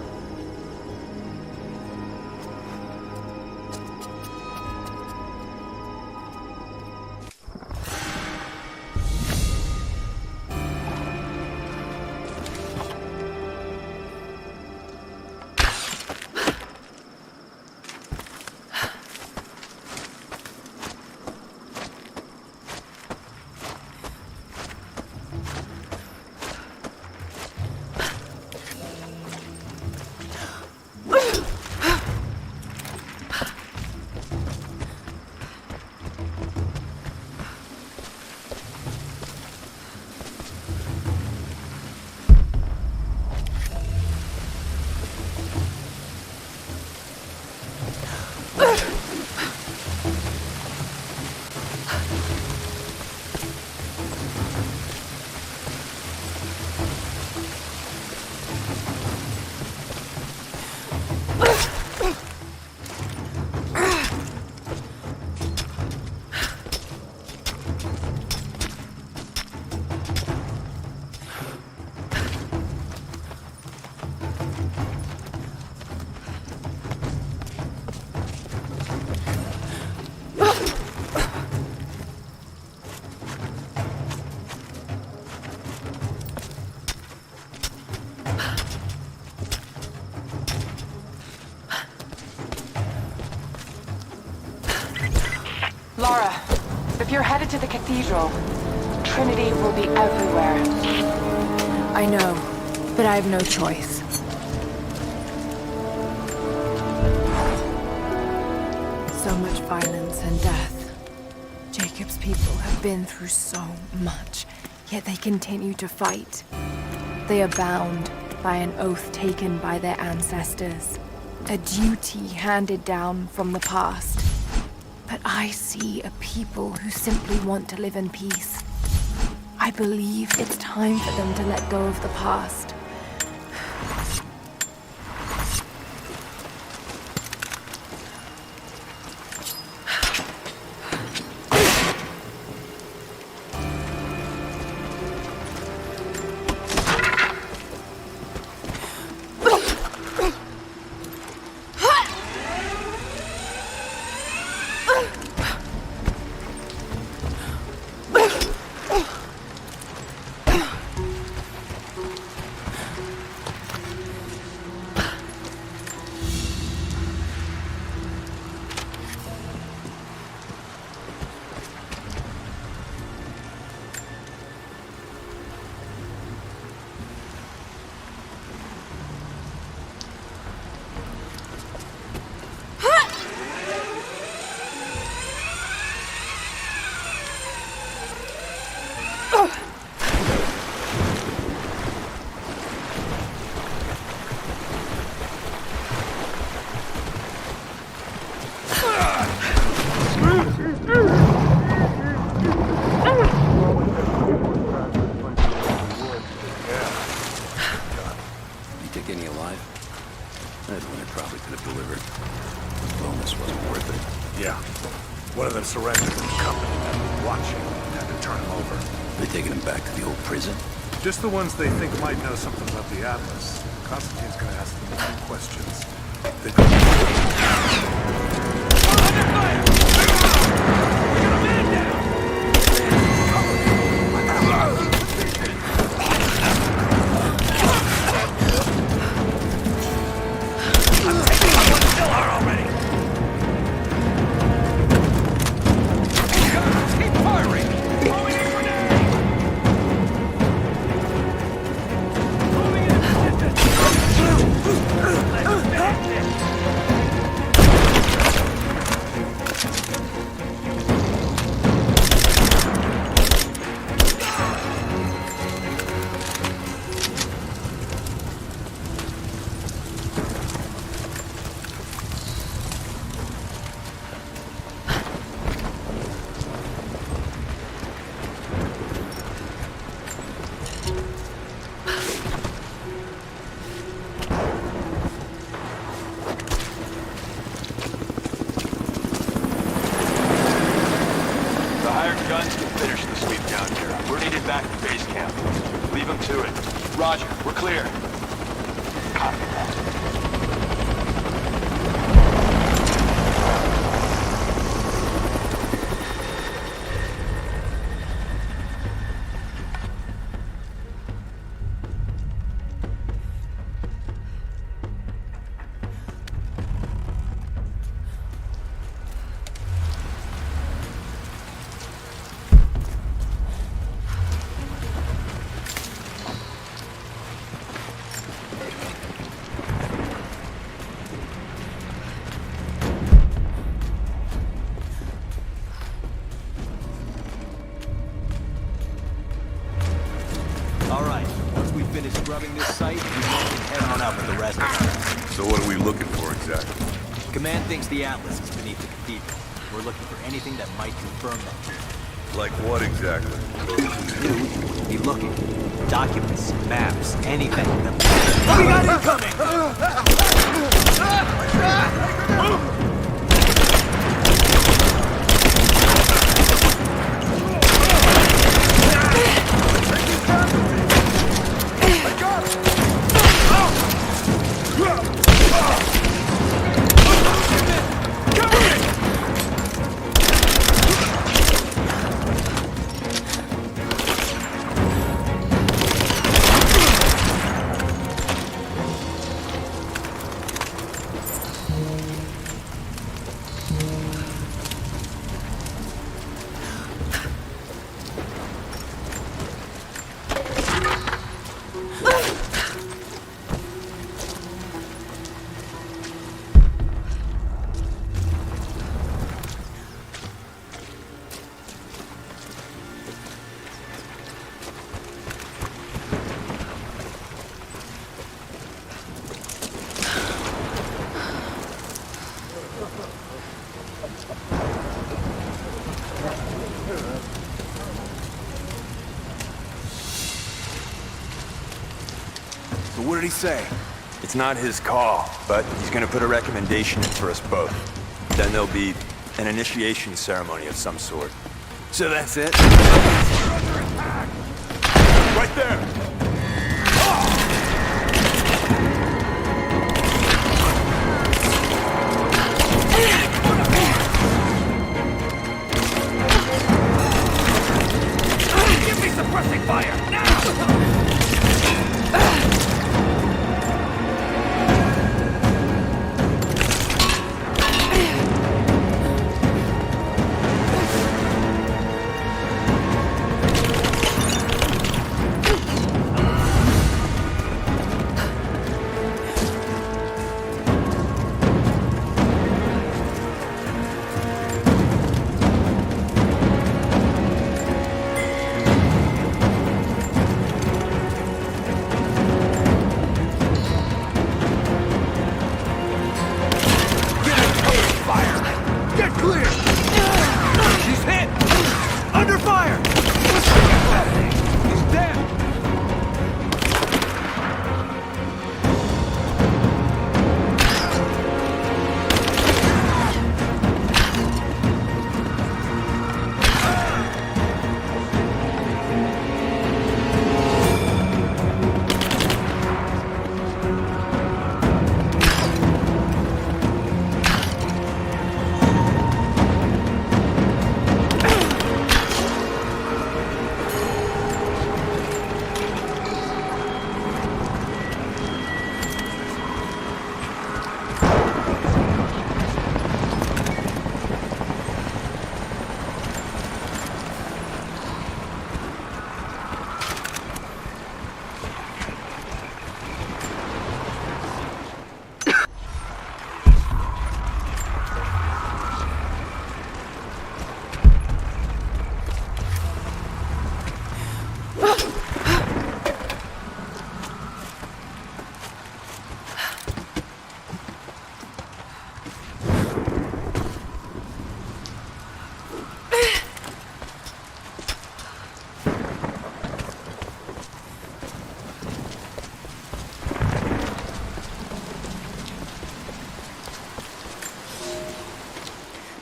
Lara, if you're headed to the cathedral, Trinity will be everywhere. I know, but I have no choice. So much violence and death. Jacob's people have been through so much, yet they continue to fight. They are bound by an oath taken by their ancestors, a duty handed down from the past. But I see a people who simply want to live in peace. I believe it's time for them to let go of the past. Surrendered to the company that was watching and had to turn him over. They're taking him back to the old prison? Just the ones they think might know something about the Atlas. Constantine's gonna ask them a few questions. They go... clear. Copy that. Scrubbing this site, we can head on out with the rest of it. So what are we looking for exactly? Command thinks the Atlas is beneath the cathedral. We're looking for anything that might confirm that. Like what exactly? Dude, be looking. Documents, maps, anything. We got incoming! What did he say? It's not his call, but he's gonna put a recommendation in for us both. Then there'll be an initiation ceremony of some sort. So that's it? Right there! Give me suppressing fire, now!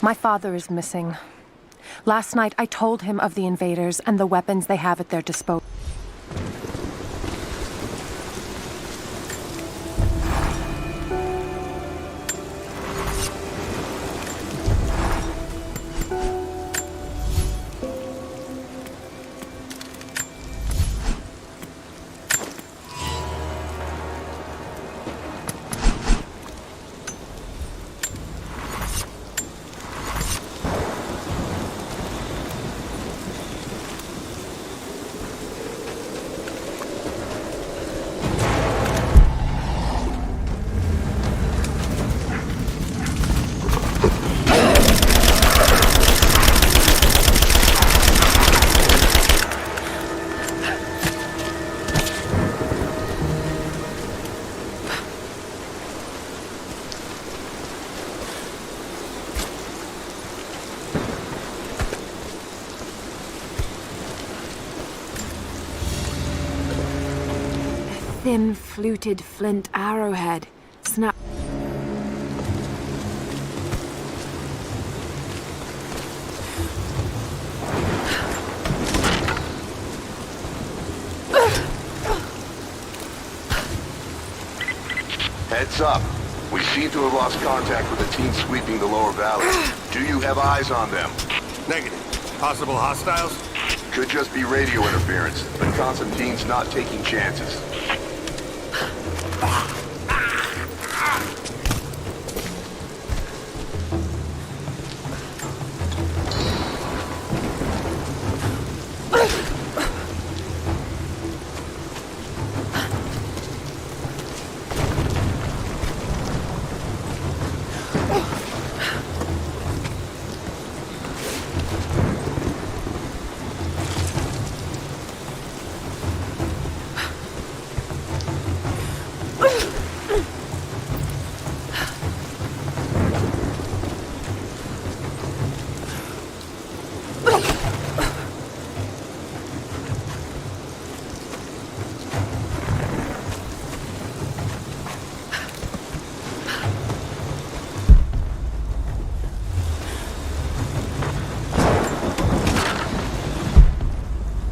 My father is missing. Last night, I told him of the invaders and the weapons they have at their disposal. thin, fluted flint arrowhead. Snap. Heads up. We seem to have lost contact with the team sweeping the lower valley. Do you have eyes on them? Negative. Possible hostiles? Could just be radio interference, but Constantine's not taking chances.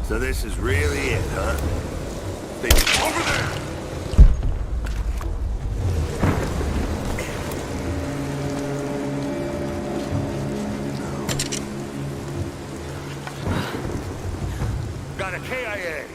So this is really it, huh? Over there! Got a KIA.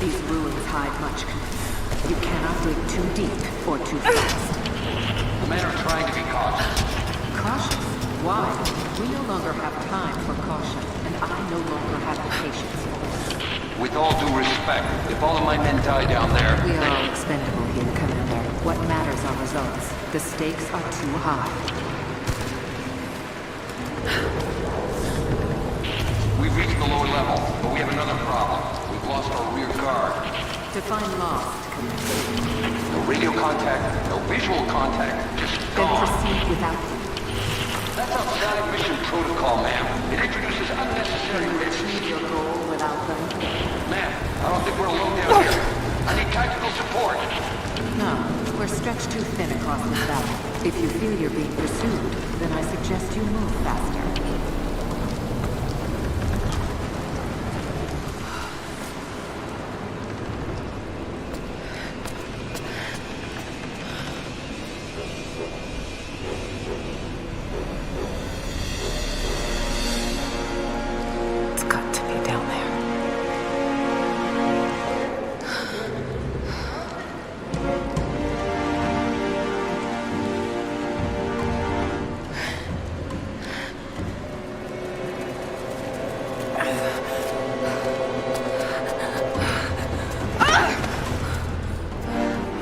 These ruins hide much. You cannot dig too deep or too fast. The men are trying to be cautious. Cautious? Why? We no longer have time for caution, and I no longer have the patience for it. With all due respect, if all of my men die down there... We are all expendable here, Commander. What matters are results. The stakes are too high. We've reached the lower level, but we have another problem. We've lost our rear guard. Define lost, Commander. No radio contact, no visual contact, just Then gone. proceed without them. That's outside of mission protocol, ma'am. It introduces unnecessary risks. Achieve your goal without them? Ma'am, I don't think we're alone down here. I need tactical support. No, we're stretched too thin across this valley. If you feel you're being pursued, then I suggest you move faster.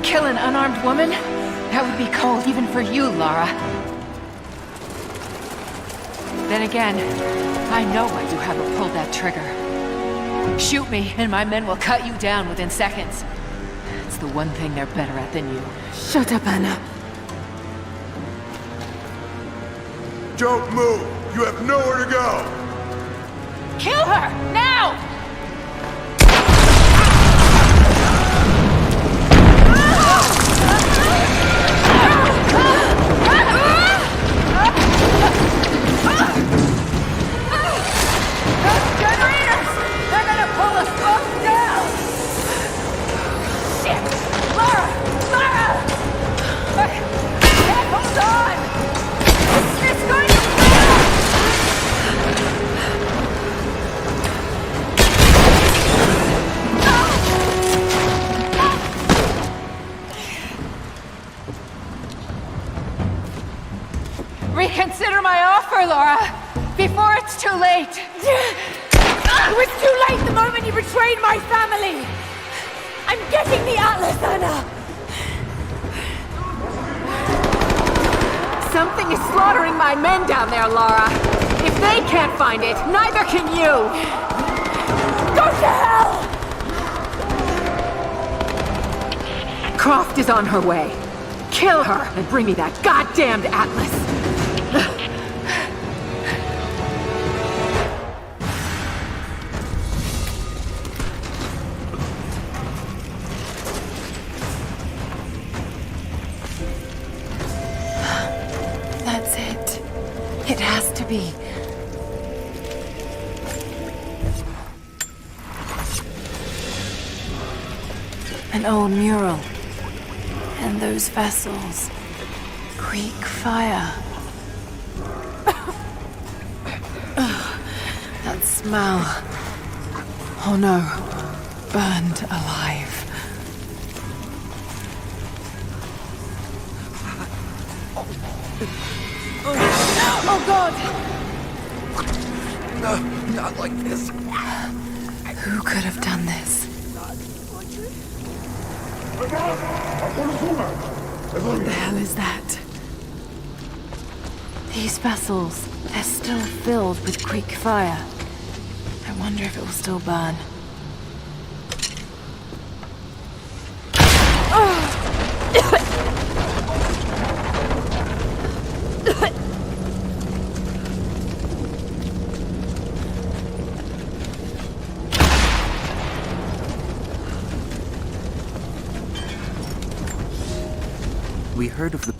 Kill an unarmed woman? That would be cold even for you, Lara. Then again, I know why you haven't pulled that trigger. Shoot me, and my men will cut you down within seconds. It's the one thing they're better at than you. Shut up, Anna. Don't move! You have nowhere to go! Kill her! Now! her, Laura! Before it's too late! It was too late the moment you betrayed my family! I'm getting the Atlas, Anna! Something is slaughtering my men down there, Laura. If they can't find it, neither can you! Go to hell! Croft is on her way. Kill her and bring me that goddamned Atlas. That's it. It has to be. An old mural. And those vessels. Creek fire. That smell. Oh no. Burned alive. Oh God! No, not like this. Who could have done this? What the hell is that? These vessels, they're still filled with Creek fire. I wonder if it will still burn. We heard of the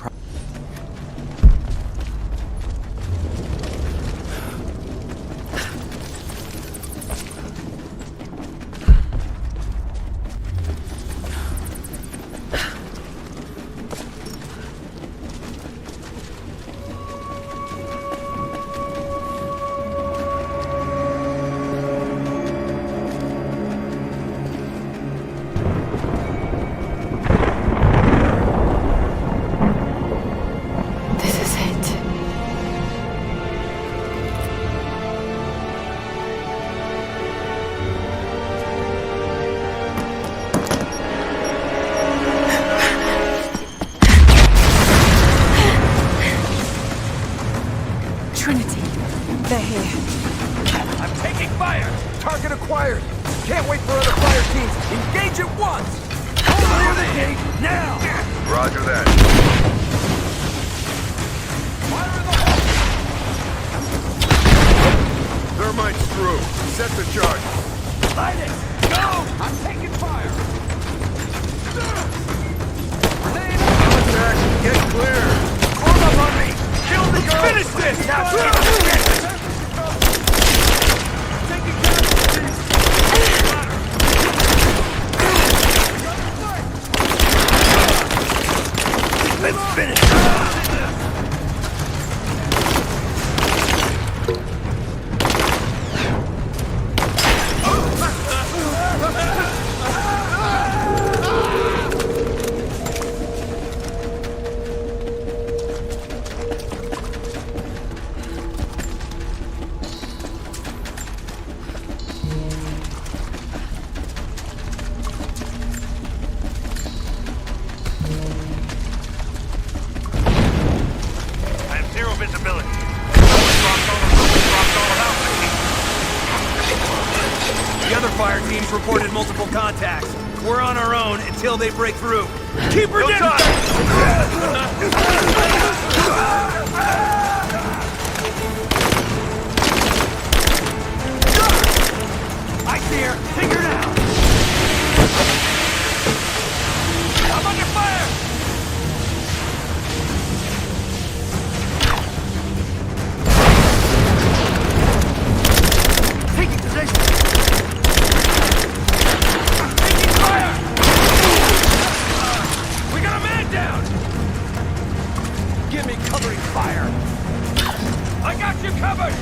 They're here. I'm taking fire! Target acquired! Can't wait for other fire teams! Engage at once! Clear the gate, now! Roger that. Fire in the hole! Thermite's through. Set the charge. Light it! Go! I'm taking fire! Contact! Get clear! Form up on me! Kill the girl! Finish this! Now let's finish! Reported multiple contacts. We're on our own until they break through. Keep her down! I see her! Take her down! I'm under fire! Taking position! Give me covering fire! I got you covered!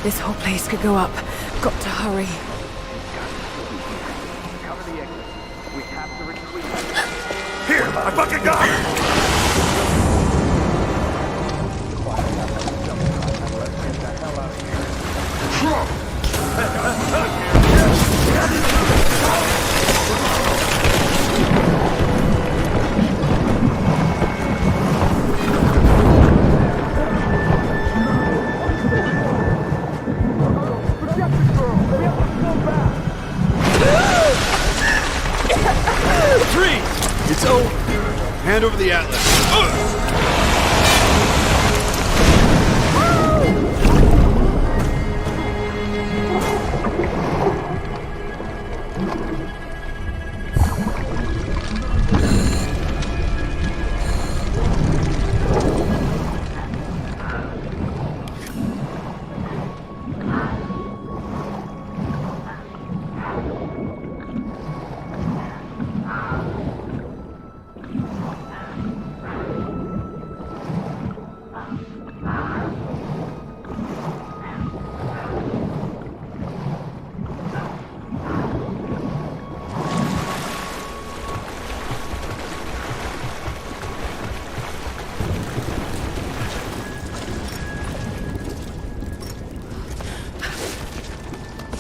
This whole place could go up. Got to hurry. Cover the exit. We have to retreat. Here, I fucking got it! It's over. Hand over the atlas.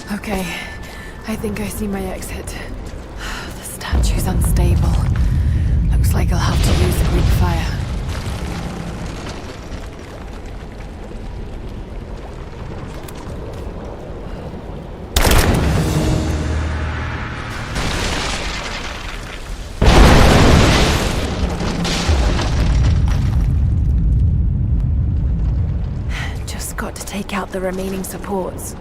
Okay, I think I see my exit. The statue's unstable. Looks like I'll have to use the Greek fire. Just got to take out the remaining supports.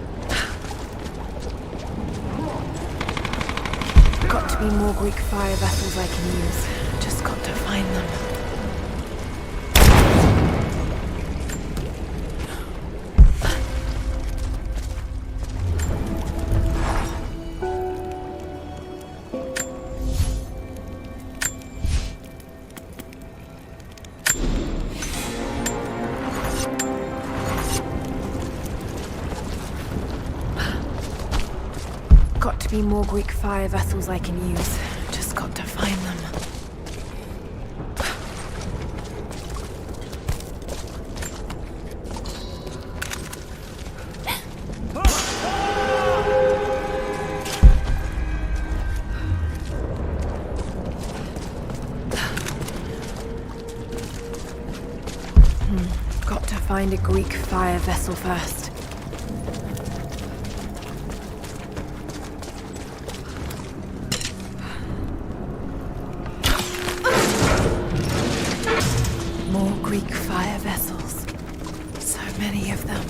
Got to be more Greek fire vessels I can use. Just got to find them. Got to be more Greek fire vessels I can use. Just got to find them. Got to find a Greek fire vessel first. Greek fire vessels. So many of them.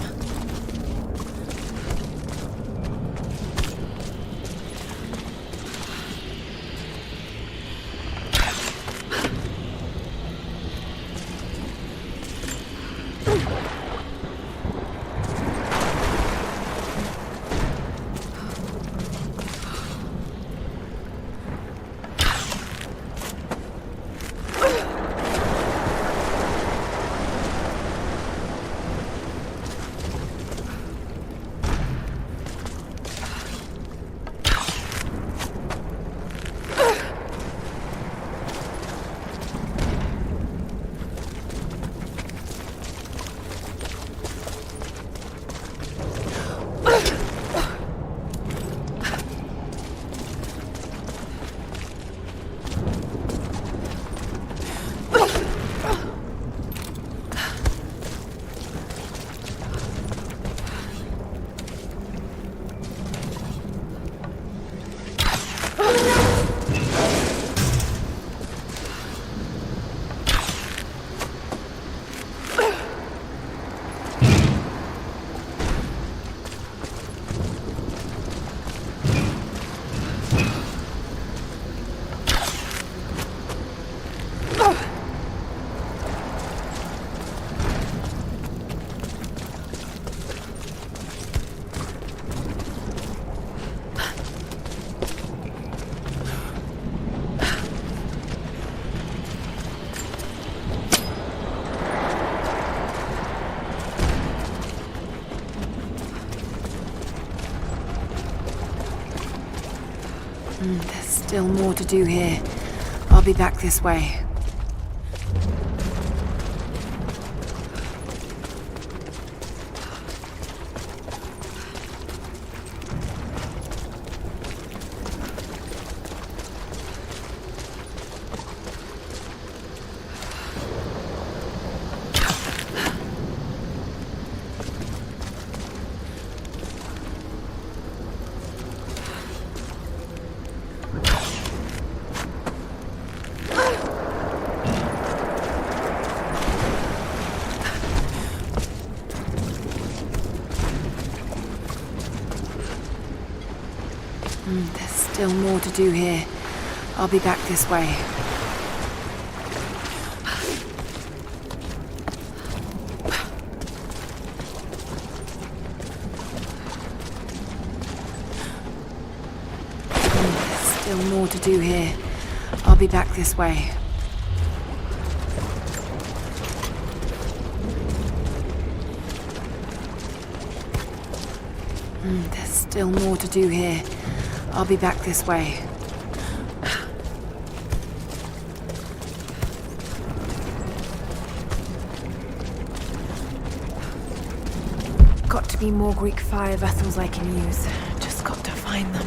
There's still more to do here. I'll be back this way. There's still more to do here. I'll be back this way. There's still more to do here. I'll be back this way. There's still more to do here. I'll be back this way. Got to be more Greek fire vessels I can use. Just got to find them.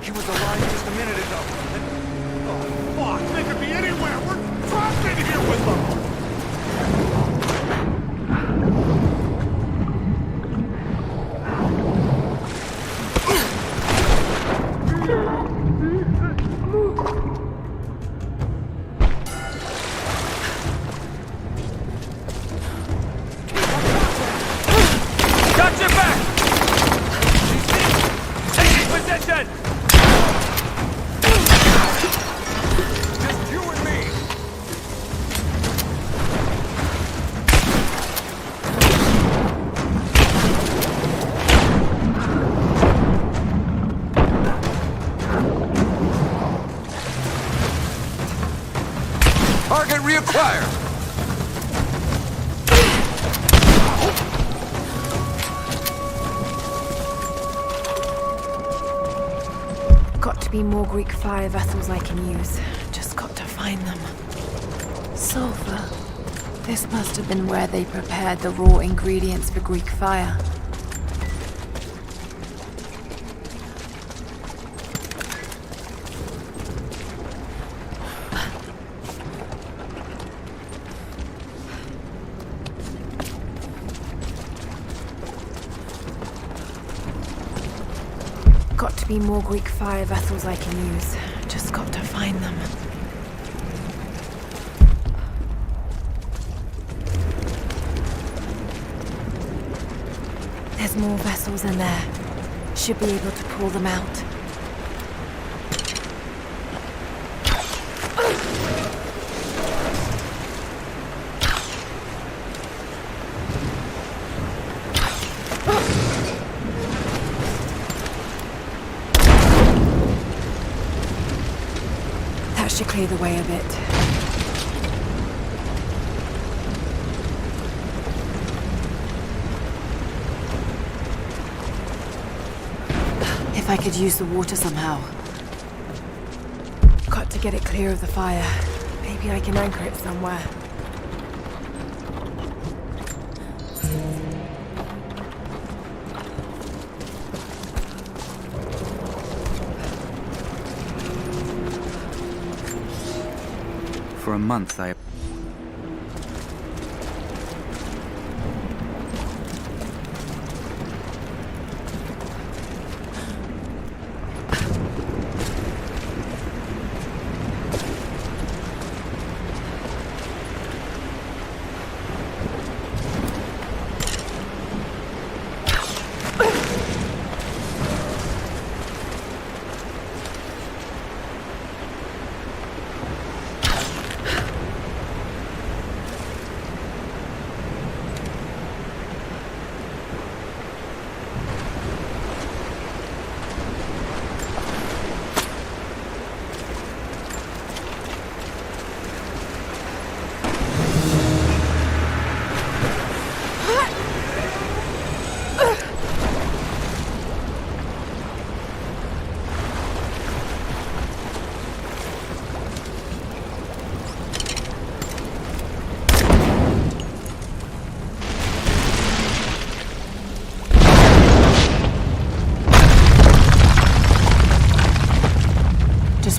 He was alive just a minute ago. Oh, fuck! They could be anywhere! We're trapped in here with them! Target reacquired! Got to be more Greek fire vessels I can use. Just got to find them. Sulfur. This must have been where they prepared the raw ingredients for Greek fire. Got to be more Greek fire vessels I can use. Just got to find them. There's more vessels in there. Should be able to pull them out. That should clear the way a bit. If I could use the water somehow. Got to get it clear of the fire. Maybe I can anchor it somewhere. For a month, I...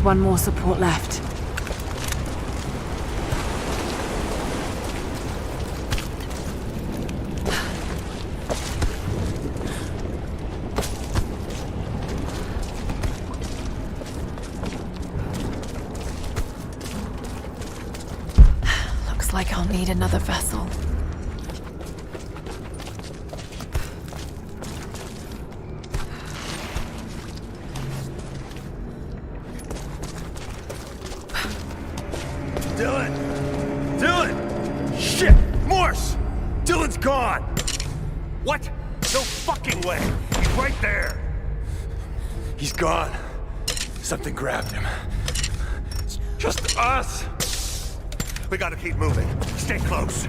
one more support left. Looks like I'll need another vessel. Gone! What? No fucking way! He's right there! He's gone. Something grabbed him. It's just us! We gotta keep moving. Stay close.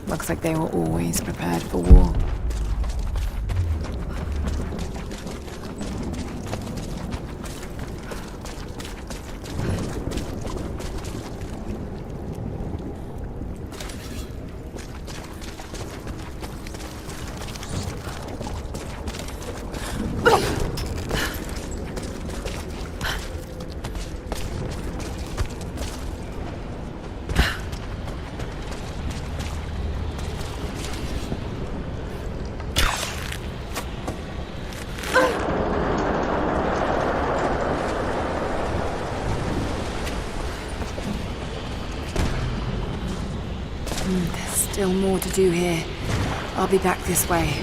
Looks like they were always prepared for war. There's still more to do here. I'll be back this way.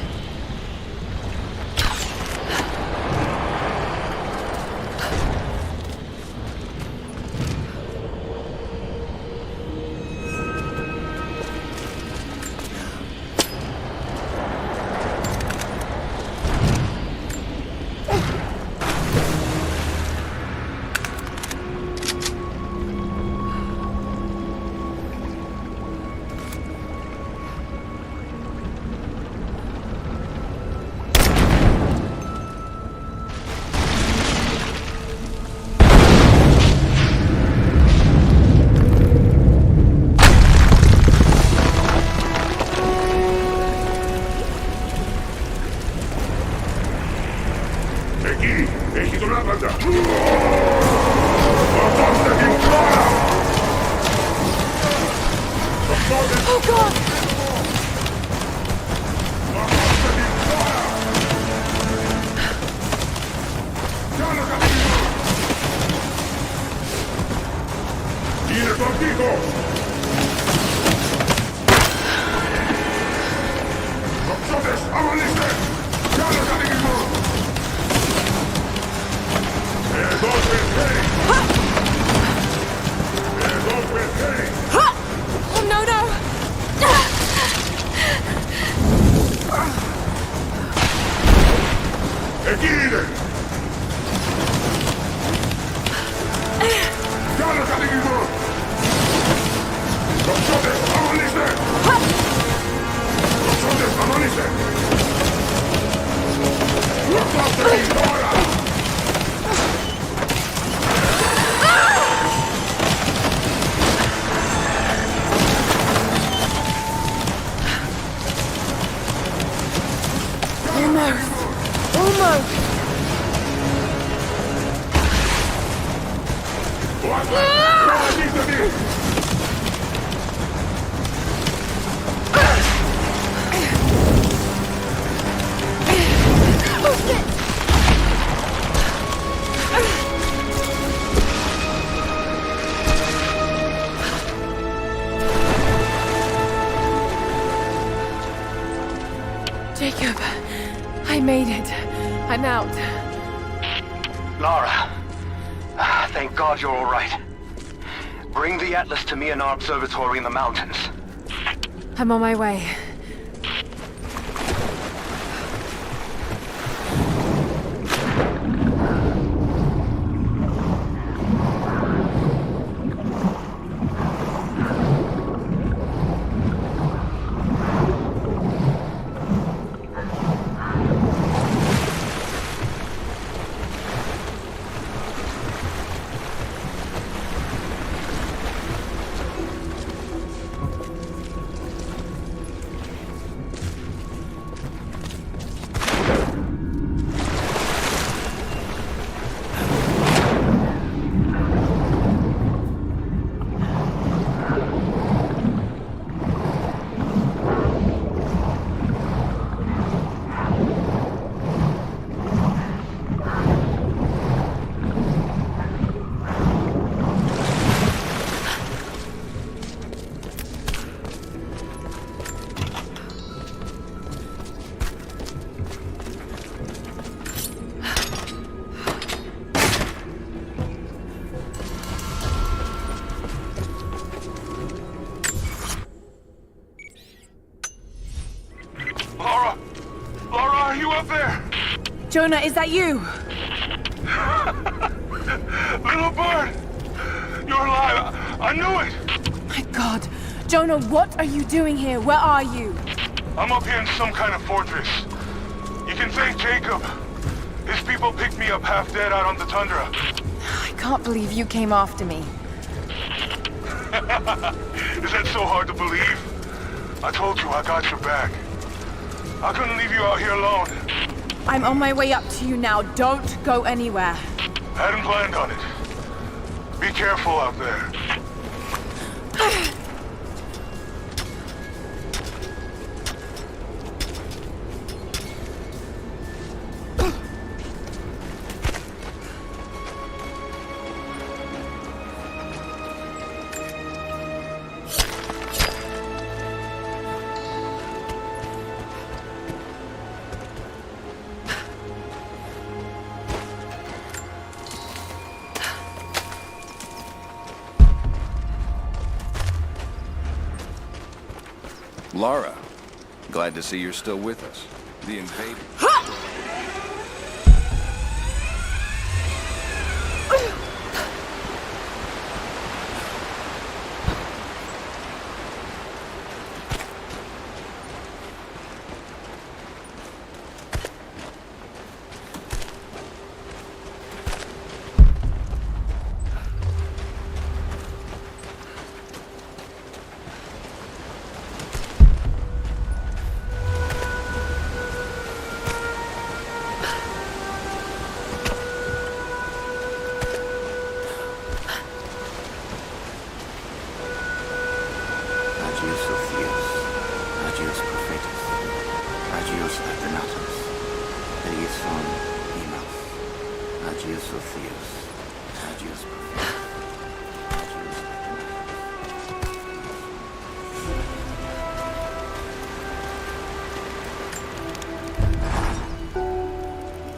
Jacob, I made it. I'm out. Lara, thank God you're all right. Bring the Atlas to me in our observatory in the mountains. I'm on my way. Jonah, is that you? Little bird! You're alive! I knew it! My God. Jonah, what are you doing here? Where are you? I'm up here in some kind of fortress. You can thank Jacob. His people picked me up half dead out on the tundra. I can't believe you came after me. Is that so hard to believe? I told you I got your back. I couldn't leave you out here alone. I'm on my way up to you now. Don't go anywhere. Hadn't planned on it. Be careful out there. Lara, glad to see you're still with us. The invader...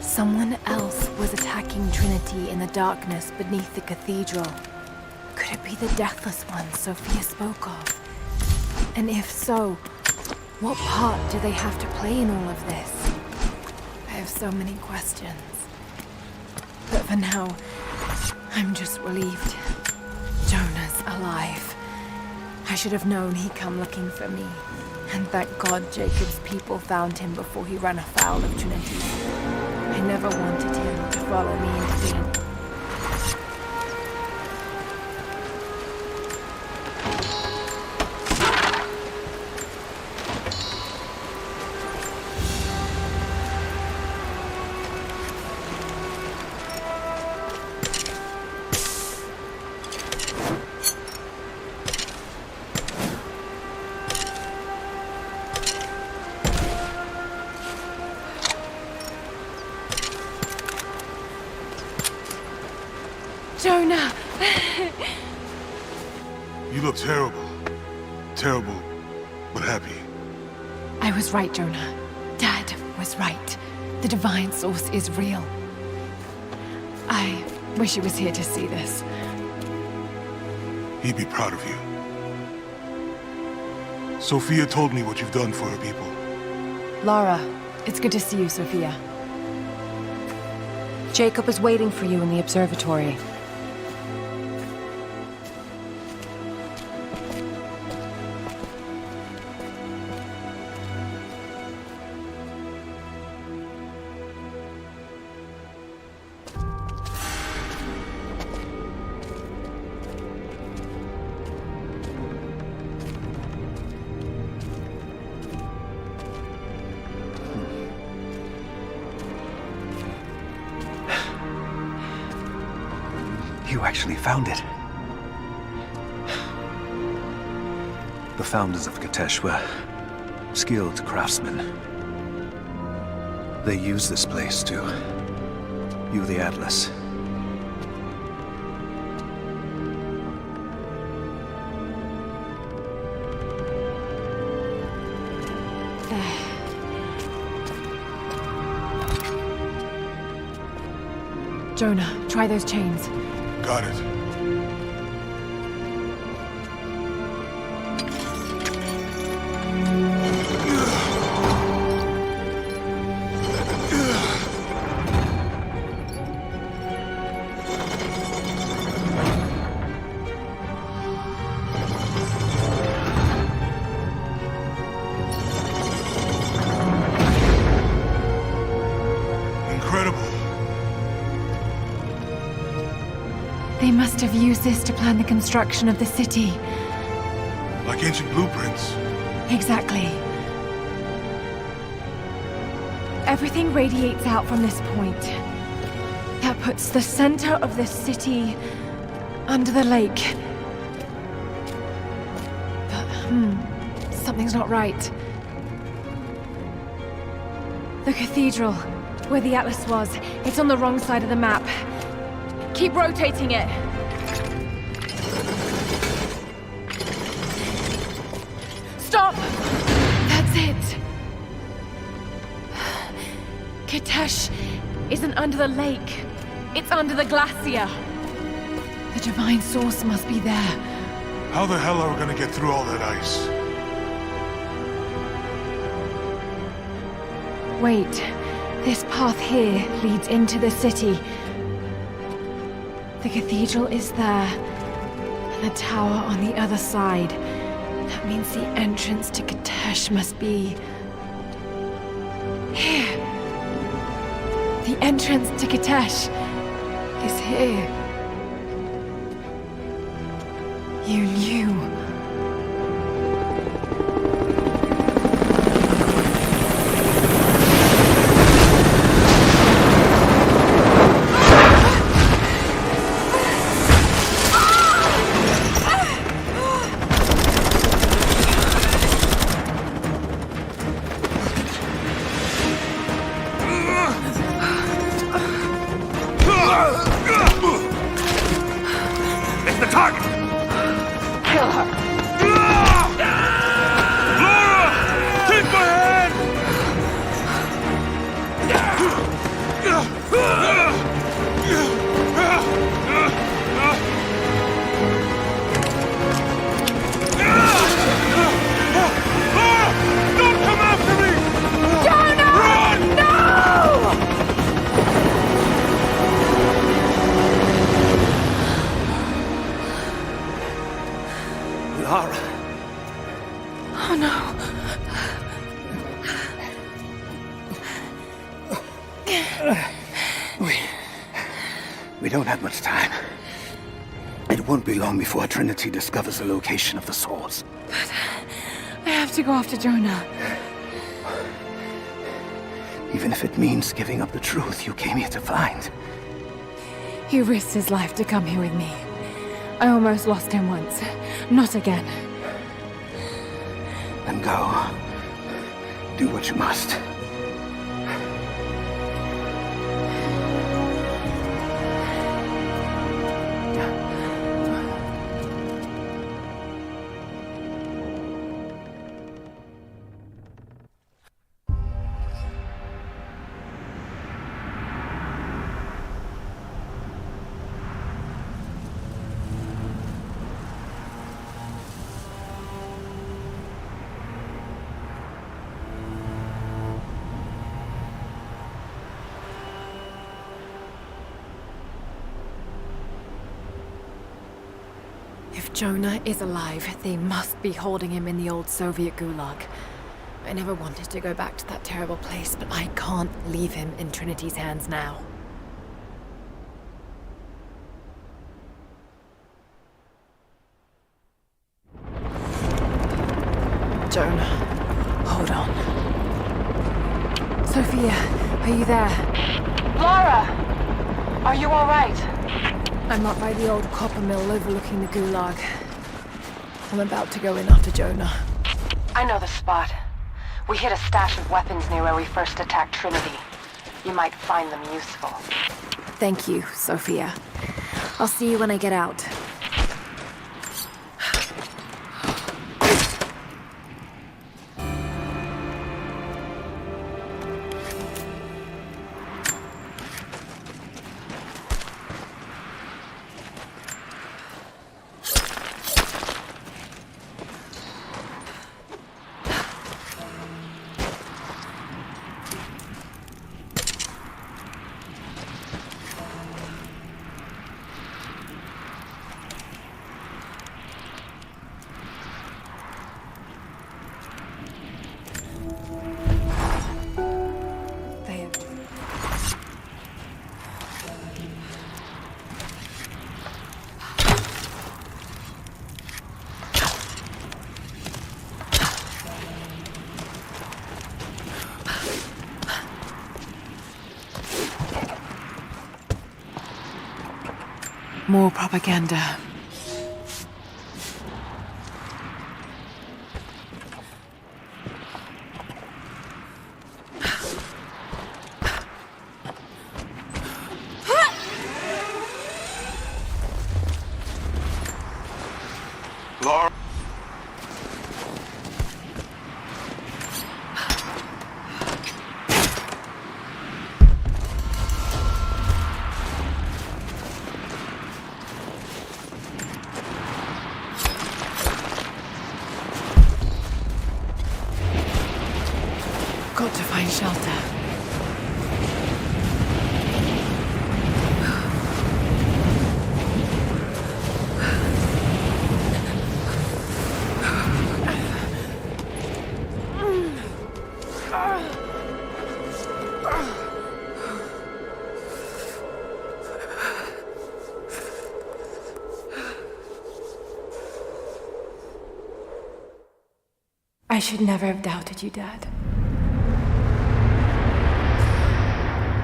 Someone else was attacking Trinity in the darkness beneath the cathedral. Could it be the Deathless One Sophia spoke of? And if so, what part do they have to play in all of this? I have so many questions. But for now, I'm just relieved. Jonah's alive. I should have known he'd come looking for me. And thank God Jacob's people found him before he ran afoul of Trinity. I never wanted him to follow me into being. Jonah! You look terrible. Terrible, but happy. I was right, Jonah. Dad was right. The divine source is real. I wish he was here to see this. He'd be proud of you. Sophia told me what you've done for her people. Lara, it's good to see you, Sophia. Jacob is waiting for you in the observatory. You actually found it. The founders of Katesh were skilled craftsmen. They used this place to view the Atlas. Jonah, try those chains. Got it. They must have used this to plan the construction of the city. Like ancient blueprints. Exactly. Everything radiates out from this point. That puts the center of the city under the lake. But, something's not right. The cathedral, where the Atlas was, it's on the wrong side of the map. Keep rotating it. Stop! That's it. Katesh isn't under the lake. It's under the glacier. The divine source must be there. How the hell are we gonna get through all that ice? Wait. This path here leads into the city. The cathedral is there, and the tower on the other side. That means the entrance to Katesh must be... here. The entrance to Katesh is here. You knew. We don't have much time. It won't be long before Trinity discovers the location of the source. But I have to go after Jonah. Even if it means giving up the truth you came here to find. He risked his life to come here with me. I almost lost him once. Not again. Then go. Do what you must. Jonah is alive. They must be holding him in the old Soviet gulag. I never wanted to go back to that terrible place, but I can't leave him in Trinity's hands now. Jonah, hold on. Sophia, are you there? Lara! Are you alright? I'm up by the old copper mill overlooking the gulag. I'm about to go in after Jonah. I know the spot. We hid a stash of weapons near where we first attacked Trinity. You might find them useful. Thank you, Sophia. I'll see you when I get out. More propaganda. Laura. Got to find shelter. I should never have doubted you, Dad.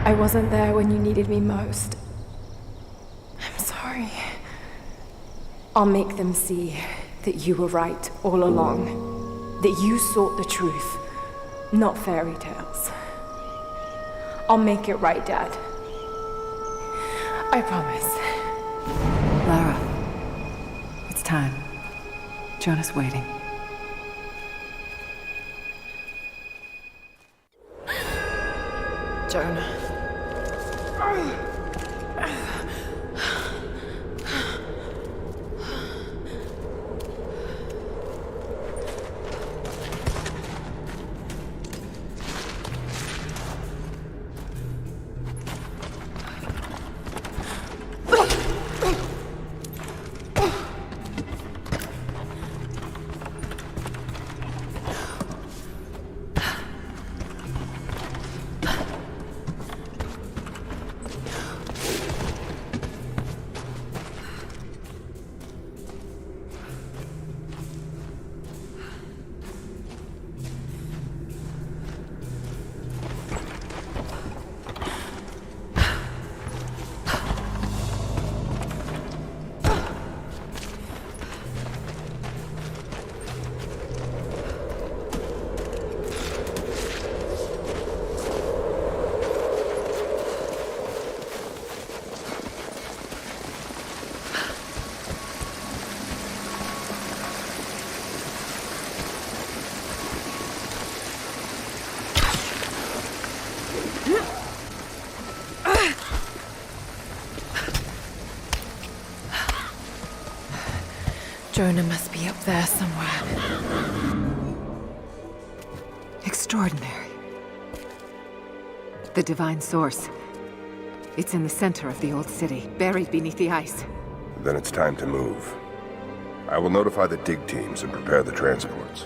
I wasn't there when you needed me most. I'm sorry. I'll make them see that you were right all along. That you sought the truth, not fairy tales. I'll make it right, Dad. I promise. Lara, it's time. Jonah's waiting. Jonah. Jonah must be up there somewhere. Extraordinary. The divine source. It's in the center of the old city, buried beneath the ice. Then it's time to move. I will notify the dig teams and prepare the transports.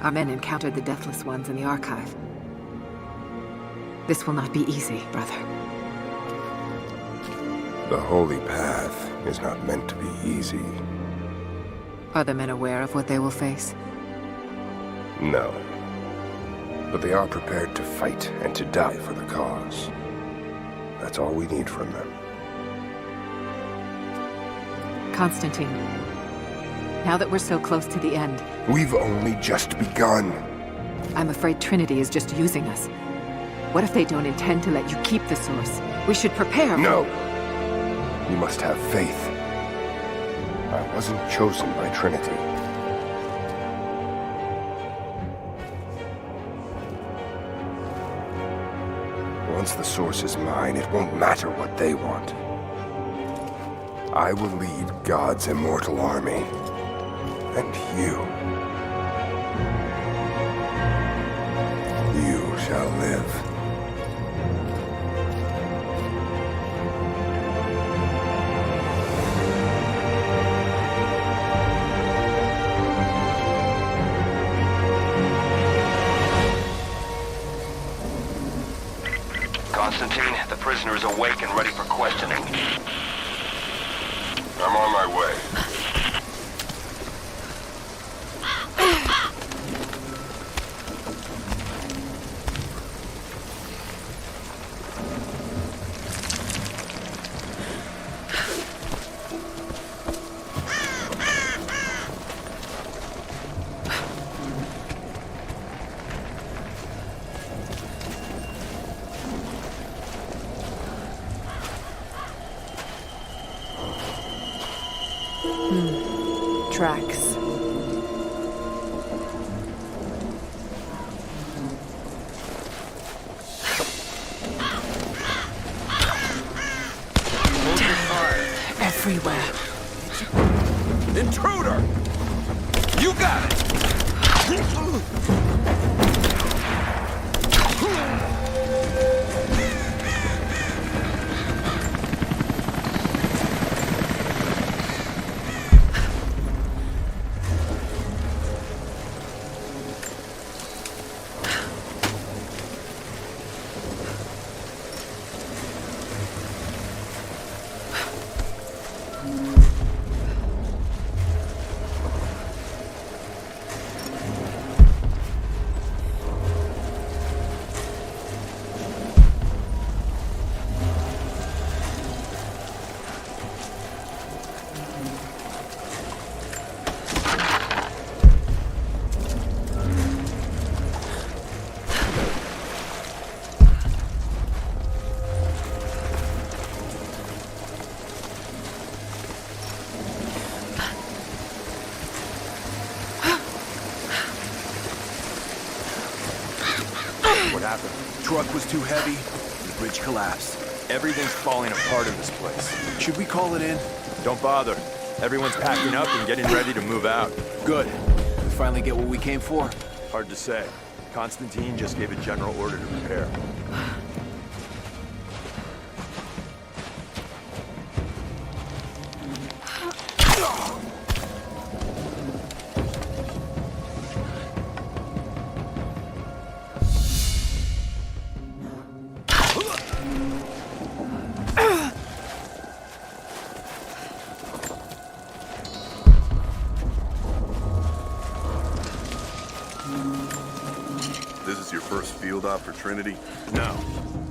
Our men encountered the Deathless Ones in the archive. This will not be easy, brother. The Holy Path is not meant to be easy. Are the men aware of what they will face? No. But they are prepared to fight and to die for the cause. That's all we need from them. Constantine, now that we're so close to the end... We've only just begun. I'm afraid Trinity is just using us. What if they don't intend to let you keep the source? We should prepare... No! You must have faith. I wasn't chosen by Trinity. Once the source is mine, it won't matter what they want. I will lead God's immortal army. And you shall live. Constantine, the prisoner is awake and ready for questioning. I'm on my way. Tracks. Everywhere. Intruder! You got it! What happened? Truck was too heavy, the bridge collapsed. Everything's falling apart in this place. Should we call it in? Don't bother. Everyone's packing up and getting ready to move out. Good. We finally get what we came for? Hard to say. Constantine just gave a general order to prepare. For Trinity? No.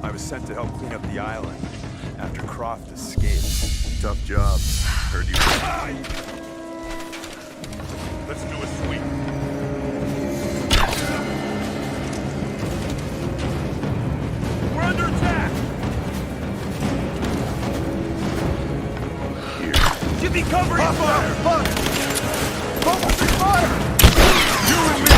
I was sent to help clean up the island after Croft escaped. Tough job. Heard you. Let's do a sweep. We're under attack! Here. Give me cover, you fire! Focus and fire! You and me!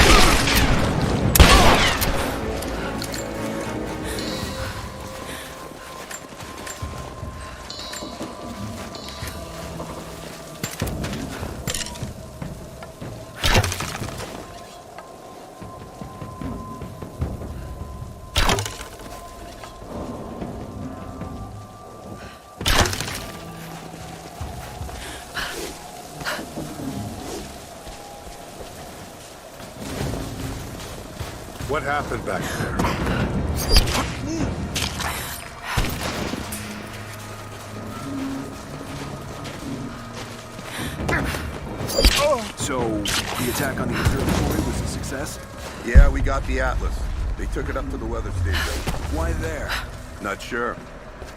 What happened back there? So, the attack on the observatory was a success? Yeah, we got the Atlas. They took it up to the weather station. Why there? Not sure.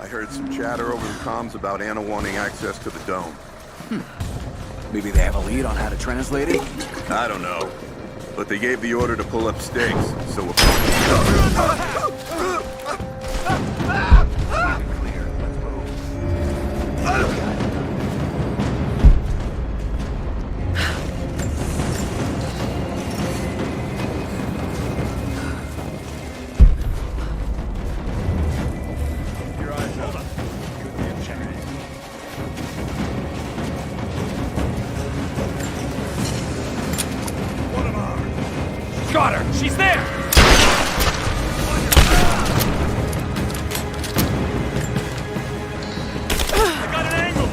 I heard some chatter over the comms about Anna wanting access to the dome. Maybe they have a lead on how to translate it? I don't know. But they gave the order to pull up stakes, so we'll... Clear. Let's move. Got her! She's there! I got an angle!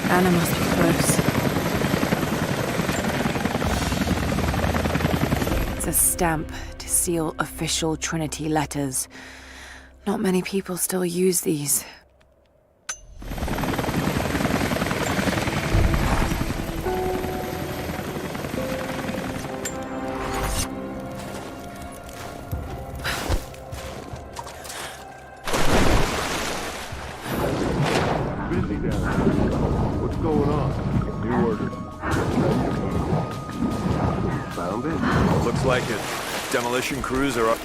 Anna must be close. It's a stamp to seal official Trinity letters. Not many people still use these. What's going on? New order. Found it? Looks like it. Demolition crews are up.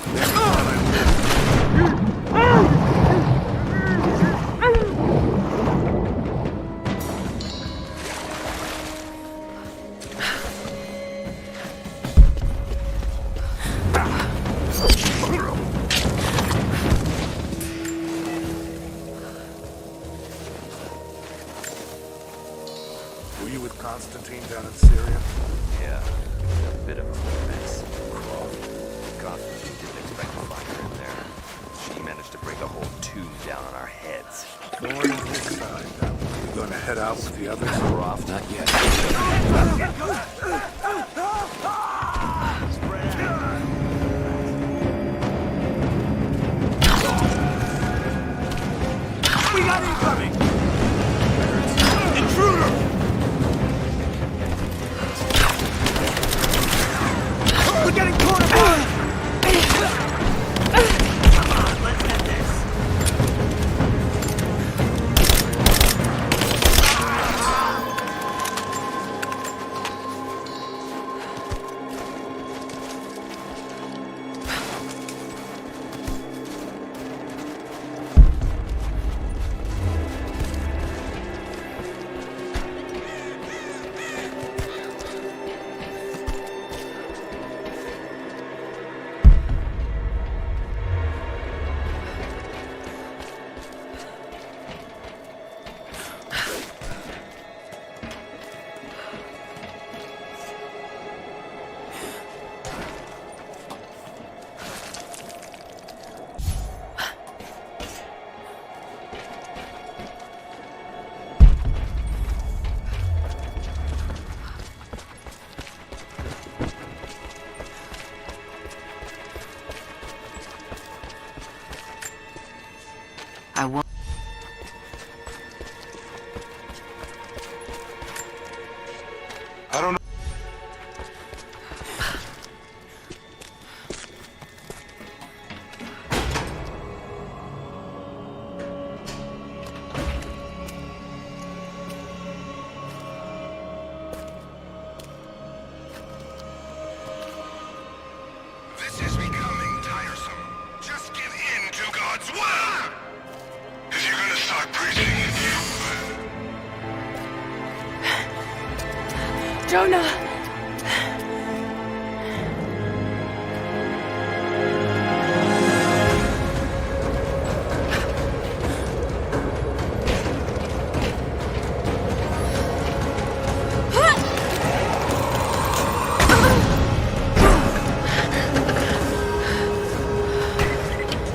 Constantine down in Syria? Yeah, a bit of a mess. Constantine didn't expect to find her in there. She managed to break a whole tube down on our heads. Going on this side. You gonna head out with the others? We're off, not yet. We got incoming! Intruder! We're getting torn apart! Come on, let's end this! Jonah!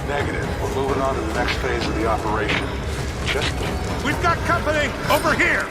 Negative. We're moving on to the next phase of the operation. Just... We've got company over here!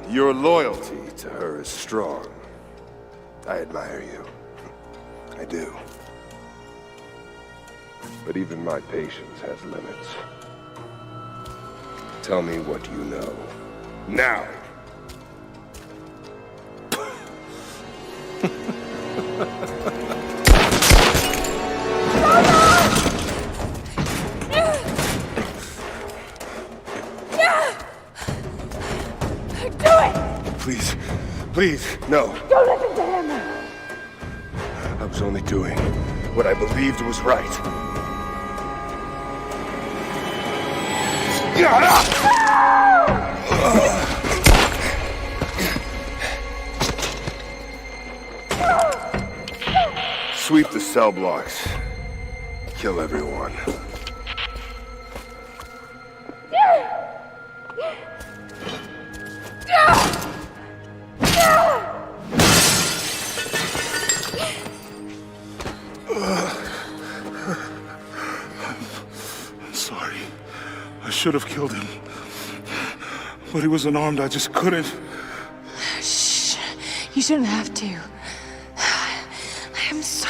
Your loyalty to her is strong. I admire you. I do. But even my patience has limits. Tell me what you know. Now! Please, please, no. Don't listen to him! I was only doing what I believed was right. Sweep the cell blocks. Kill everyone. I should have killed him. But he was unarmed, I just couldn't. Shh. You shouldn't have to. I am so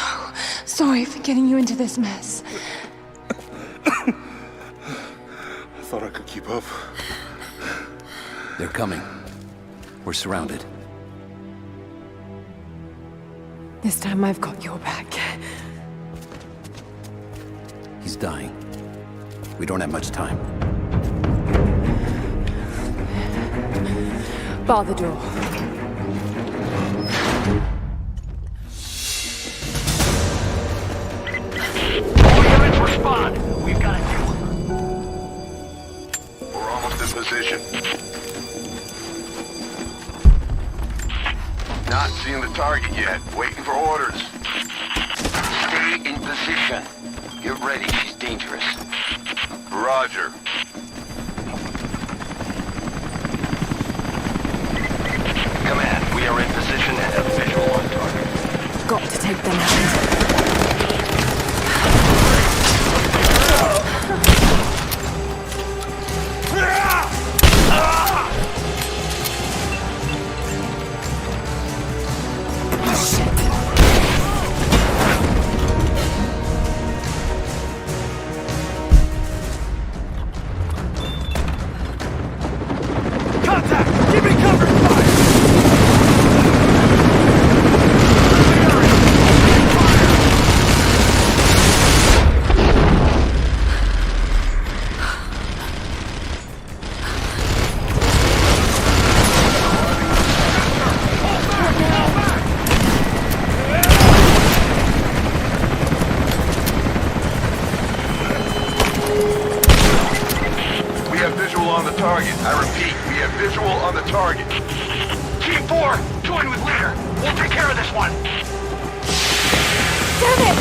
sorry for getting you into this mess. I thought I could keep up. They're coming. We're surrounded. This time I've got your back. He's dying. We don't have much time. Bar the door. All units respond. We've got a deal. We're almost in position. Not seeing the target yet. Waiting for orders. Stay in position. Get ready. She's dangerous. Roger. Command, we are in position and have visual on target. Got to take them out. target. I repeat, we have visual on the target. Team 4, join with leader. We'll take care of this one. Damn it!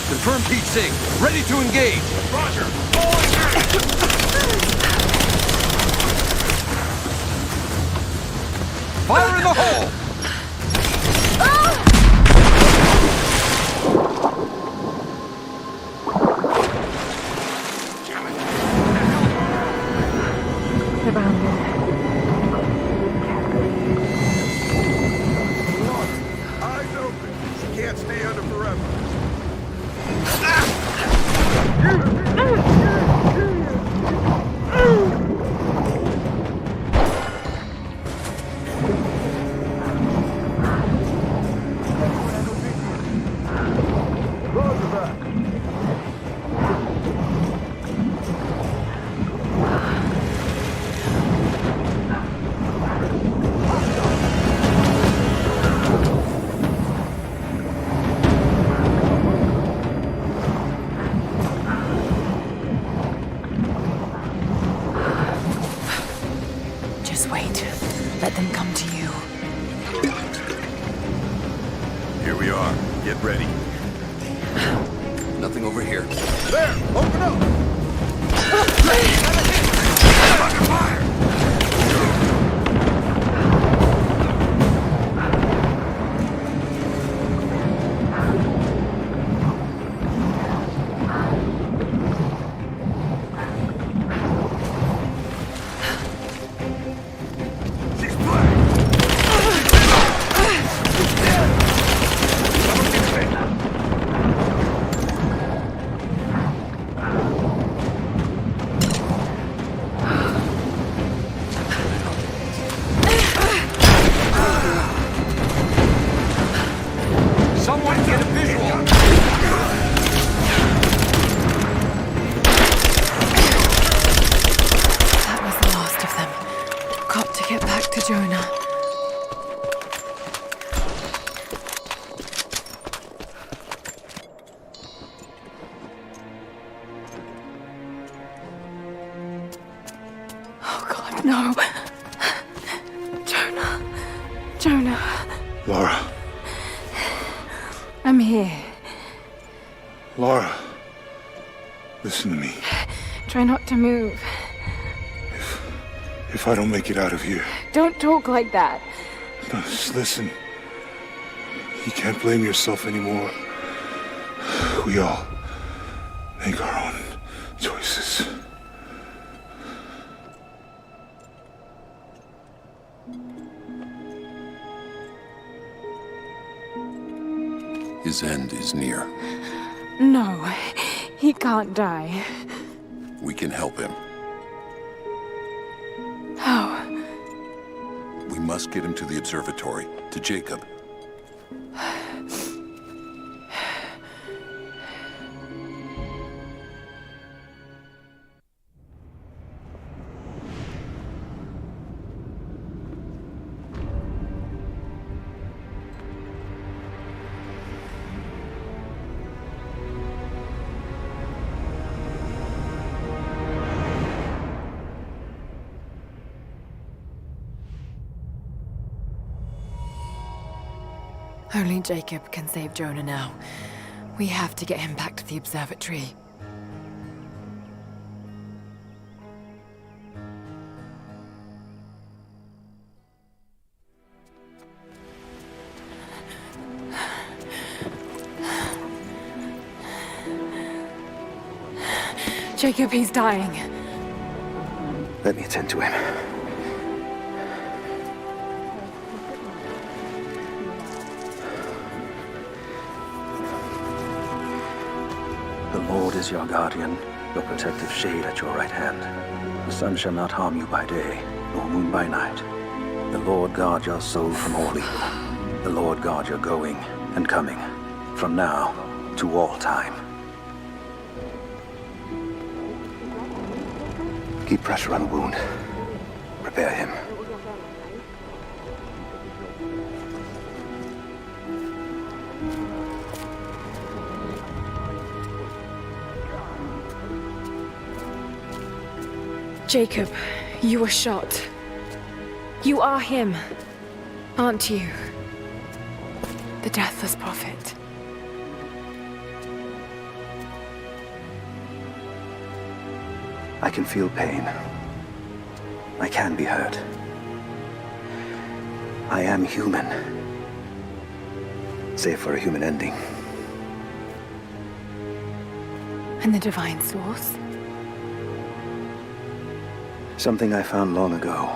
Confirm Pete Singh. Ready to engage. Roger. All engaged. Fire in the hole! Eyes open. She can't stay under forever. Just wait. Let them come to you. Here we are. Get ready. Nothing over here. There! Open up! Someone get a visual! That was the last of them. Got to get back to Jonah. Oh God, no. Jonah. Laura. I'm here. Laura. Listen to me. Try not to move. If I don't make it out of here, Don't talk like that. no, just listen. You can't blame yourself anymore. We all make our own choices. His end is near. No, he can't die. We can help him. How? We must get him to the observatory, to Jacob. Only Jacob can save Jonah now. We have to get him back to the observatory. Jacob, he's dying. Let me attend to him. The Lord is your guardian, your protective shade at your right hand. The sun shall not harm you by day, nor moon by night. The Lord guard your soul from all evil. The Lord guard your going and coming, from now to all time. Keep pressure on the wound. Prepare him. Jacob, you were shot. You are him, aren't you? The Deathless Prophet. I can feel pain. I can be hurt. I am human. Save for a human ending. And the Divine Source? Something I found long ago.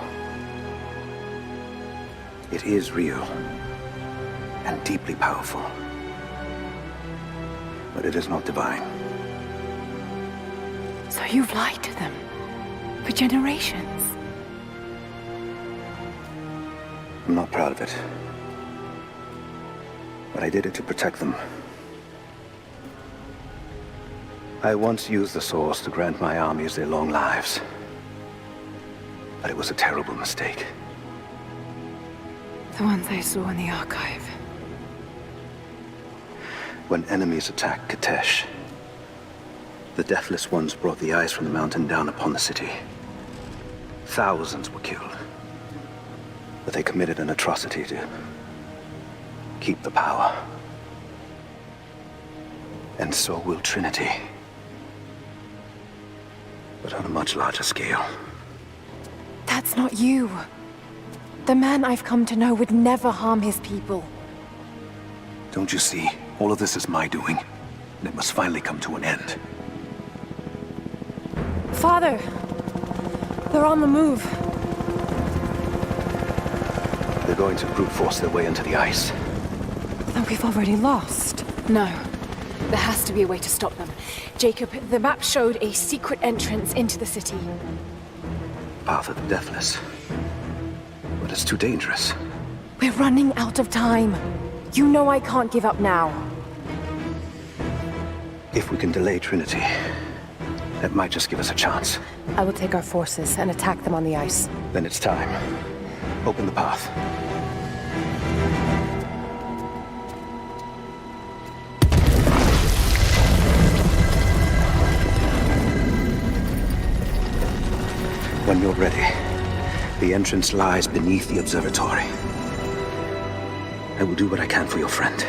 It is real and deeply powerful. But it is not divine. So you've lied to them for generations. I'm not proud of it. But I did it to protect them. I once used the Source to grant my armies their long lives. But it was a terrible mistake. The ones I saw in the archive. When enemies attacked Katesh, the Deathless Ones brought the ice from the mountain down upon the city. Thousands were killed. But they committed an atrocity to keep the power. And so will Trinity. But on a much larger scale. That's not you. The man I've come to know would never harm his people. Don't you see? All of this is my doing. And it must finally come to an end. Father! They're on the move. They're going to brute force their way into the ice. Then we've already lost. No. There has to be a way to stop them. Jacob, the map showed a secret entrance into the city. Path of the Deathless. But it's too dangerous. We're running out of time. You know I can't give up now. If we can delay Trinity, that might just give us a chance. I will take our forces and attack them on the ice. Then it's time. Open the path. When you're ready, the entrance lies beneath the observatory. I will do what I can for your friend.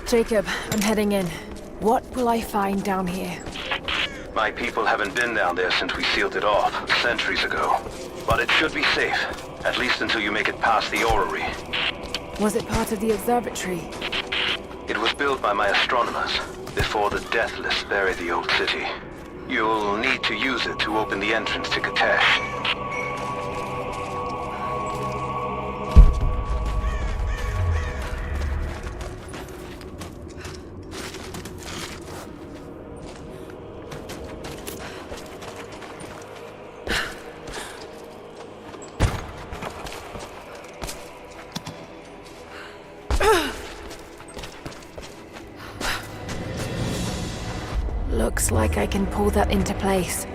Jacob, I'm heading in. What will I find down here? My people haven't been down there since we sealed it off, centuries ago. But it should be safe, at least until you make it past the orrery. Was it part of the observatory? It was built by my astronomers, before the Deathless buried the old city. You'll need to use it to open the entrance to Katesh. Looks like I can pull that into place.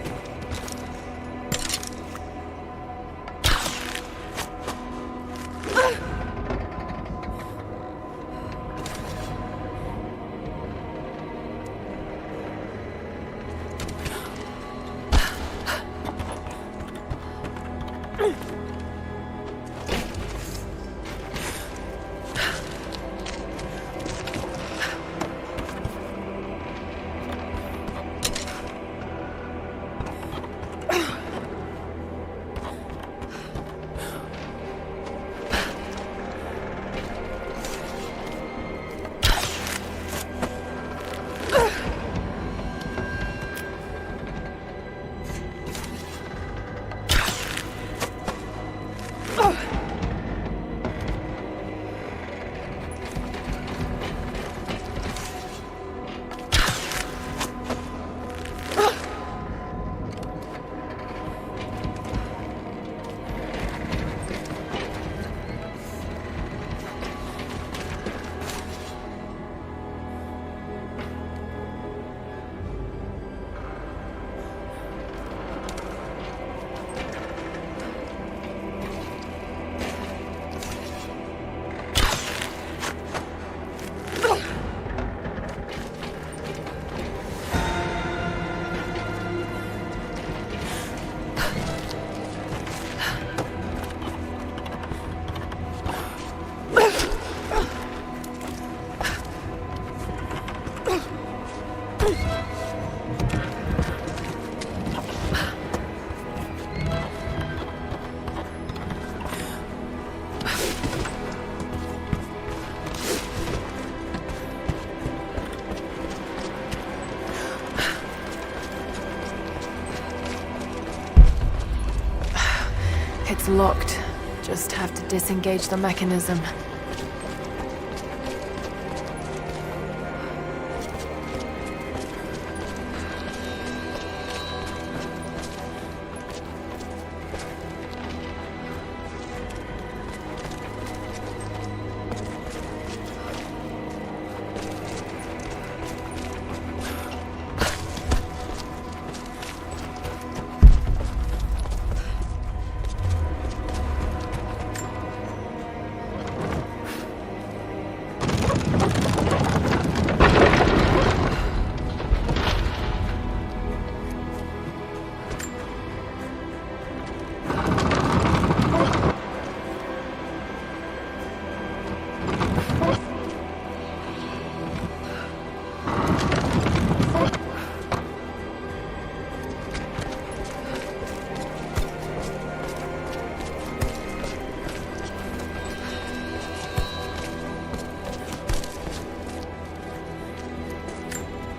It's locked. Just have to disengage the mechanism.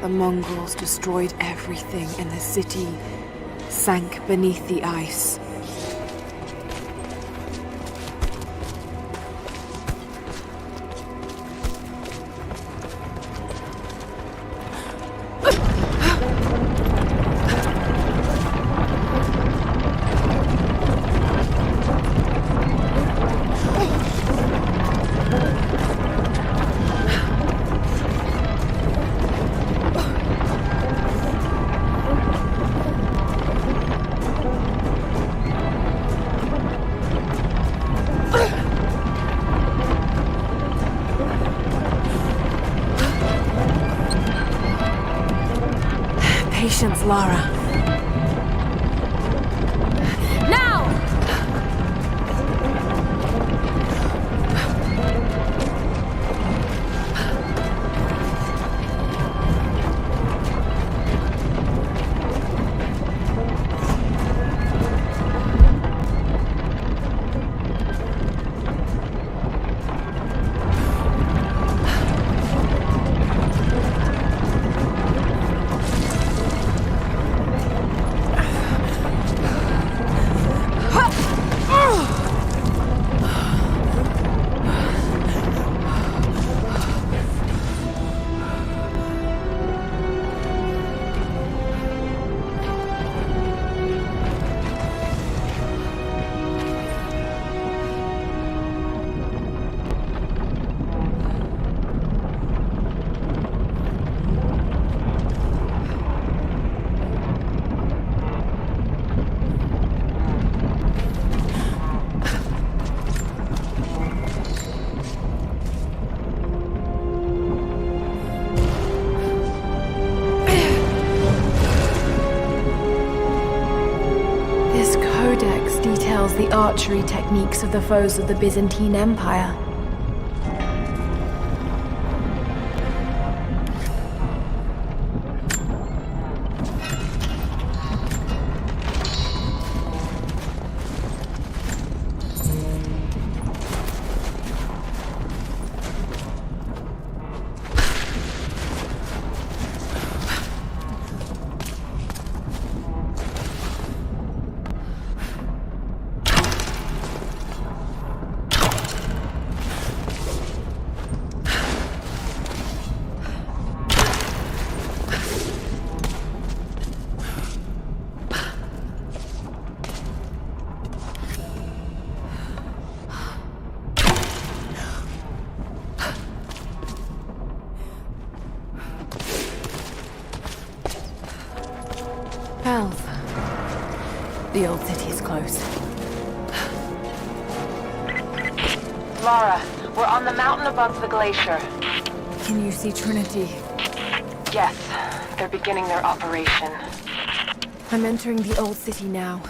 The Mongols destroyed everything, and the city sank beneath the ice. Patience, Lara. Now! archery techniques of the foes of the Byzantine Empire. The old city is close. Lara, we're on the mountain above the glacier. Can you see Trinity? Yes, they're beginning their operation. I'm entering the old city now.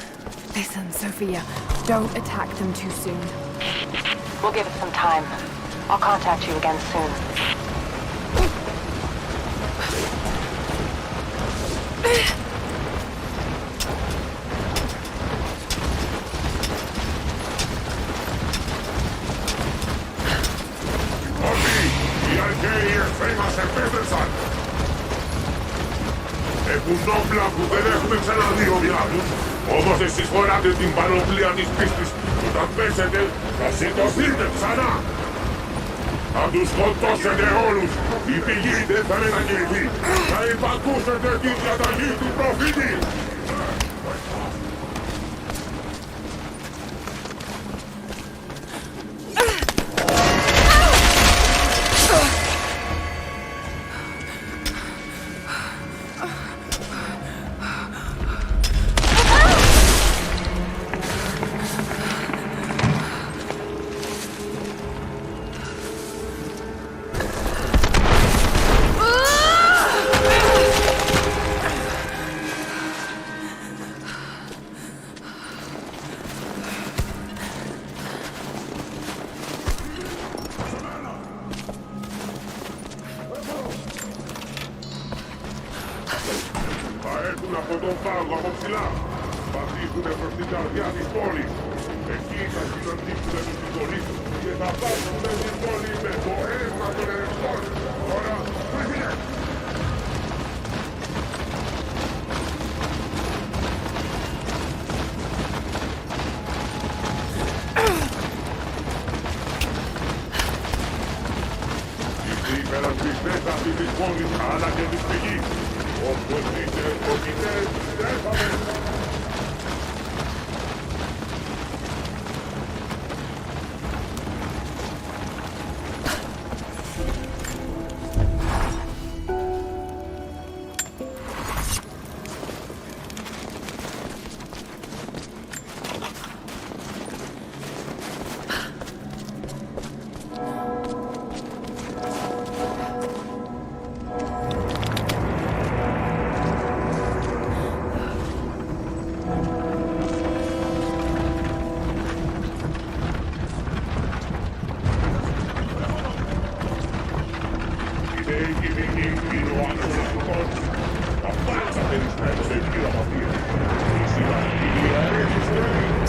Listen, Sophia, don't attack them too soon. We'll give it some time. I'll contact you again soon. Κουνόπλα που δεν έχουμε ξαναδεί ο διάδους. Όμως εσείς φοράτε την πανοπλία της πίστης. Όταν πέσετε θα σηκωθείτε ξανά. Θα τους σκοτώσετε όλους. Η πηγή δεν θα μετακινηθεί. Θα υπακούσετε την διαταγή του προφήτη. Από τον πάγκο από ψηλά. Θα δείχνουν προς την καρδιά της πόλης. Εκεί θα συναντήσουν τους συγχωρείς και θα πάρουν την πόλη με το αίμα των ερευνών. Τώρα, φύγε! Είστε υπερασπιστές αυτής της πόλης αλλά και της πηγής. Όπως είστε κομιτές, δεν θα μένουν.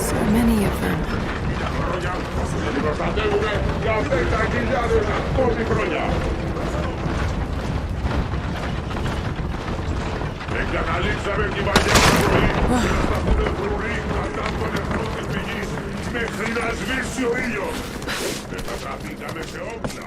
So many of them. Εγκαταλείψαμε την παλιά ζωή και να σταθούμε φρουροί κατά τον νεφρό της πηγής μέχρι να σβήσει ο ήλιος. Δεν θα τραβήκαμε σε όπλα.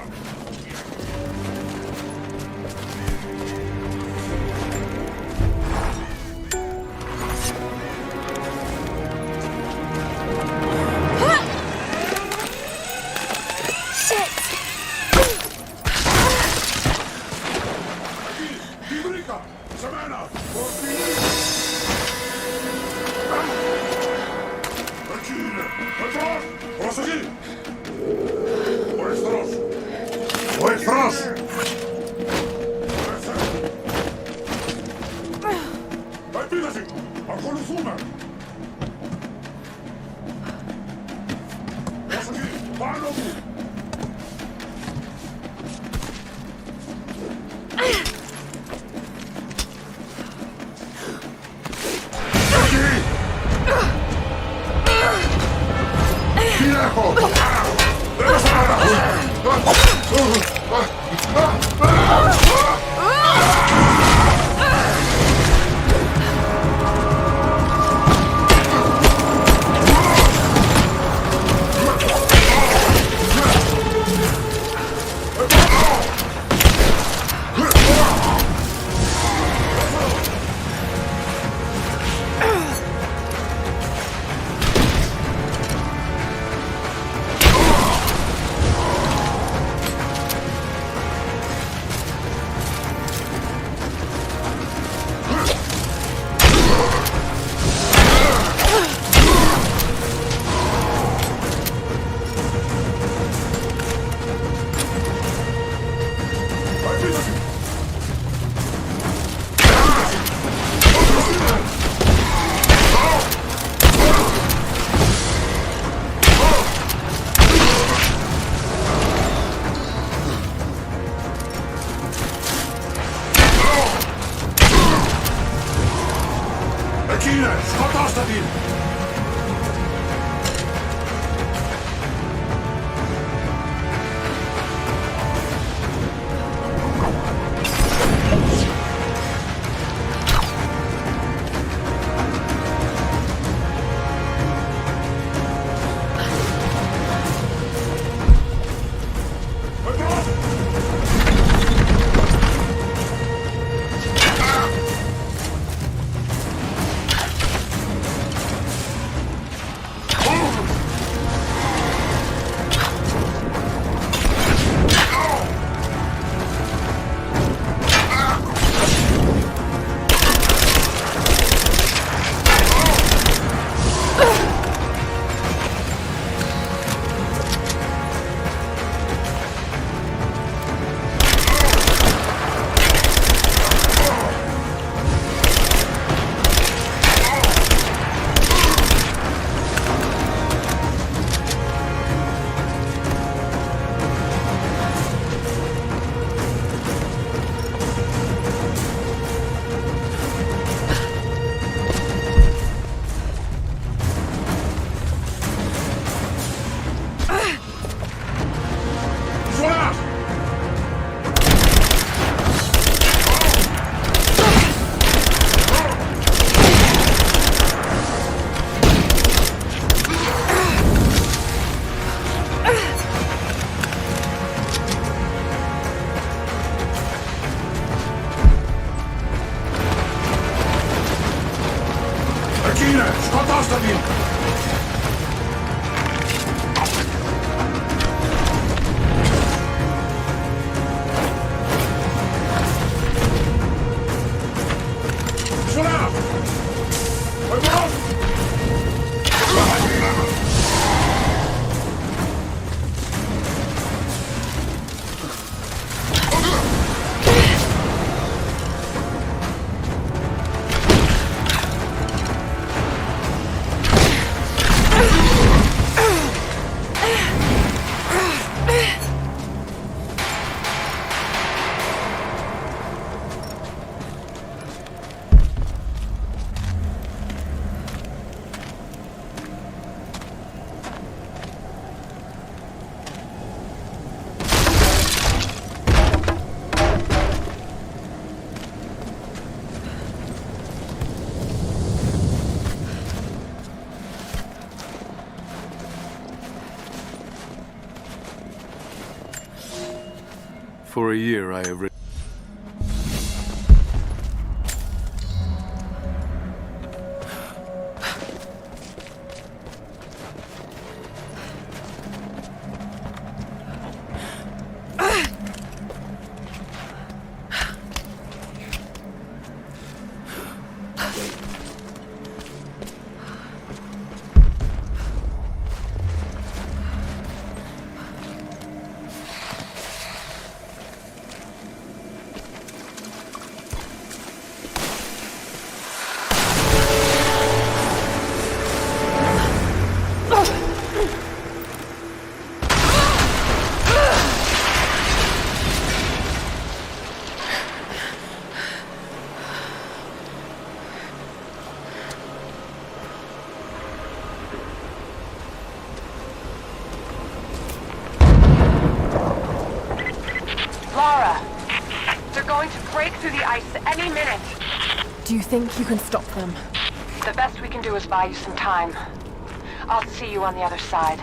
For a year, I have break through the ice any minute. Do you think you can stop them? The best we can do is buy you some time. I'll see you on the other side.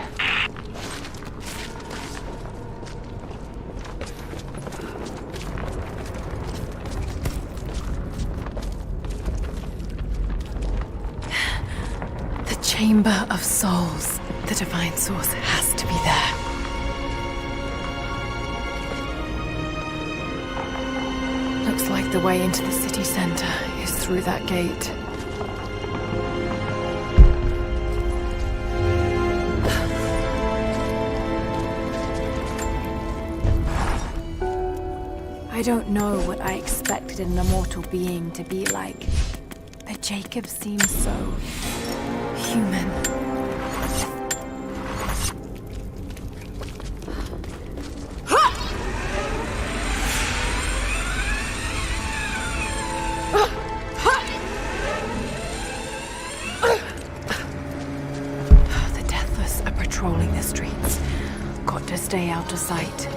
The Chamber of Souls. The Divine Source has to be there. Looks like the way into the city center is through that gate. I don't know what I expected an immortal being to be like, but Jacob seems so human. The Deathless are patrolling the streets. Got to stay out of sight.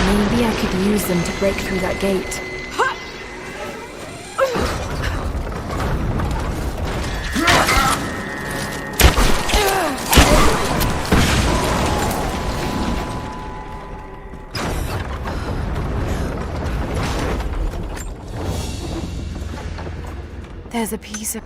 Maybe I could use them to break through that gate. There's a piece of...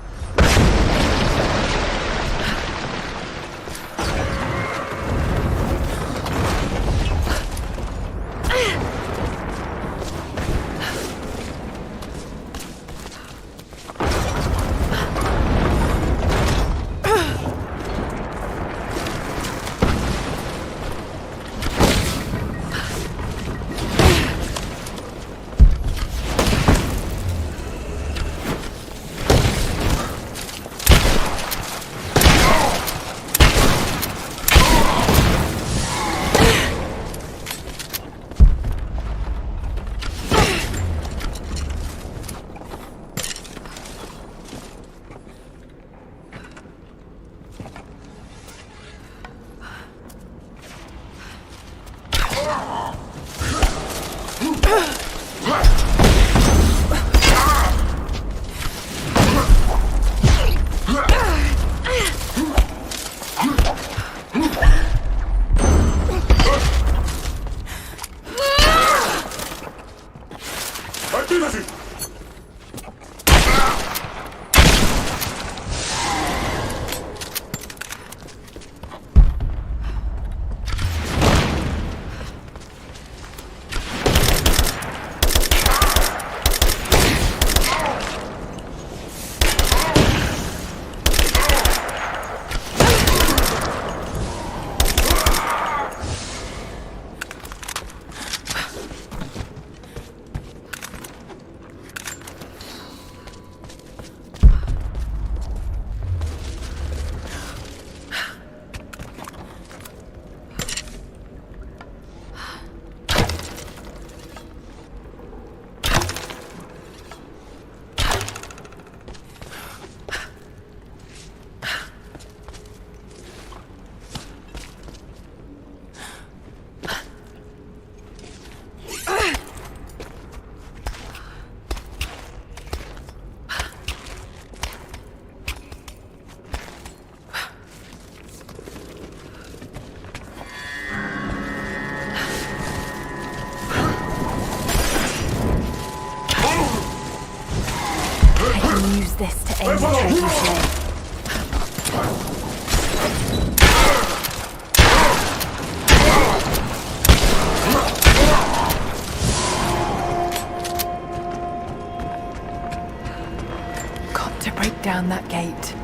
this to aim the chosen flame. Got to break down that gate.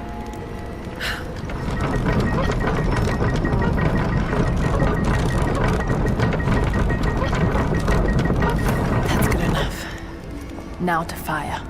That's good enough. Now to fire.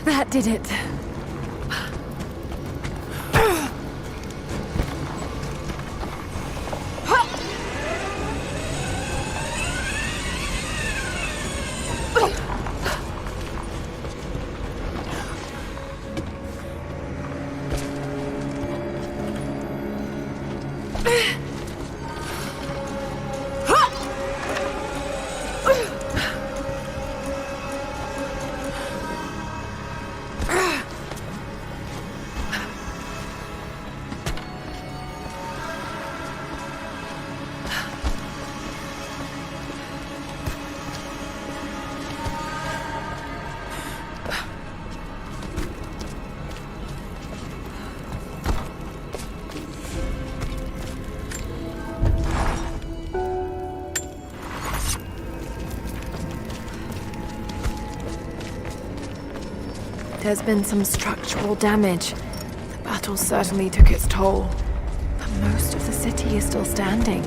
That did it. There's been some structural damage. The battle certainly took its toll. But most of the city is still standing.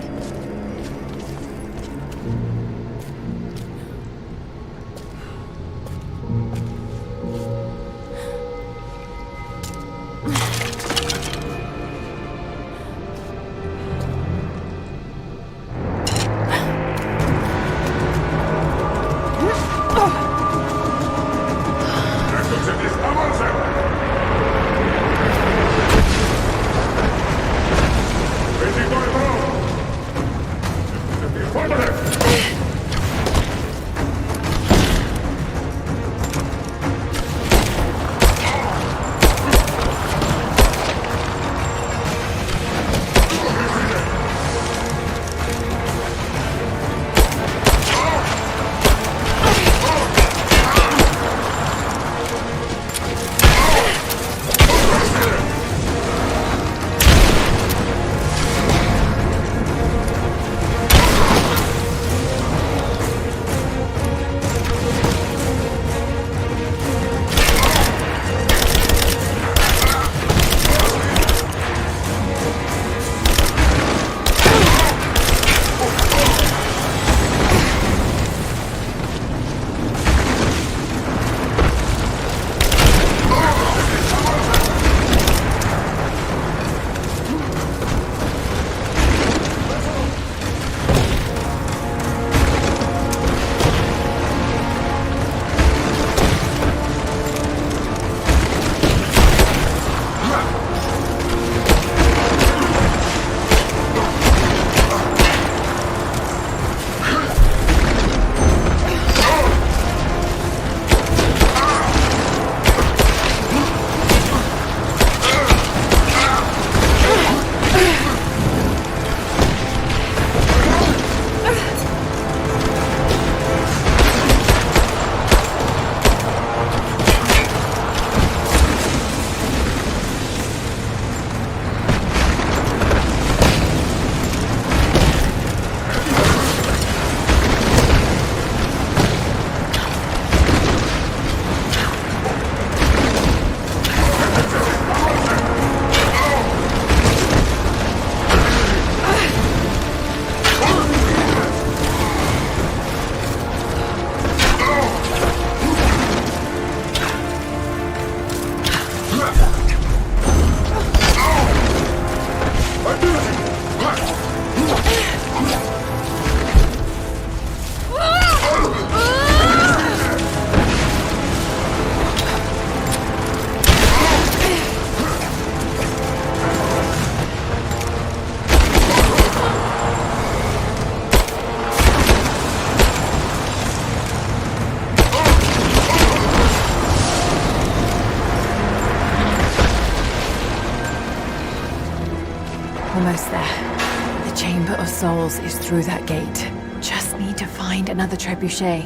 Almost there. The Chamber of Souls is through that gate. Just need to find another trebuchet.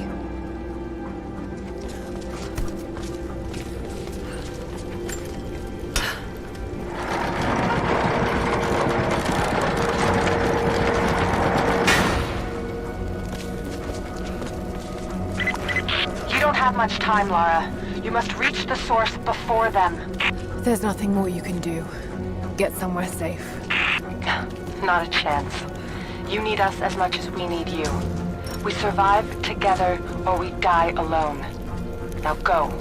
You don't have much time, Lara. You must reach the source before them. There's nothing more you can do. Get somewhere safe. Not a chance. You need us as much as we need you. We survive together or we die alone. Now go.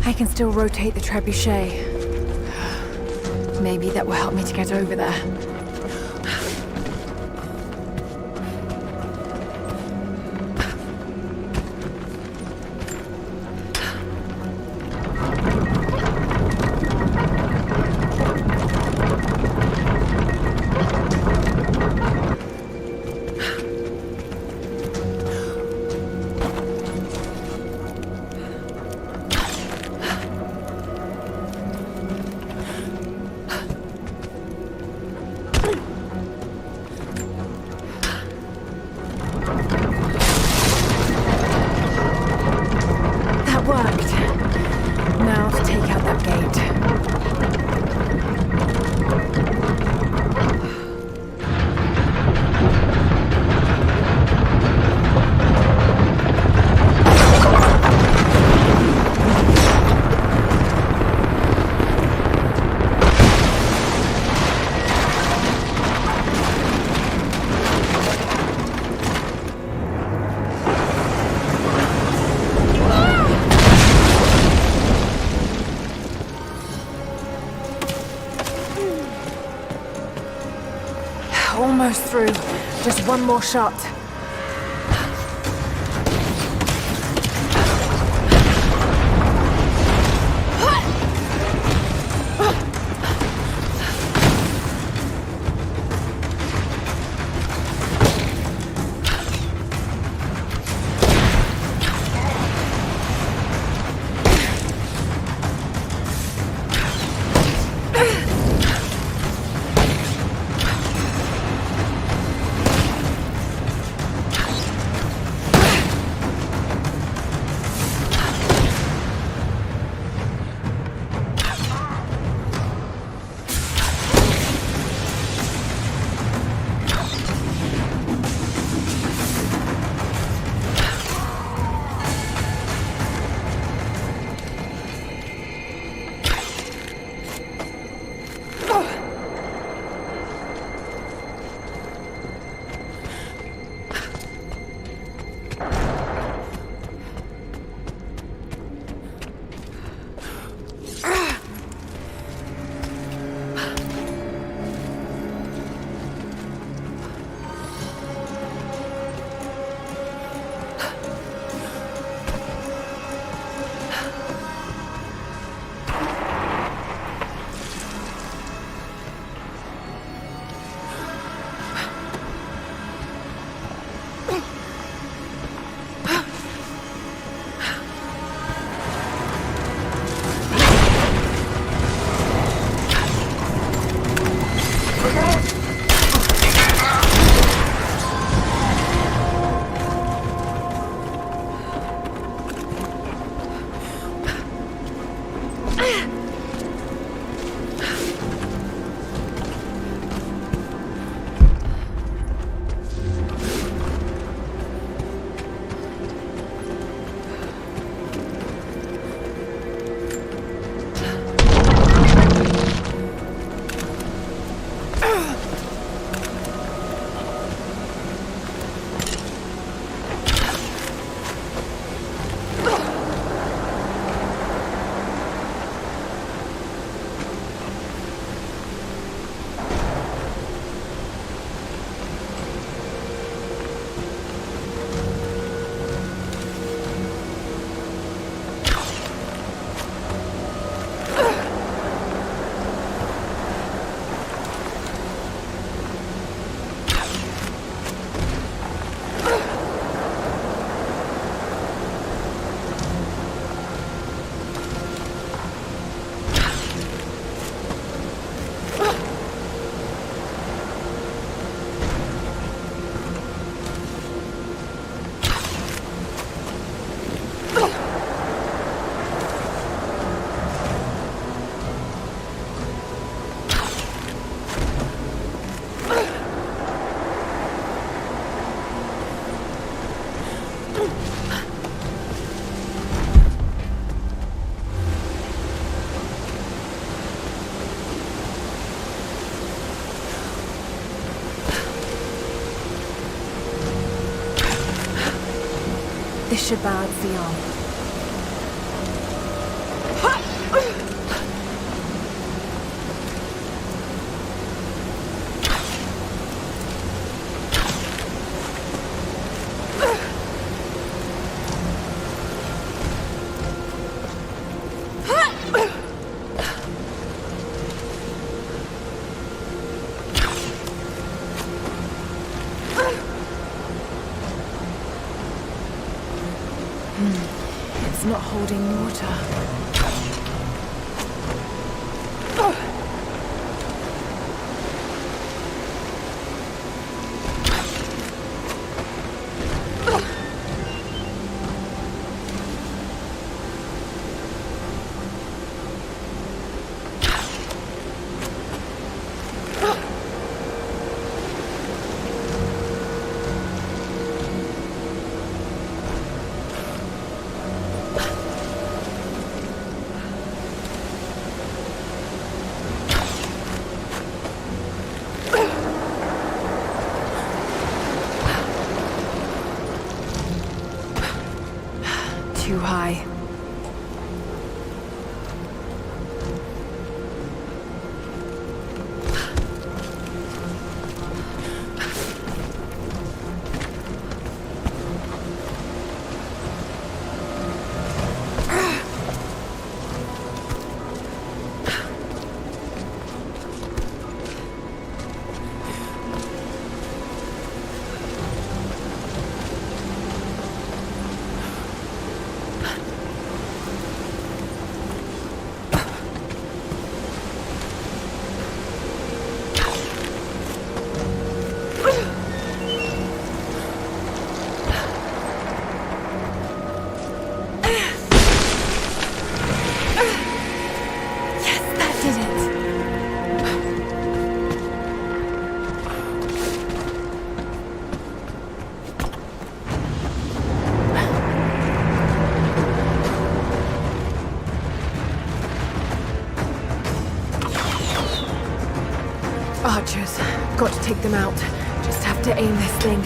I can still rotate the trebuchet. Maybe that will help me to get over there. Almost through. Just one more shot. This should balance the arm. It's not holding water. Too high. Archers. Got to take them out. Just have to aim this thing.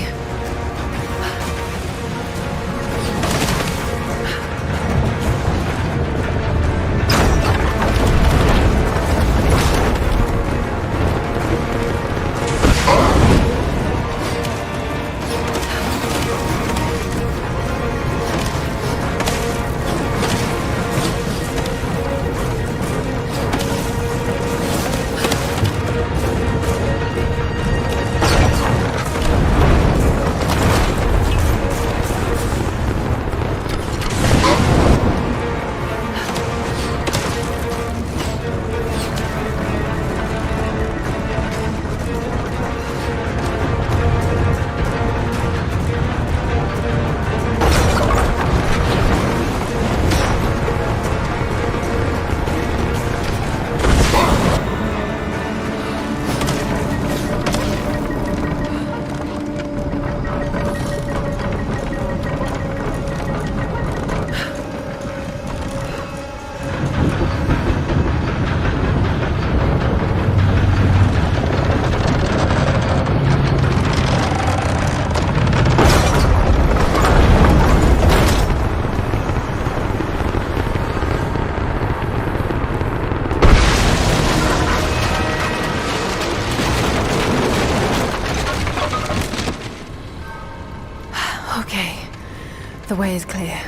The way is clear.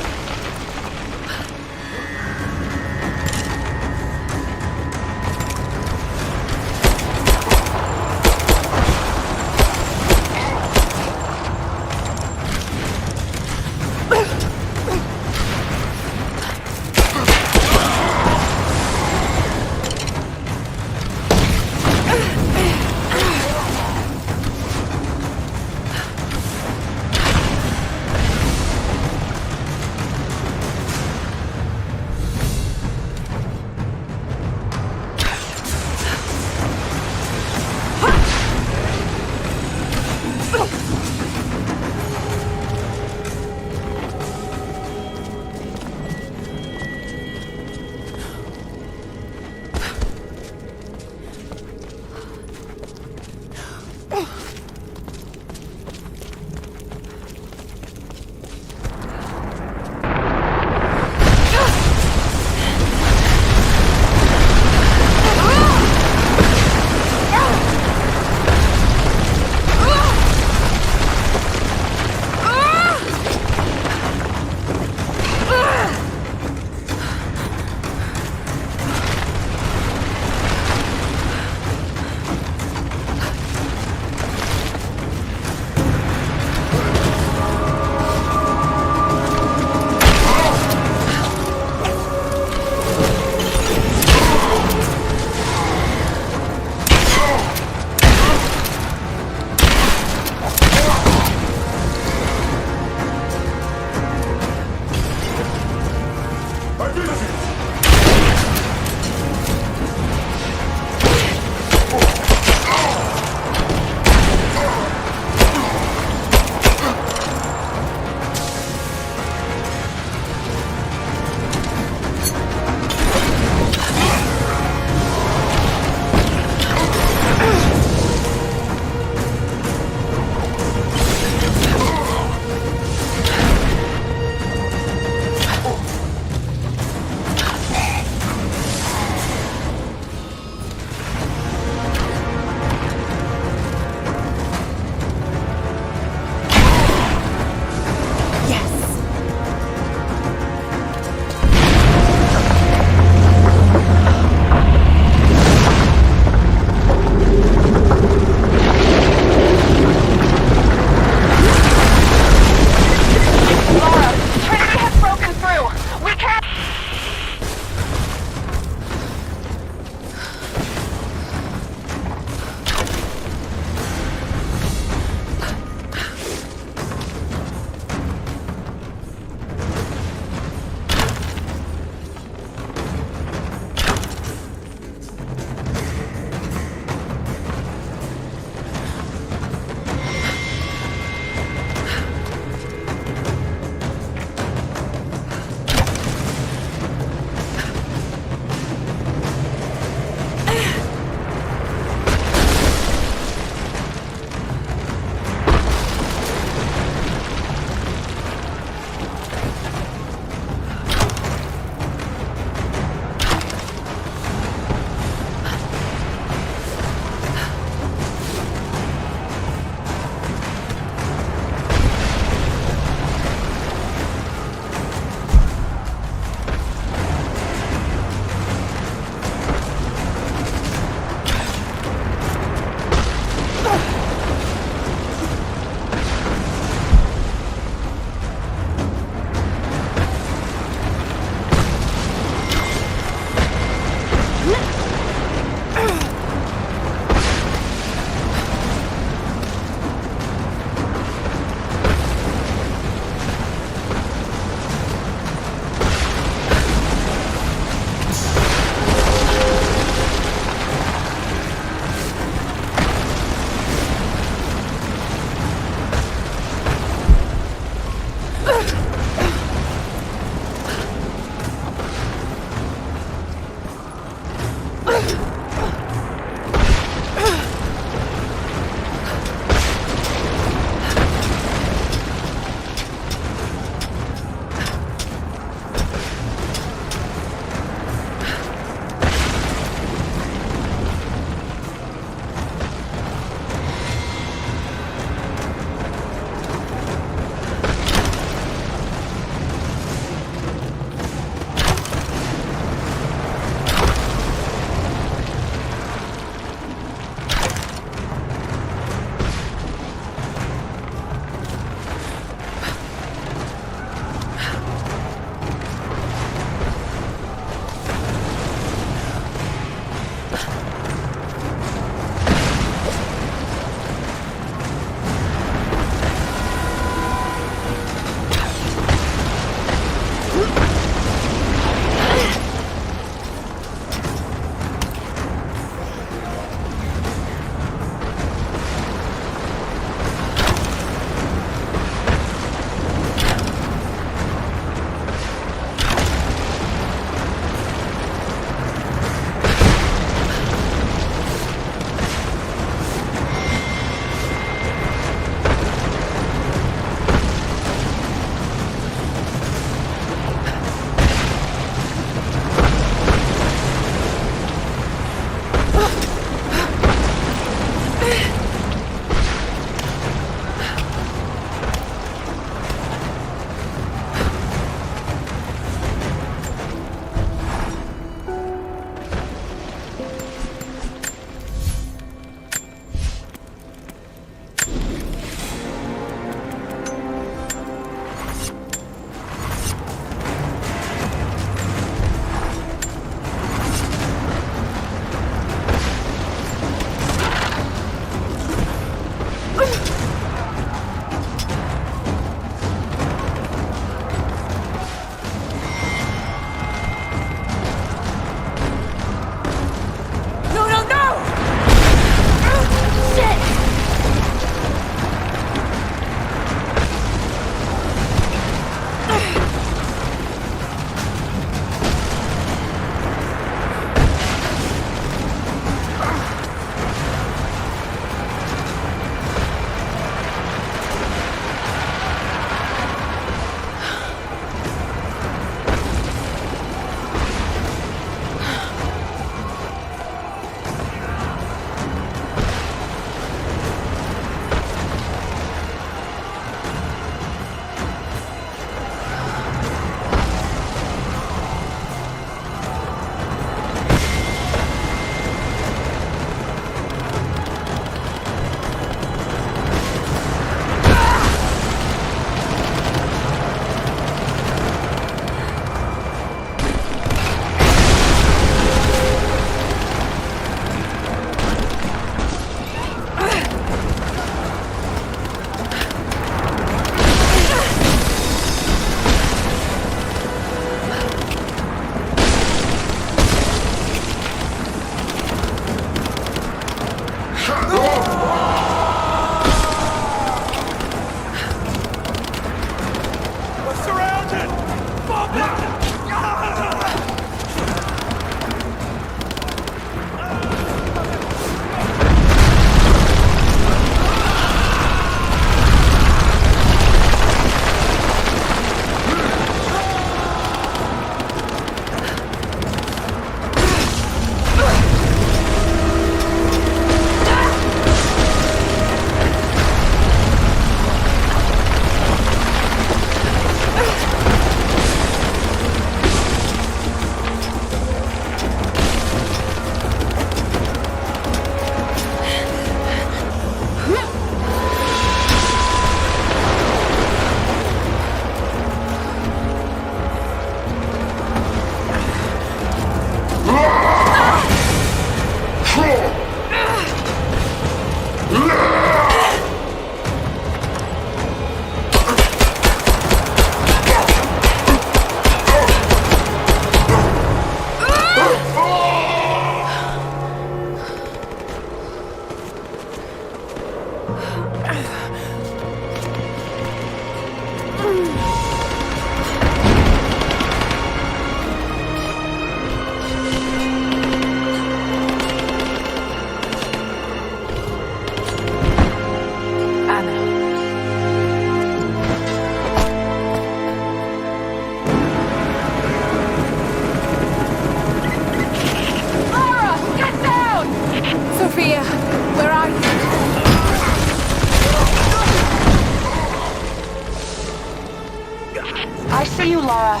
see you, Laura.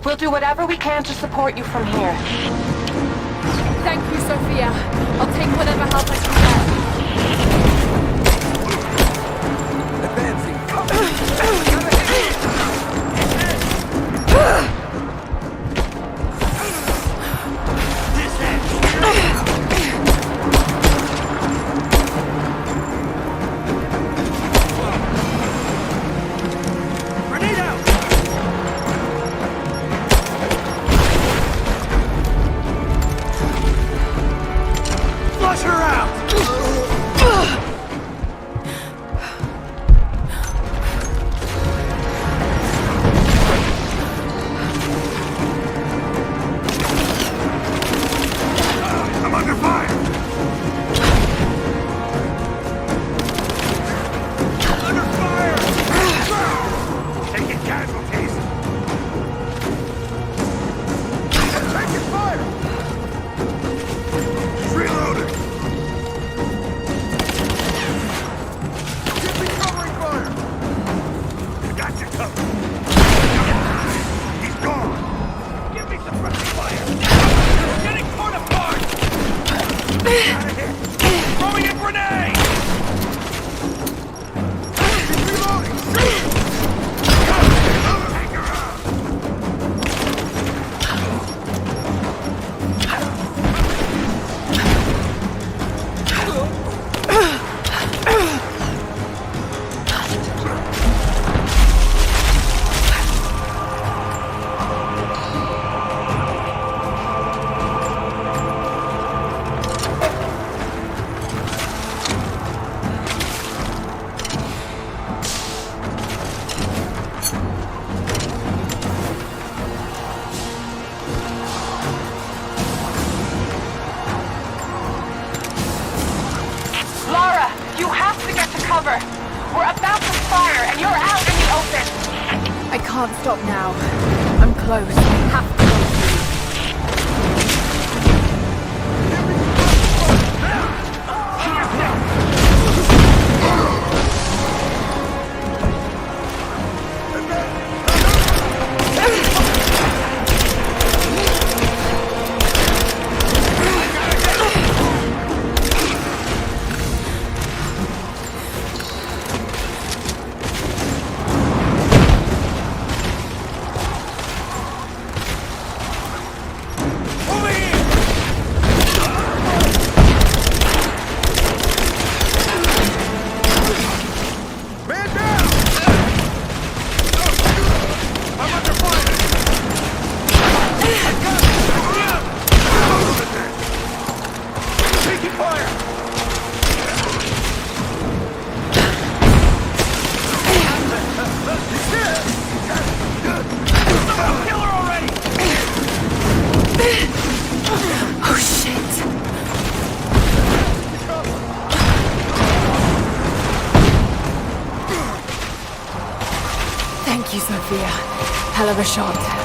We'll do whatever we can to support you from here. Thank you, Sophia. I'll take whatever help I can get. Advancing. I can't stop now. I'm close. I have to go Thank you, Sophia. Hell of a shot.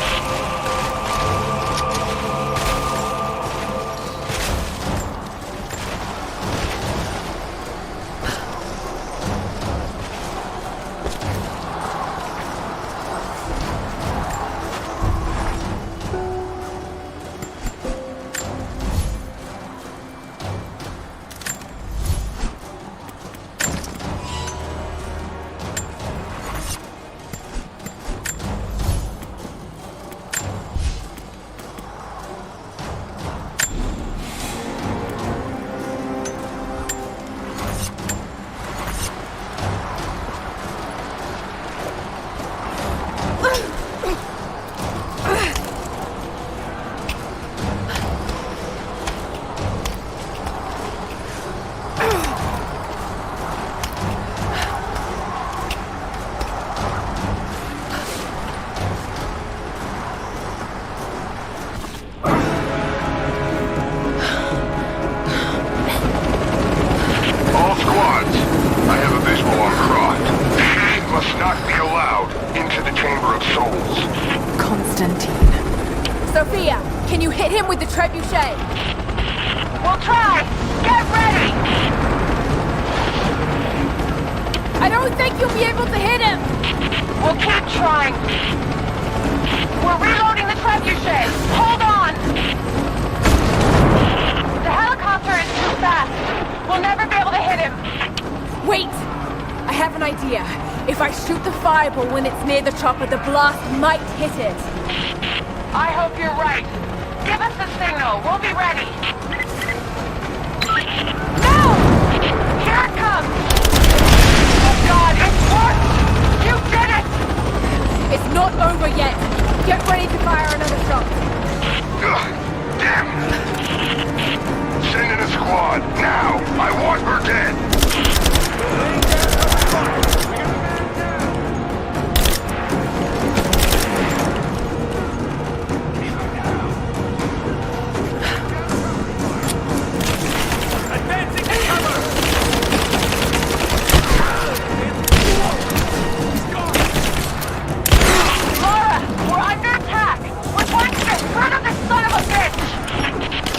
We're reloading the trebuchet! Hold on! The helicopter is too fast. We'll never be able to hit him. Wait! I have an idea. If I shoot the fireball when it's near the chopper, the blast might hit it. I hope you're right. Give us the signal. We'll be ready. No! Here it comes! Oh God, it's worked! You did it! It's not over yet. Get ready to fire another shot. Damn! Send in a squad, now! I want her dead!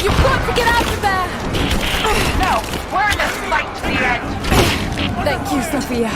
You've got to get out of there! No, we're in this fight to the end. Thank you, Sophia.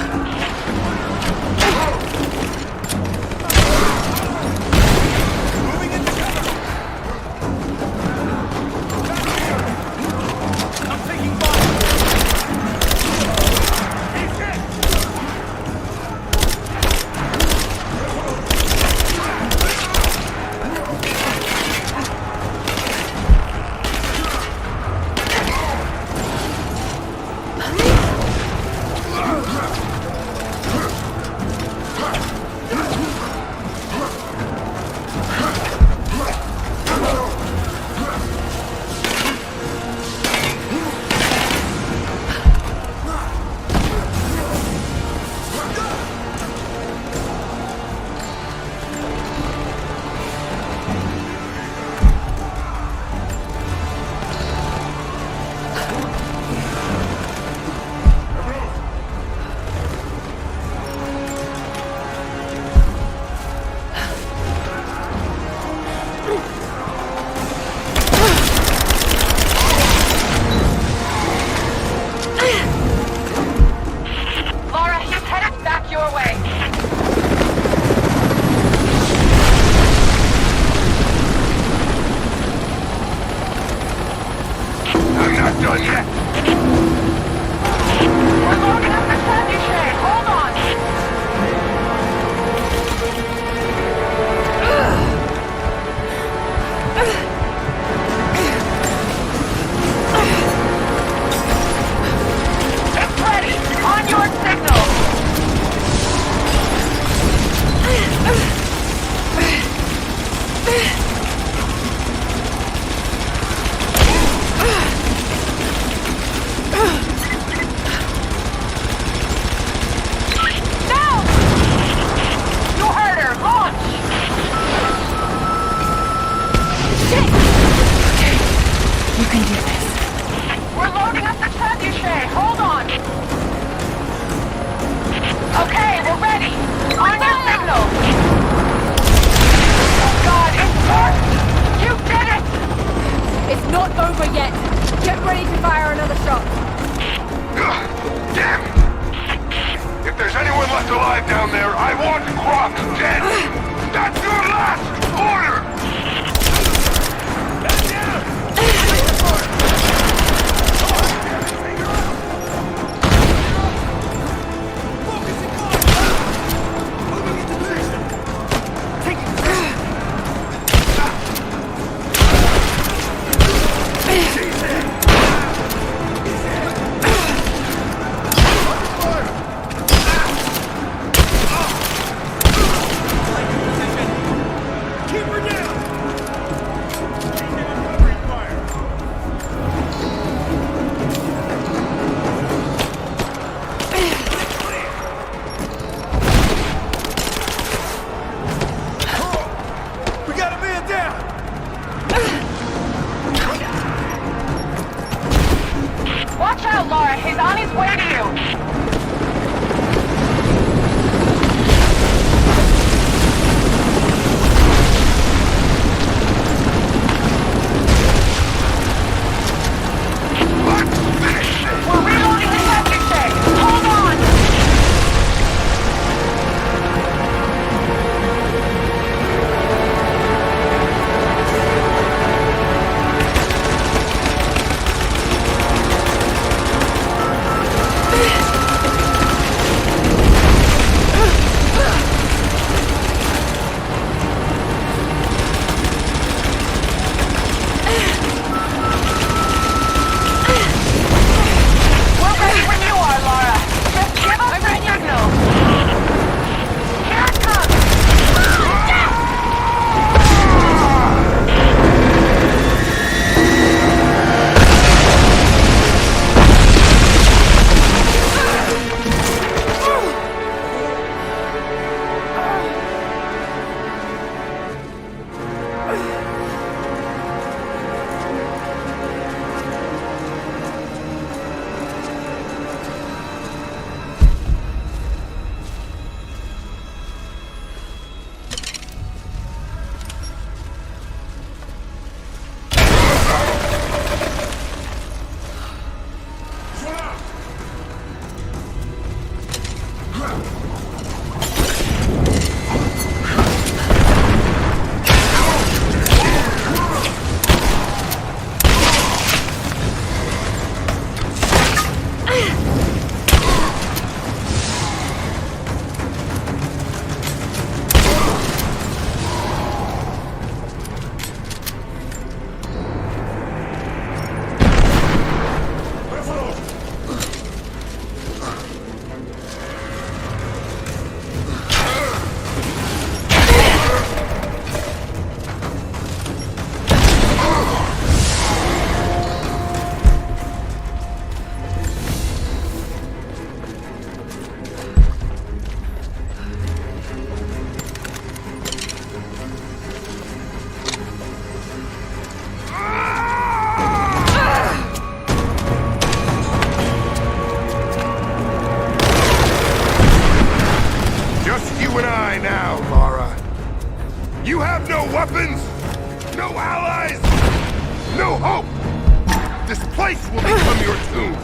place will become your tomb.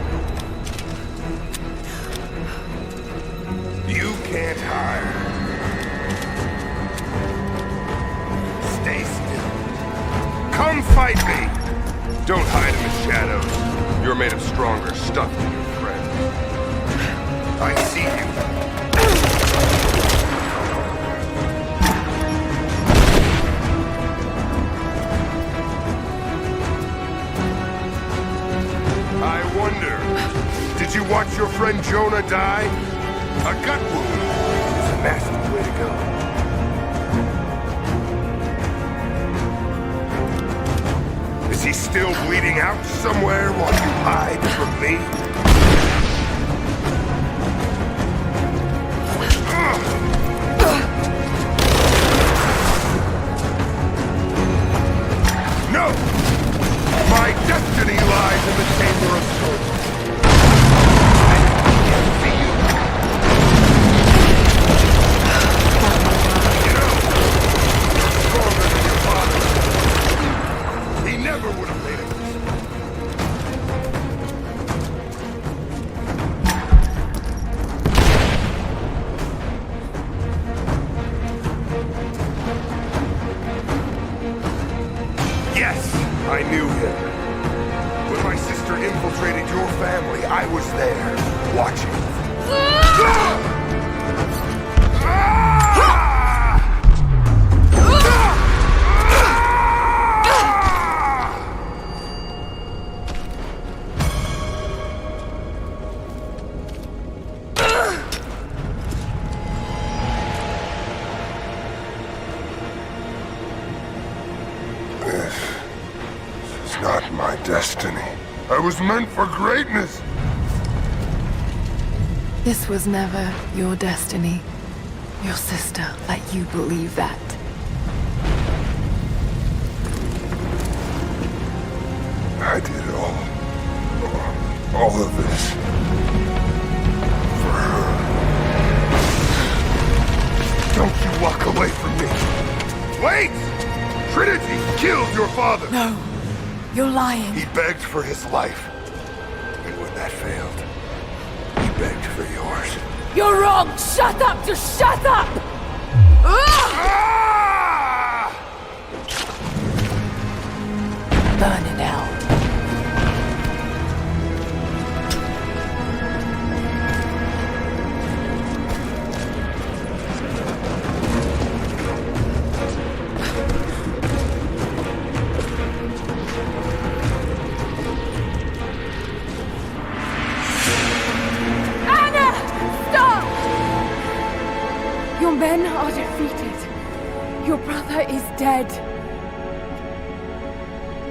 You can't hide. Stay still. Come fight me. Don't hide in the shadows. You're made of stronger stuff than your friends. I see you. I wonder, did you watch your friend Jonah die? A gut wound is a nasty way to go. Is he still bleeding out somewhere while you hide from me? No! My destiny lies in the Chamber of Souls. I knew him. When my sister infiltrated your family, I was there, watching. Not my destiny. I was meant for greatness. This was never your destiny. Your sister let you believe that. I did all of this for her. Don't you walk away from me. Wait! Trinity killed your father. No. You're lying. He begged for his life. And when that failed, he begged for yours. You're wrong! Shut up! Just shut up! Burn in hell. Your men are defeated. Your brother is dead.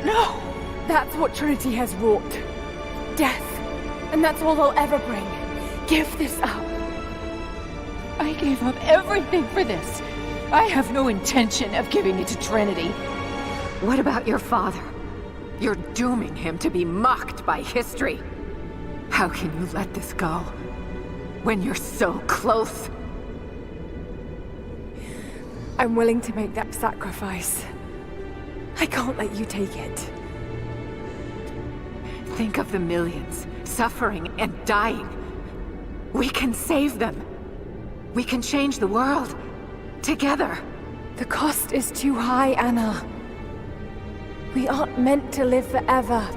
No! That's what Trinity has wrought. Death. And that's all they'll ever bring. Give this up. I gave up everything for this. I have no intention of giving it to Trinity. What about your father? You're dooming him to be mocked by history. How can you let this go? When you're so close? I'm willing to make that sacrifice. I can't let you take it. Think of the millions suffering and dying. We can save them. We can change the world. Together. The cost is too high, Anna. We aren't meant to live forever.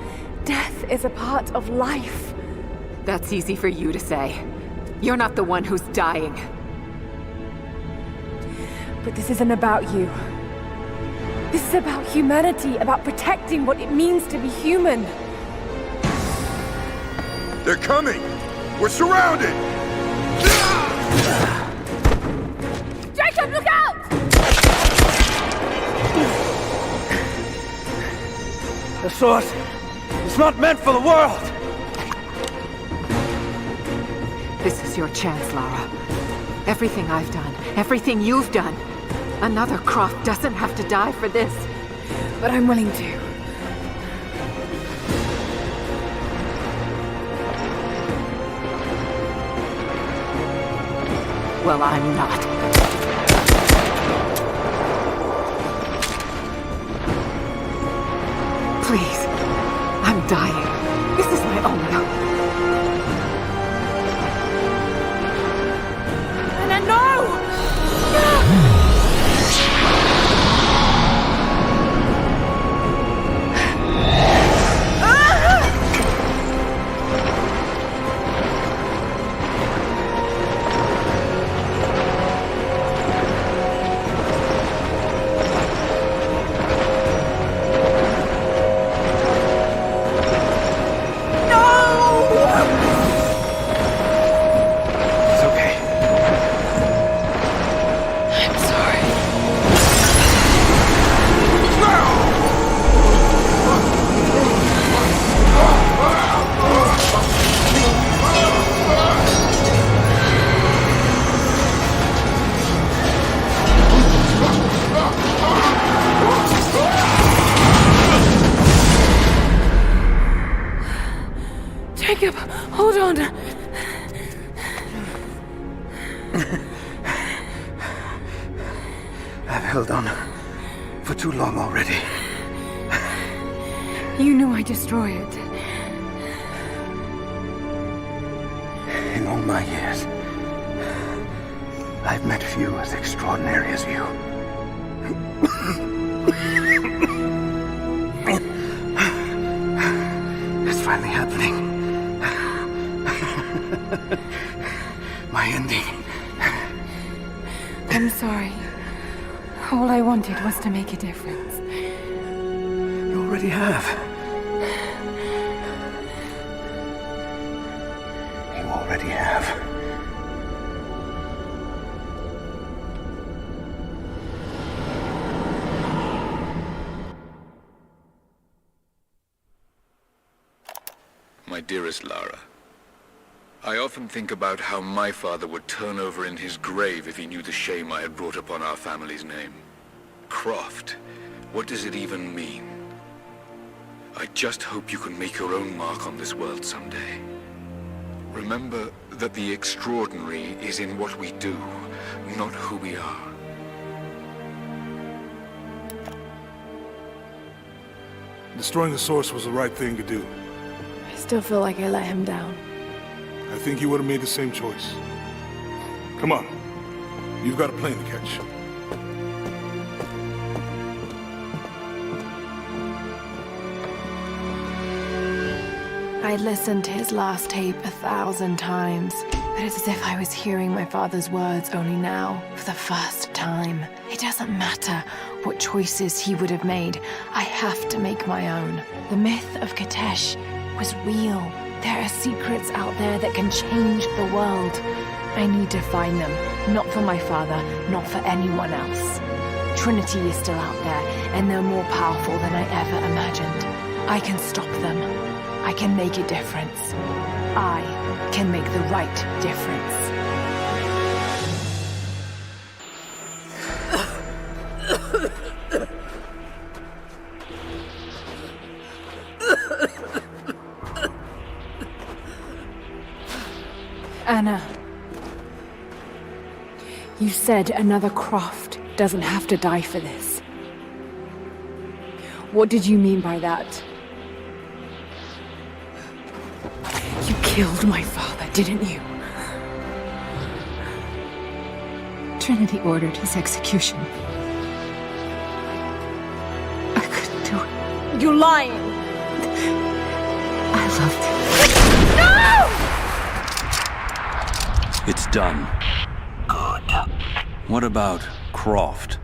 Death is a part of life. That's easy for you to say. You're not the one who's dying. But this isn't about you. This is about humanity, about protecting what it means to be human. They're coming! We're surrounded! Jacob, look out! The sword is not meant for the world! This is your chance, Lara. Everything I've done, everything you've done. Another Croft doesn't have to die for this. But I'm willing to. Well, I'm not. Please. I'm dying. This is my honor. Anna, no! Jacob, hold on. I've held on for too long already. You knew I'd destroy it. In all my years, I've met few as extraordinary as you. It's finally happening. My ending. I'm sorry. All I wanted was to make a difference. You already have. You already have. My dearest Lara, I often think about how my father would turn over in his grave if he knew the shame I had brought upon our family's name. Croft, what does it even mean? I just hope you can make your own mark on this world someday. Remember that the extraordinary is in what we do, not who we are. Destroying the source was the right thing to do. I still feel like I let him down. I think you would have made the same choice. Come on. You've got a plane to catch. I'd listened to his last tape 1,000 times, but it's as if I was hearing my father's words only now, for the first time. It doesn't matter what choices he would have made. I have to make my own. The myth of Katesh was real. There are secrets out there that can change the world. I need to find them, not for my father, not for anyone else. Trinity is still out there, and they're more powerful than I ever imagined. I can stop them. I can make a difference. I can make the right difference. Anna, you said another Croft doesn't have to die for this. What did you mean by that? You killed my father, didn't you? Trinity ordered his execution. I couldn't do it. You're lying! I loved him. No! It's done. Good. What about Croft?